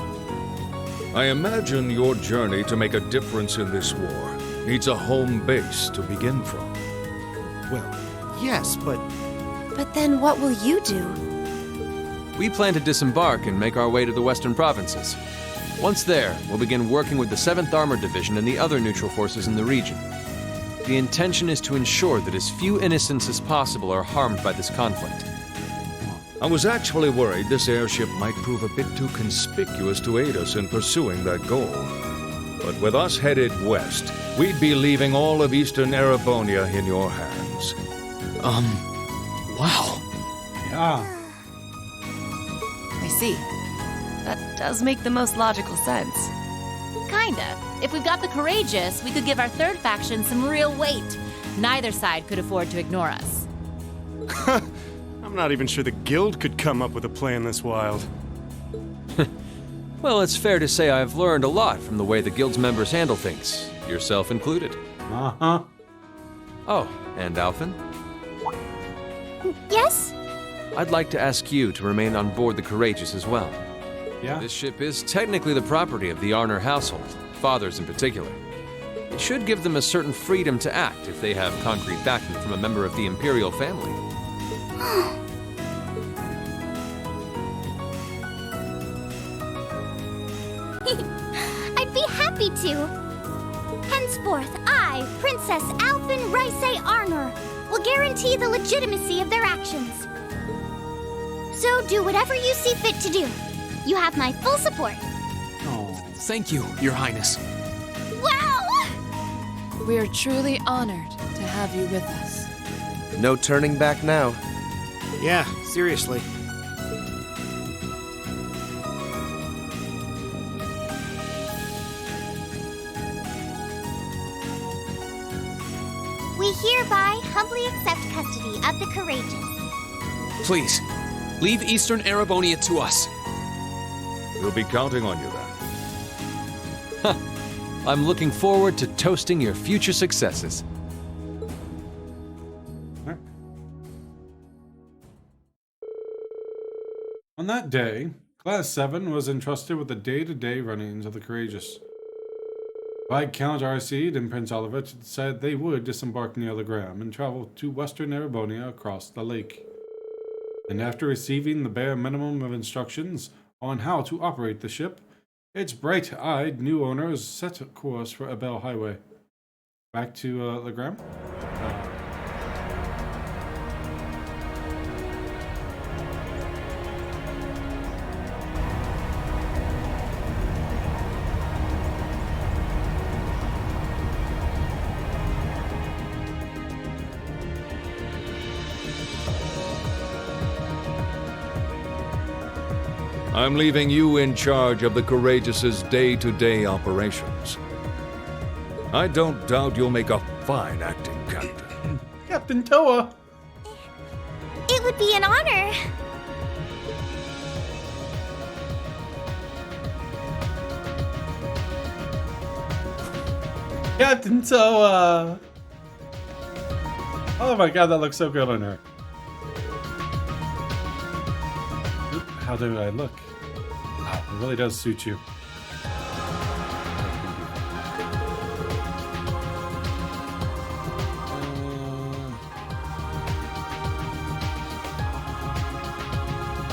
S3: I imagine your journey to make a difference in this war needs a home base to begin from.
S5: Well, yes, but...
S8: But then what will you do?
S10: We plan to disembark and make our way to the western provinces. Once there, we'll begin working with the 7th Armored Division and the other neutral forces in the region. The intention is to ensure that as few innocents as possible are harmed by this conflict.
S3: I was actually worried this airship might prove a bit too conspicuous to aid us in pursuing that goal. But with us headed west, we'd be leaving all of eastern Erebonia in your hands.
S18: Wow.
S1: Yeah.
S12: I see. That does make the most logical sense.
S11: Kinda. If we've got the courageous, we could give our third faction some real weight. Neither side could afford to ignore us.
S22: I'm not even sure the guild could come up with a plan this wild.
S10: Well, it's fair to say I've learned a lot from the way the guild's members handle things, yourself included.
S1: Uh-huh.
S10: Oh, and Alphen?
S9: Yes?
S10: I'd like to ask you to remain on board the Courageous as well.
S1: Yeah?
S10: This ship is technically the property of the Arner household, fathers in particular. It should give them a certain freedom to act if they have concrete backing from a member of the Imperial family.
S9: I'd be happy to. Henceforth, I, Princess Alphen Rice Arner, will guarantee the legitimacy of their actions. So do whatever you see fit to do. You have my full support.
S1: Oh.
S4: Thank you, Your Highness.
S9: Wow!
S21: We are truly honored to have you with us.
S20: No turning back now.
S5: Yeah, seriously.
S6: We hereby humbly accept custody of the courageous.
S4: Please, leave Eastern Erebonia to us.
S3: We'll be counting on you then.
S10: I'm looking forward to toasting your future successes.
S1: On that day, Class 7 was entrusted with the day-to-day runnings of the Courageous. Viscount Arcide and Prince Oliver said they would disembark near Legram and travel to western Erebonia across the lake. And after receiving the bare minimum of instructions on how to operate the ship, its bright-eyed new owners set course for Abel Highway. Back to Legram.
S3: I'm leaving you in charge of the Courageous's day-to-day operations. I don't doubt you'll make a fine acting captain.
S1: Captain Toa!
S6: It would be an honor.
S1: Captain Toa! Oh my god, that looks so good on her. How do I look? Wow, it really does suit you.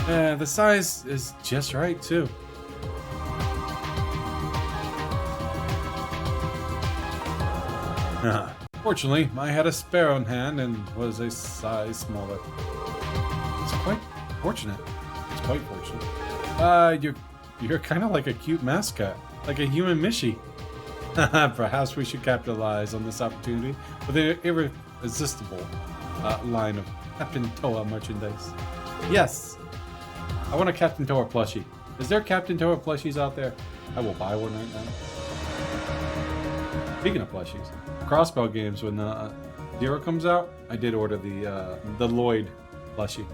S1: Yeah, the size is just right too. Fortunately, I had a spare on hand and was a size smaller. It's quite fortunate. It's quite fortunate. You're kind of like a cute mascot, like a human Mishi. Perhaps we should capitalize on this opportunity with an irresistible line of Captain Toa merchandise. Yes, I want a Captain Toa plushie. Is there Captain Toa plushies out there? I will buy one right now. Speaking of plushies, Crossbow Games, when Zero comes out, I did order the Lloyd plushie.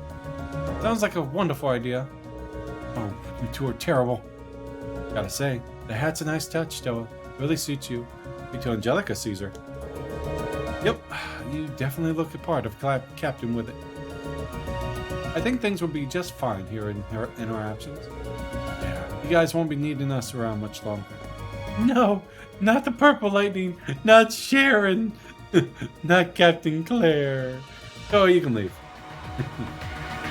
S1: Sounds like a wonderful idea. Oh, you two are terrible. Gotta say, the hat's a nice touch, Toa. Really suits you. Wait till Angelica sees her. Yep, you definitely look a part of Captain with it. I think things will be just fine here in our absence. Yeah, you guys won't be needing us around much longer. No, not the Purple Lightning, not Sharon, not Captain Claire. Oh, you can leave.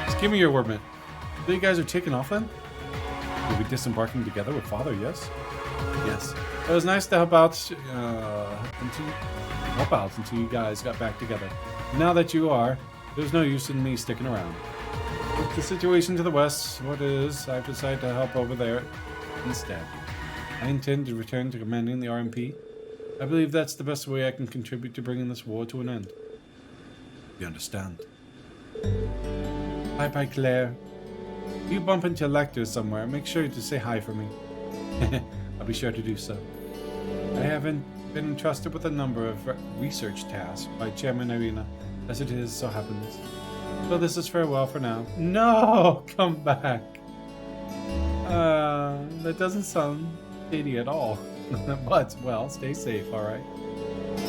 S1: Just give me your word, man. So you guys are taking off then? You'll be disembarking together with Father, yes? Yes. It was nice to help out until you guys got back together. Now that you are, there's no use in me sticking around. With the situation to the west, what it is, I've decided to help over there instead. I intend to return to commanding the RMP. I believe that's the best way I can contribute to bringing this war to an end. You understand? Bye-bye, Claire. If you bump into Lecter somewhere, make sure to say hi for me. I'll be sure to do so. I haven't been entrusted with a number of research tasks by Chairman Irina, as it is so happens. So this is farewell for now. No! Come back! That doesn't sound shady at all. But, well, stay safe, alright?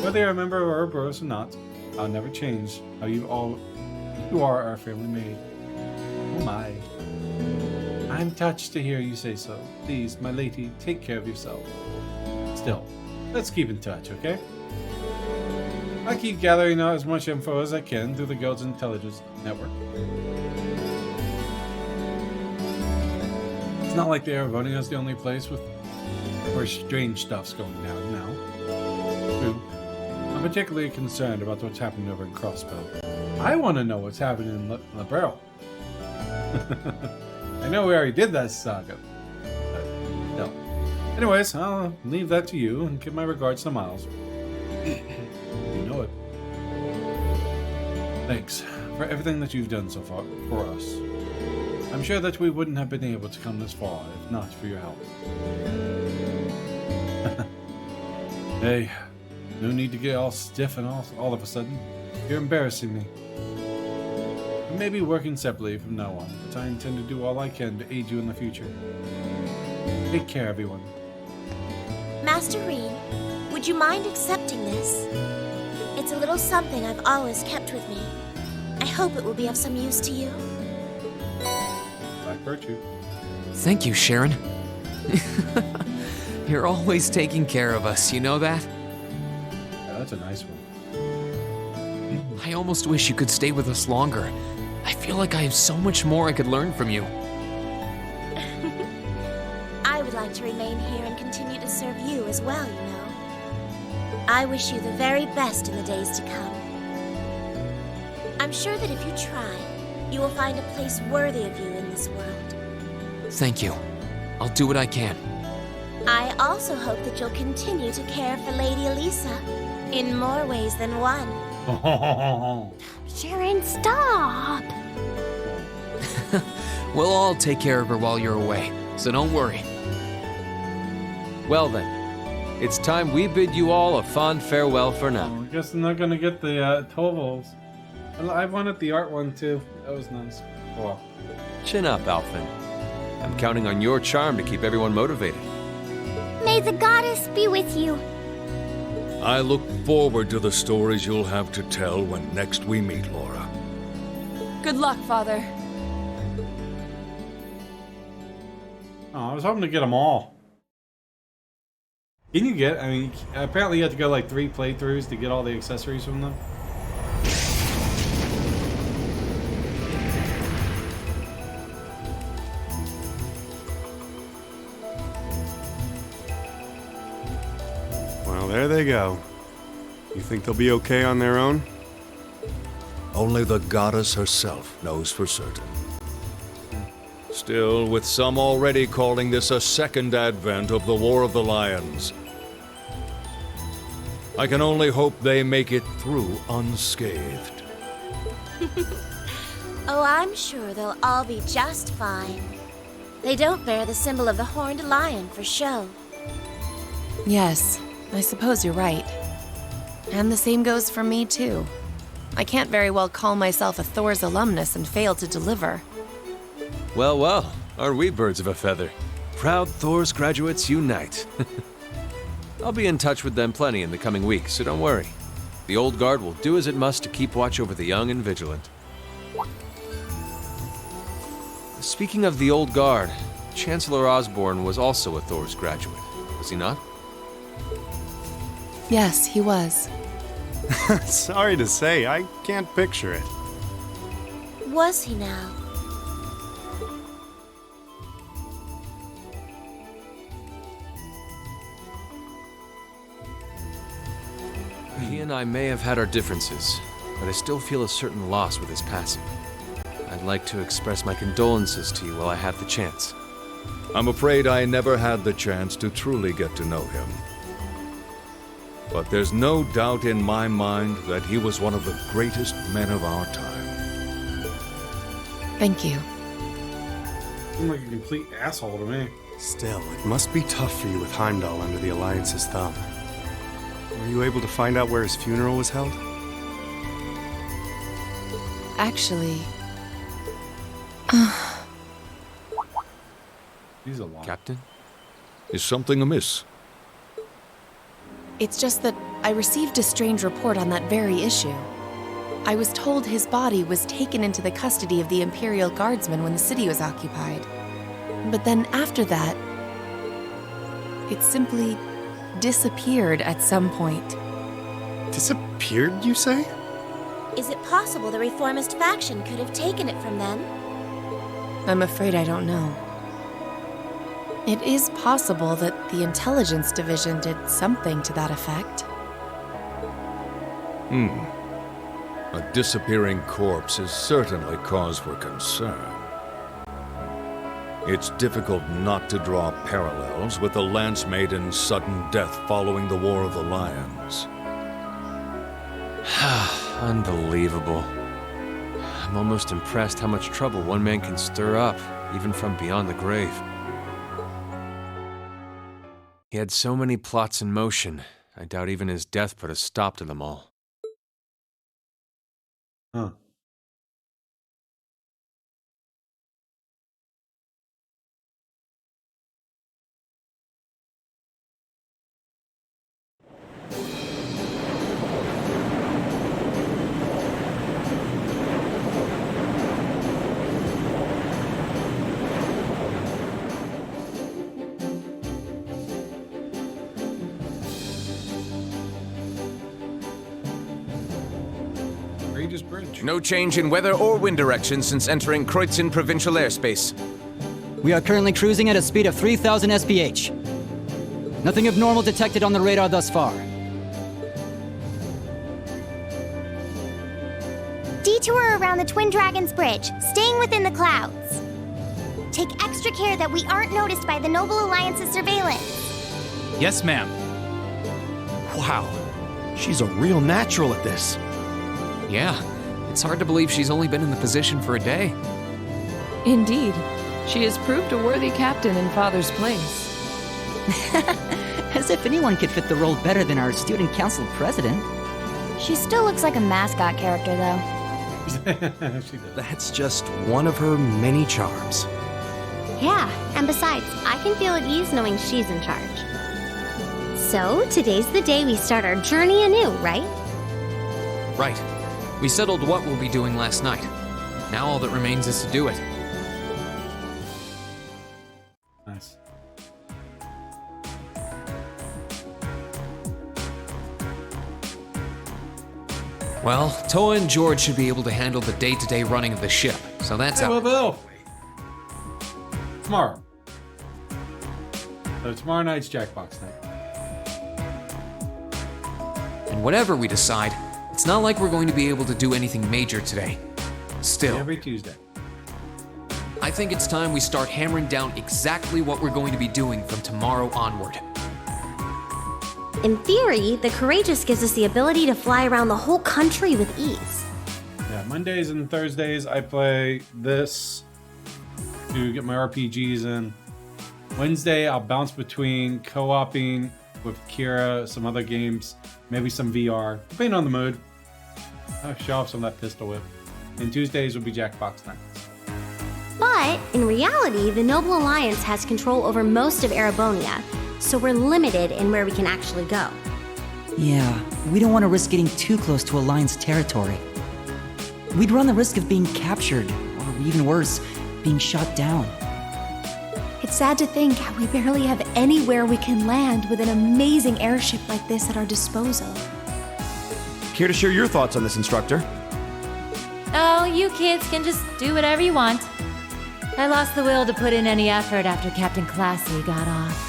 S1: Whether you're a member of Ouroboros or not, I'll never change how you are our family maid. Oh my. I'm touched to hear you say so. Please, my lady, take care of yourself. Still, let's keep in touch, okay? I keep gathering out as much info as I can through the Guild's intelligence network. It's not like the Erebonian is the only place where strange stuff's going down now. True. I'm particularly concerned about what's happening over in Crossbow. I want to know what's happening in La Barrel. I know we already did that saga. But no. Anyways, I'll leave that to you and give my regards to Miles. You know it. Thanks for everything that you've done so far for us. I'm sure that we wouldn't have been able to come this far if not for your help. Hey, no need to get all stiff and all of a sudden. You're embarrassing me. We may be working separately from now on, but I intend to do all I can to aid you in the future. Take care, everyone.
S6: Master Reed, would you mind accepting this? It's a little something I've always kept with me. I hope it will be of some use to you.
S1: Black virtue.
S4: Thank you, Sharon. You're always taking care of us, you know that?
S1: Yeah, that's a nice one.
S4: I almost wish you could stay with us longer. I feel like I have so much more I could learn from you.
S6: I would like to remain here and continue to serve you as well, you know. I wish you the very best in the days to come. I'm sure that if you try, you will find a place worthy of you in this world.
S4: Thank you. I'll do what I can.
S6: I also hope that you'll continue to care for Lady Elisa in more ways than one.
S9: Sharon, stop!
S4: We'll all take care of her while you're away, so don't worry.
S10: Well then, it's time we bid you all a fond farewell for now.
S1: I guess I'm not gonna get the Tovals. I wanted the art one too. That was nice. Oh well.
S10: Chin up, Alphen. I'm counting on your charm to keep everyone motivated.
S9: May the goddess be with you.
S3: I look forward to the stories you'll have to tell when next we meet, Laura.
S21: Good luck, Father.
S1: Oh, I was hoping to get them all. Can you get? I mean, apparently you have to go like 3 playthroughs to get all the accessories from them.
S22: Well, there they go. You think they'll be okay on their own?
S3: Only the goddess herself knows for certain. Still, with some already calling this a second advent of the War of the Lions, I can only hope they make it through unscathed.
S6: Oh, I'm sure they'll all be just fine. They don't bear the symbol of the horned lion for show.
S8: Yes, I suppose you're right. And the same goes for me, too. I can't very well call myself a Thor's alumnus and fail to deliver.
S10: Well, well, are we birds of a feather? Proud Thor's graduates unite. I'll be in touch with them plenty in the coming weeks, so don't worry. The old guard will do as it must to keep watch over the young and vigilant. Speaking of the old guard, Chancellor Osborne was also a Thor's graduate, was he not?
S8: Yes, he was.
S22: Sorry to say, I can't picture it.
S6: Was he now?
S10: and I may have had our differences, but I still feel a certain loss with his passing. I'd like to express my condolences to you while I have the chance.
S3: I'm afraid I never had the chance to truly get to know him. But there's no doubt in my mind that he was one of the greatest men of our time.
S8: Thank you.
S1: Seemed like a complete asshole to me.
S22: Still, it must be tough for you with Heimdall under the Alliance's thumb. Were you able to find out where his funeral was held?
S8: Actually...
S1: He's a lot.
S10: Captain?
S3: Is something amiss?
S8: It's just that I received a strange report on that very issue. I was told his body was taken into the custody of the Imperial Guardsmen when the city was occupied. But then after that, it simply disappeared at some point.
S22: Disappeared, you say?
S2: Is it possible the reformist faction could have taken it from them?
S8: I'm afraid I don't know. It is possible that the intelligence division did something to that effect.
S3: A disappearing corpse is certainly cause for concern. It's difficult not to draw parallels with the Lance Maiden's sudden death following the War of the Lions.
S10: Unbelievable. I'm almost impressed how much trouble one man can stir up, even from beyond the grave. He had so many plots in motion, I doubt even his death put a stop to them all.
S1: Huh. Bridge.
S7: No change in weather or wind direction since entering Kreutzen provincial airspace.
S14: We are currently cruising at a speed of 3,000 SPH. Nothing abnormal detected on the radar thus far.
S6: Detour around the Twin Dragons Bridge, staying within the clouds. Take extra care that we aren't noticed by the Noble Alliance's surveillance.
S15: Yes, ma'am.
S5: Wow, she's a real natural at this.
S4: Yeah, it's hard to believe she's only been in the position for a day.
S21: Indeed. She has proved a worthy captain in Father's place.
S14: As if anyone could fit the role better than our student council president.
S9: She still looks like a mascot character, though.
S1: She does.
S5: That's just one of her many charms.
S16: Yeah, and besides, I can feel at ease knowing she's in charge. So, today's the day we start our journey anew, right?
S4: Right. We settled what we'll be doing last night. Now all that remains is to do it.
S1: Nice.
S4: Well, Toa and George should be able to handle the day-to-day running of the ship, so that's
S1: Hey,
S4: how...
S1: Bill. Tomorrow. So tomorrow night's Jackbox night.
S4: And whatever we decide, it's not like we're going to be able to do anything major today. Still,
S1: Every Tuesday.
S4: I think it's time we start hammering down exactly what we're going to be doing from tomorrow onward.
S2: In theory, the Courageous gives us the ability to fly around the whole country with ease.
S1: Yeah, Mondays and Thursdays I play this to get my RPGs in. Wednesday I'll bounce between co-oping with Kira, some other games, maybe some VR, depending on the mood. I'll show off some of that pistol whip. And Tuesdays will be Jackbox nights.
S2: But, in reality, the Noble Alliance has control over most of Erebonia, so we're limited in where we can actually go.
S14: Yeah, we don't want to risk getting too close to Alliance territory. We'd run the risk of being captured, or even worse, being shot down.
S8: It's sad to think how we barely have anywhere we can land with an amazing airship like this at our disposal.
S5: Care to share your thoughts on this, instructor?
S11: Oh, you kids can just do whatever you want. I lost the will to put in any effort after Captain Classy got off.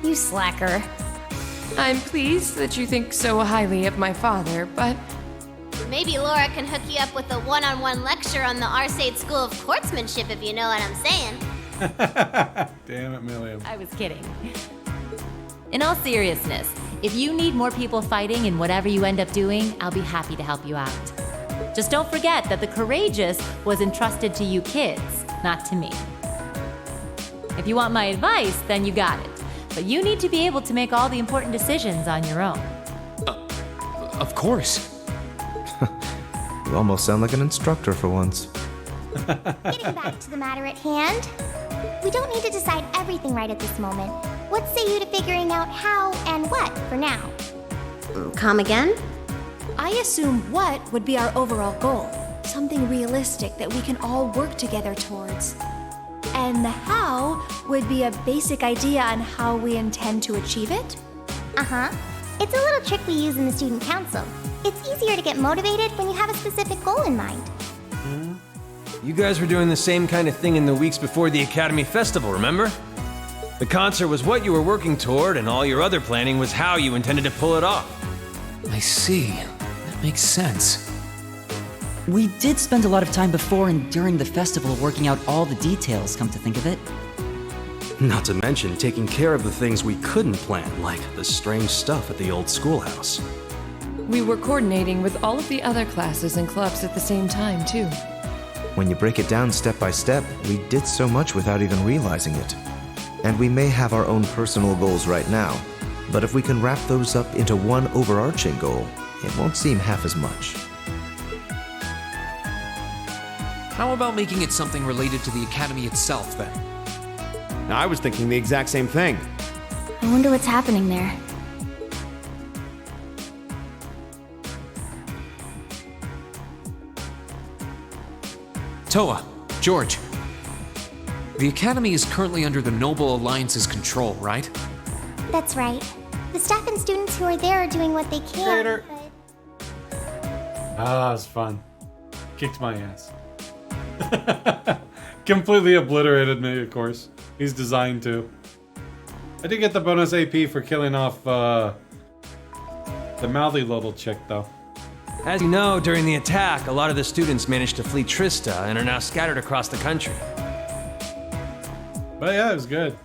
S2: You slacker.
S8: I'm pleased that you think so highly of my father, but
S6: Maybe Laura can hook you up with a one-on-one lecture on the Arcade School of Courtsmanship, if you know what I'm saying.
S1: Damn it, Milliam.
S11: I was kidding. In all seriousness, if you need more people fighting in whatever you end up doing, I'll be happy to help you out. Just don't forget that the Courageous was entrusted to you kids, not to me. If you want my advice, then you got it. But you need to be able to make all the important decisions on your own.
S10: Of course.
S20: You almost sound like an instructor for once.
S6: Getting back to the matter at hand, we don't need to decide everything right at this moment. What say you to figuring out how and what for now?
S2: Come again?
S13: I assume what would be our overall goal. Something realistic that we can all work together towards. And the how would be a basic idea on how we intend to achieve it?
S6: Uh-huh. It's a little trick we use in the student council. It's easier to get motivated when you have a specific goal in mind.
S15: You guys were doing the same kind of thing in the weeks before the Academy Festival, remember? The concert was what you were working toward, and all your other planning was how you intended to pull it off.
S4: I see. That makes sense.
S14: We did spend a lot of time before and during the festival working out all the details, come to think of it.
S22: Not to mention taking care of the things we couldn't plan, like the strange stuff at the old schoolhouse.
S8: we were coordinating with all of the other classes and clubs at the same time, too.
S20: When you break it down step by step, we did so much without even realizing it. And we may have our own personal goals right now, but if we can wrap those up into one overarching goal, it won't seem half as much.
S4: How about making it something related to the Academy itself, then?
S5: I was thinking the exact same thing.
S9: I wonder what's happening there.
S4: Toa, George. The Academy is currently under the Noble Alliance's control, right?
S6: That's right. The staff and students who are there are doing what they can,
S1: Later.
S6: but...
S1: Ah, it's fun. Kicked my ass. Completely obliterated me, of course. He's designed to. I did get the bonus AP for killing off the mouthy little chick, though.
S15: As you know, during the attack, a lot of the students managed to flee Trista and are now scattered across the country.
S1: But yeah, it was good.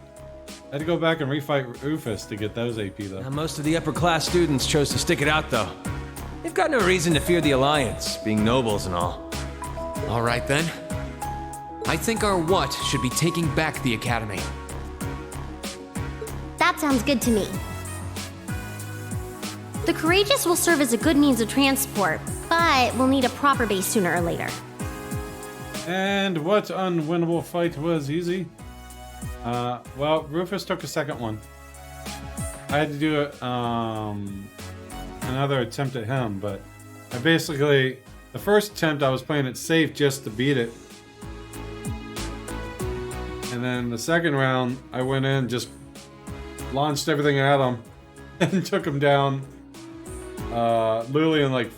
S1: I had to go back and refight Rufus to get those AP, though.
S15: Now, most of the upper class students chose to stick it out, though. They've got no reason to fear the Alliance, being nobles and all.
S4: All right, then. I think our what should be taking back the Academy.
S2: That sounds good to me. The Courageous will serve as a good means of transport, but we'll need a proper base sooner or later.
S1: And what unwinnable fight was easy? Well, Rufus took a second one. I had to do another attempt at him, but I basically, the first attempt I was playing it safe just to beat it. And then the second round, I went in, just launched everything at him, and took him down. Literally in like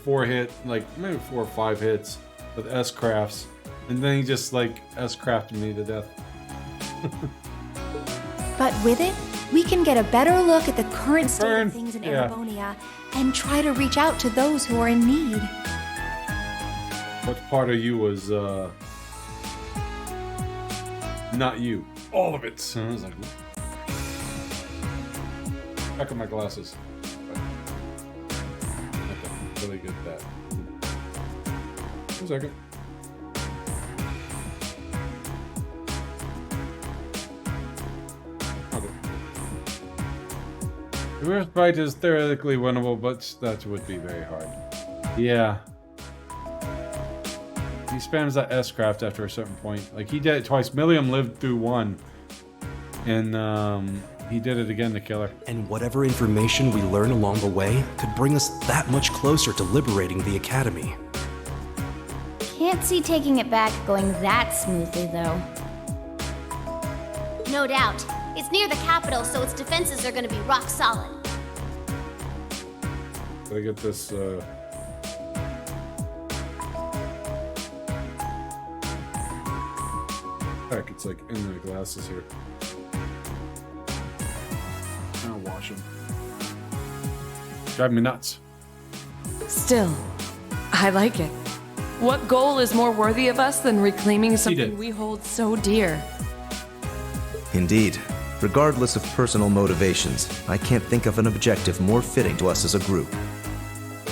S1: maybe 4 or 5 hits with S-crafts. And then he just like S-crafted me to death.
S13: But with it, we can get a better look at the current state of things in Erebonia and try to reach out to those who are in need.
S1: What part of you was, not you? All of it. And I was like, back on my glasses. Okay, really good at that. 1 second. Okay. The first fight is theoretically winnable, but that would be very hard. Yeah. He spams that S-craft after a certain point. Like, he did it twice. Milliam lived through one. And, he did it again to kill her.
S22: And whatever information we learn along the way could bring us that much closer to liberating the Academy.
S9: Can't see taking it back going that smoothly, though.
S6: No doubt. It's near the capital, so its defenses are gonna be rock solid.
S1: Gotta get this, Heck, it's like in the glasses here. I'll wash them. Drive me nuts.
S21: Still, I like it. What goal is more worthy of us than reclaiming something we hold so dear?
S20: Indeed. Regardless of personal motivations, I can't think of an objective more fitting to us as a group.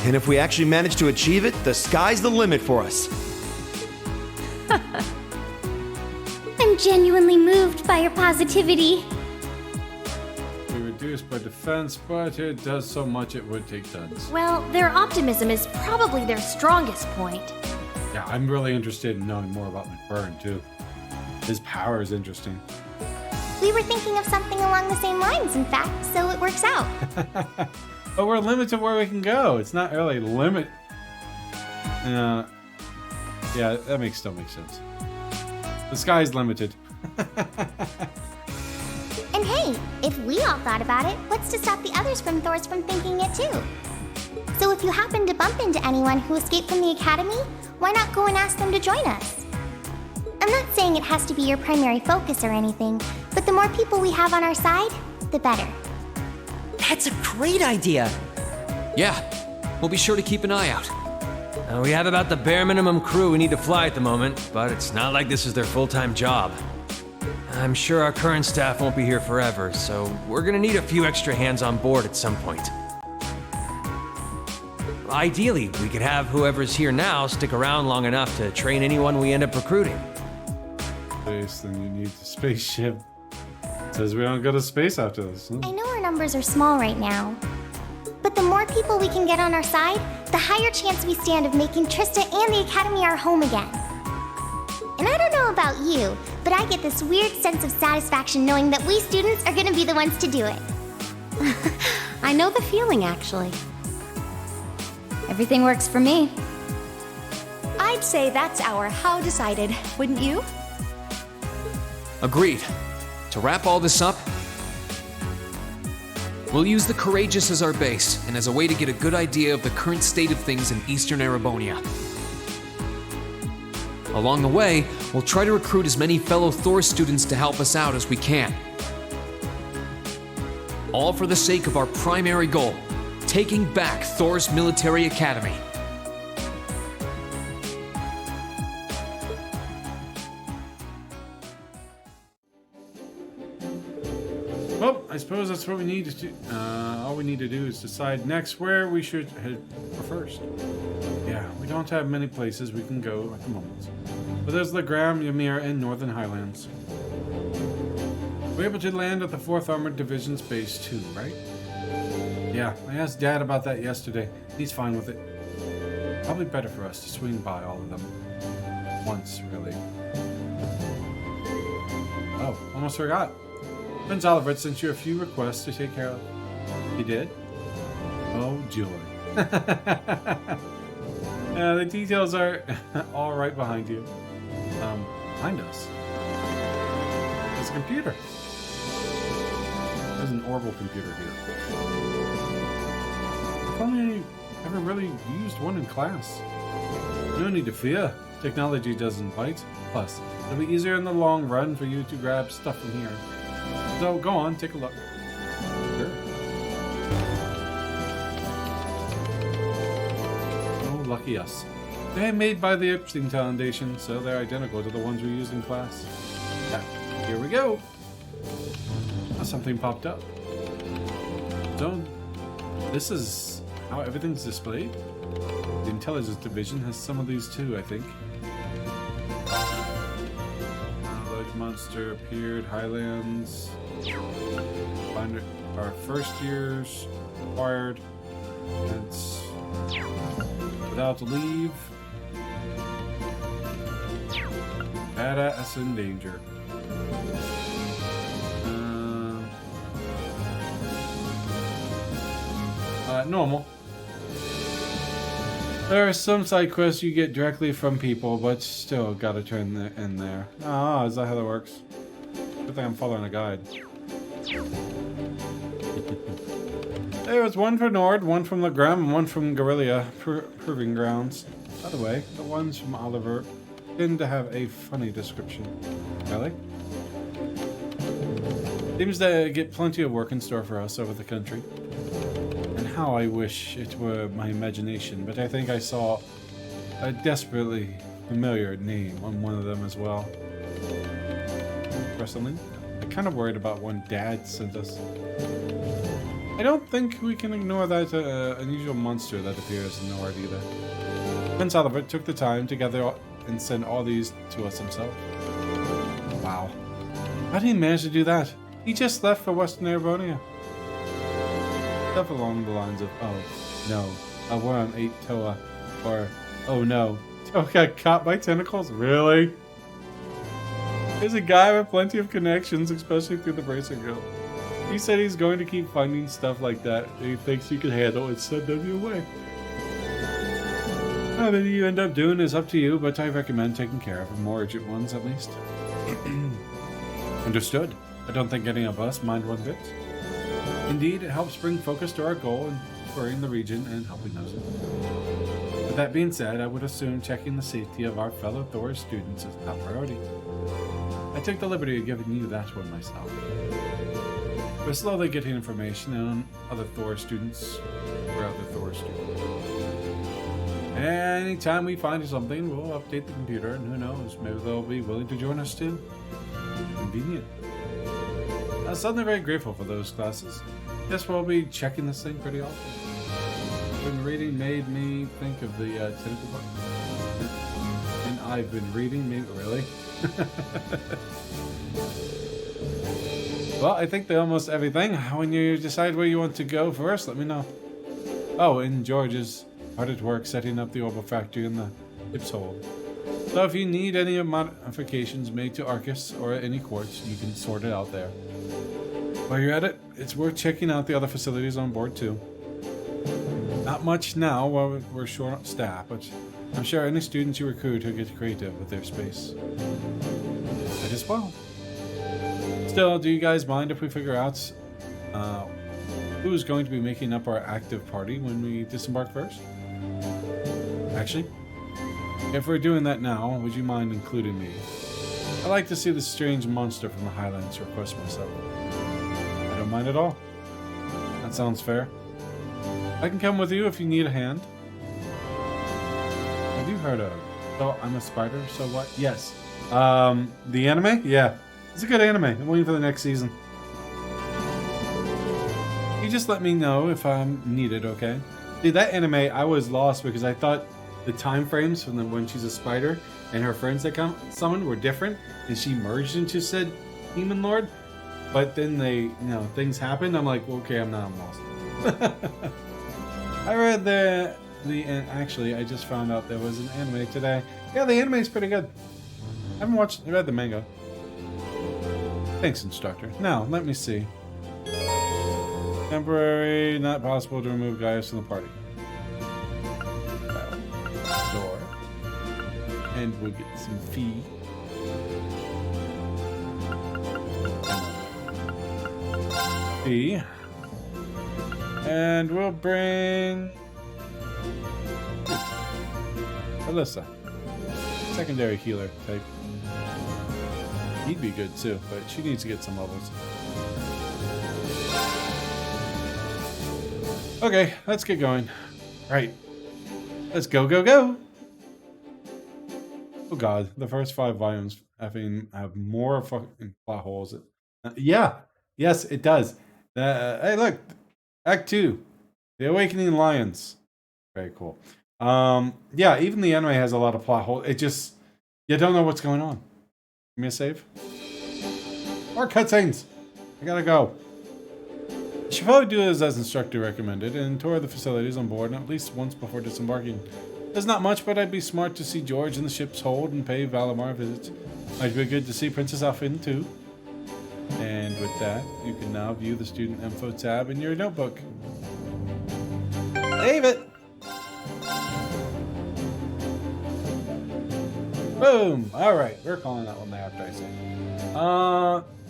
S5: And if we actually manage to achieve it, the sky's the limit for us.
S9: I'm genuinely moved by your positivity.
S1: We reduced by defense, but it does so much it would take tons.
S13: Well, their optimism is probably their strongest point.
S1: Yeah, I'm really interested in knowing more about McBurn, too. His power is interesting.
S6: We were thinking of something along the same lines, in fact, so it works out.
S1: But we're limited where we can go. It's not really limit. Yeah, that still makes sense. The sky's limited.
S6: And hey, if we all thought about it, what's to stop the others from Thors from thinking it too? So if you happen to bump into anyone who escaped from the academy, why not go and ask them to join us? I'm not saying it has to be your primary focus or anything, but the more people we have on our side, the better.
S14: That's a great idea.
S4: Yeah, we'll be sure to keep an eye out.
S15: We have about the bare minimum crew we need to fly at the moment, but it's not like this is their full-time job. I'm sure our current staff won't be here forever, so we're gonna need a few extra hands on board at some point. Ideally, we could have whoever's here now stick around long enough to train anyone we end up recruiting.
S1: Space, then you need the spaceship. It says we don't go to space after this.
S6: I know our numbers are small right now, but the more people we can get on our side, the higher chance we stand of making Trista and the Academy our home again. And I don't know about you, but I get this weird sense of satisfaction knowing that we students are going to be the ones to do it.
S2: I know the feeling, actually. Everything works for me.
S13: I'd say that's our how decided, wouldn't you?
S4: Agreed. To wrap all this up, we'll use the Courageous as our base and as a way to get a good idea of the current state of things in Eastern Erebonia. Along the way, we'll try to recruit as many fellow Thor students to help us out as we can. All for the sake of our primary goal, taking back Thor's military academy.
S1: Well, I suppose that's what we need to do. All we need to do is decide next where we should head first. Yeah, we don't have many places we can go at the moment. But there's Legram, Ymir, and Northern Highlands. We're able to land at the 4th Armored Division's base too, right? Yeah, I asked Dad about that yesterday. He's fine with it. Probably better for us to swing by all of them. Once, really. Oh, almost forgot. Prince Oliver sent you a few requests to take care of. He did? Oh, joy. The details are all right behind you. Behind us. There's a computer. There's an orbital computer here. I've only ever really used one in class. No need to fear. Technology doesn't bite. Plus, it'll be easier in the long run for you to grab stuff from here. So go on, take a look. Sure. Oh, lucky us. They're made by the Epstein Foundation, so they're identical to the ones we used in class. Yeah, here we go. Oh, something popped up. So, this is how everything's displayed. The Intelligence Division has some of these too, I think. Monster appeared, Highlands. Find our first years acquired. It's without leave. Badass in danger. Normal. There are some side quests you get directly from people, but still gotta turn in there. Ah, is that how that works? Good thing I'm following a guide. There was one for Nord, one from Legram, and one from Guerrilla Proving Grounds. By the way, the ones from Oliver tend to have a funny description. Really? Seems to get plenty of work in store for us over the country. And how I wish it were my imagination, but I think I saw a desperately familiar name on one of them as well. Wrestling? I'm kind of worried about one Dad sent us. I don't think we can ignore that unusual monster that appears in Nord either. Prince Oliver took the time to gather and send all these to us himself. Wow. How did he manage to do that? He just left for Western Erebonia. Stuff along the lines of, oh no, a worm ate Toa, or oh no, Toa got caught by tentacles? Really? There's a guy with plenty of connections, especially through the Bracer Guild. He said he's going to keep finding stuff like that that he thinks you can handle and send them your way. Whatever you end up doing is up to you, but I recommend taking care of the more urgent ones at least. Understood. I don't think any of us mind one bit. Indeed, it helps bring focus to our goal in exploring the region and helping those. With that being said, I would assume checking the safety of our fellow Thor students is top priority. I took the liberty of giving you that one myself. We're slowly getting information on other Thor students or other Thor students. Anytime we find something, we'll update the computer, and who knows, maybe they'll be willing to join us too. Convenient. I'm suddenly very grateful for those classes. Guess we'll be checking this thing pretty often. Been reading made me think of the tentacle bug. And I've been reading, maybe really. Well, I think they almost everything. When you decide where you want to go first, let me know. Oh, and George is hard at work setting up the orbital factory in the ship's hold. So if you need any modifications made to Arcus or any quartz, you can sort it out there. While you're at it, it's worth checking out the other facilities on board too. Not much now while we're short on staff, but I'm sure any students you recruit who get creative with their space. Might as well. Still, do you guys mind if we figure out who's going to be making up our active party when we disembark first? Actually, if we're doing that now, would you mind including me? I'd like to see the strange monster from the Highlands request myself. I don't mind at all. That sounds fair. I can come with you if you need a hand. Have you heard of So I'm a Spider, so what? Yes. The anime? Yeah. It's a good anime. I'm waiting for the next season. You just let me know if I'm needed, okay? See, that anime, I was lost because I thought the time frames from when she's a spider and her friends that come summoned were different, and she merged into said demon lord. But then things happened. I'm like, okay, I'm lost. I read and actually, I just found out there was an anime today. Yeah, the anime is pretty good. I read the manga. Thanks, instructor. Now, let me see. Temporary, not possible to remove Gaius from the party. Door. And we'll get some fee. Fee. And we'll bring Alyssa. Secondary healer type. He'd be good too, but she needs to get some levels. Okay, let's get going. Right. Let's go, go, go! Oh god, the first 5 volumes have more fucking plot holes. Yeah! Yes, it does. Hey, look! Act 2. The Awakening Lions. Very cool. Yeah, even the anime has a lot of plot holes. It just... You don't know what's going on. Give me a save. More cutscenes! I gotta go. You should probably do as instructor recommended and tour the facilities on board at least once before disembarking. There's not much, but I'd be smart to see George in the ship's hold and pay Valimar a visit. Might be good to see Princess Alphin too. And with that, you can now view the student info tab in your notebook. Save it! Boom! Alright, we're calling that one the after I say.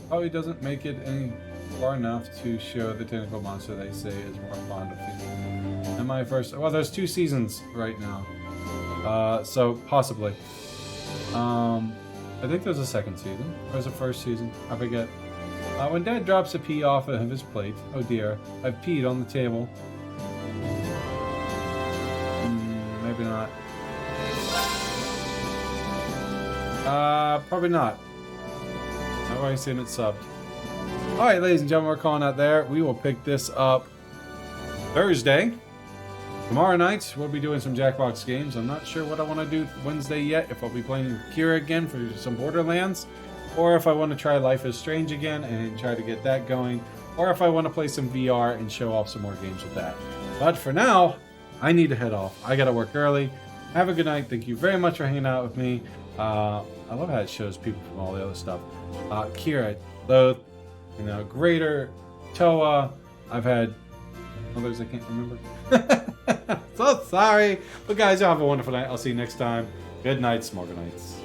S1: Probably doesn't make it any far enough to show the tentacle monster they say is more fond of you. Am I first? Well, there's 2 seasons right now. So possibly. I think there's a 2nd season. Or there's a 1st season. I forget. When Dad drops a pee off of his plate, oh dear, I've peed on the table. Probably not. I've already seen it subbed. Alright, ladies and gentlemen, we're calling out there. We will pick this up Thursday. Tomorrow night, we'll be doing some Jackbox games. I'm not sure what I want to do Wednesday yet. If I'll be playing Kira again for some Borderlands, or if I want to try Life is Strange again and try to get that going, or if I want to play some VR and show off some more games with that. But for now, I need to head off. I gotta work early. Have a good night. Thank you very much for hanging out with me. I love how it shows people from all the other stuff. Kira, LoH, Greater, Toa. I've had others I can't remember. So sorry. But guys, y'all have a wonderful night. I'll see you next time. Good night, Smorganites.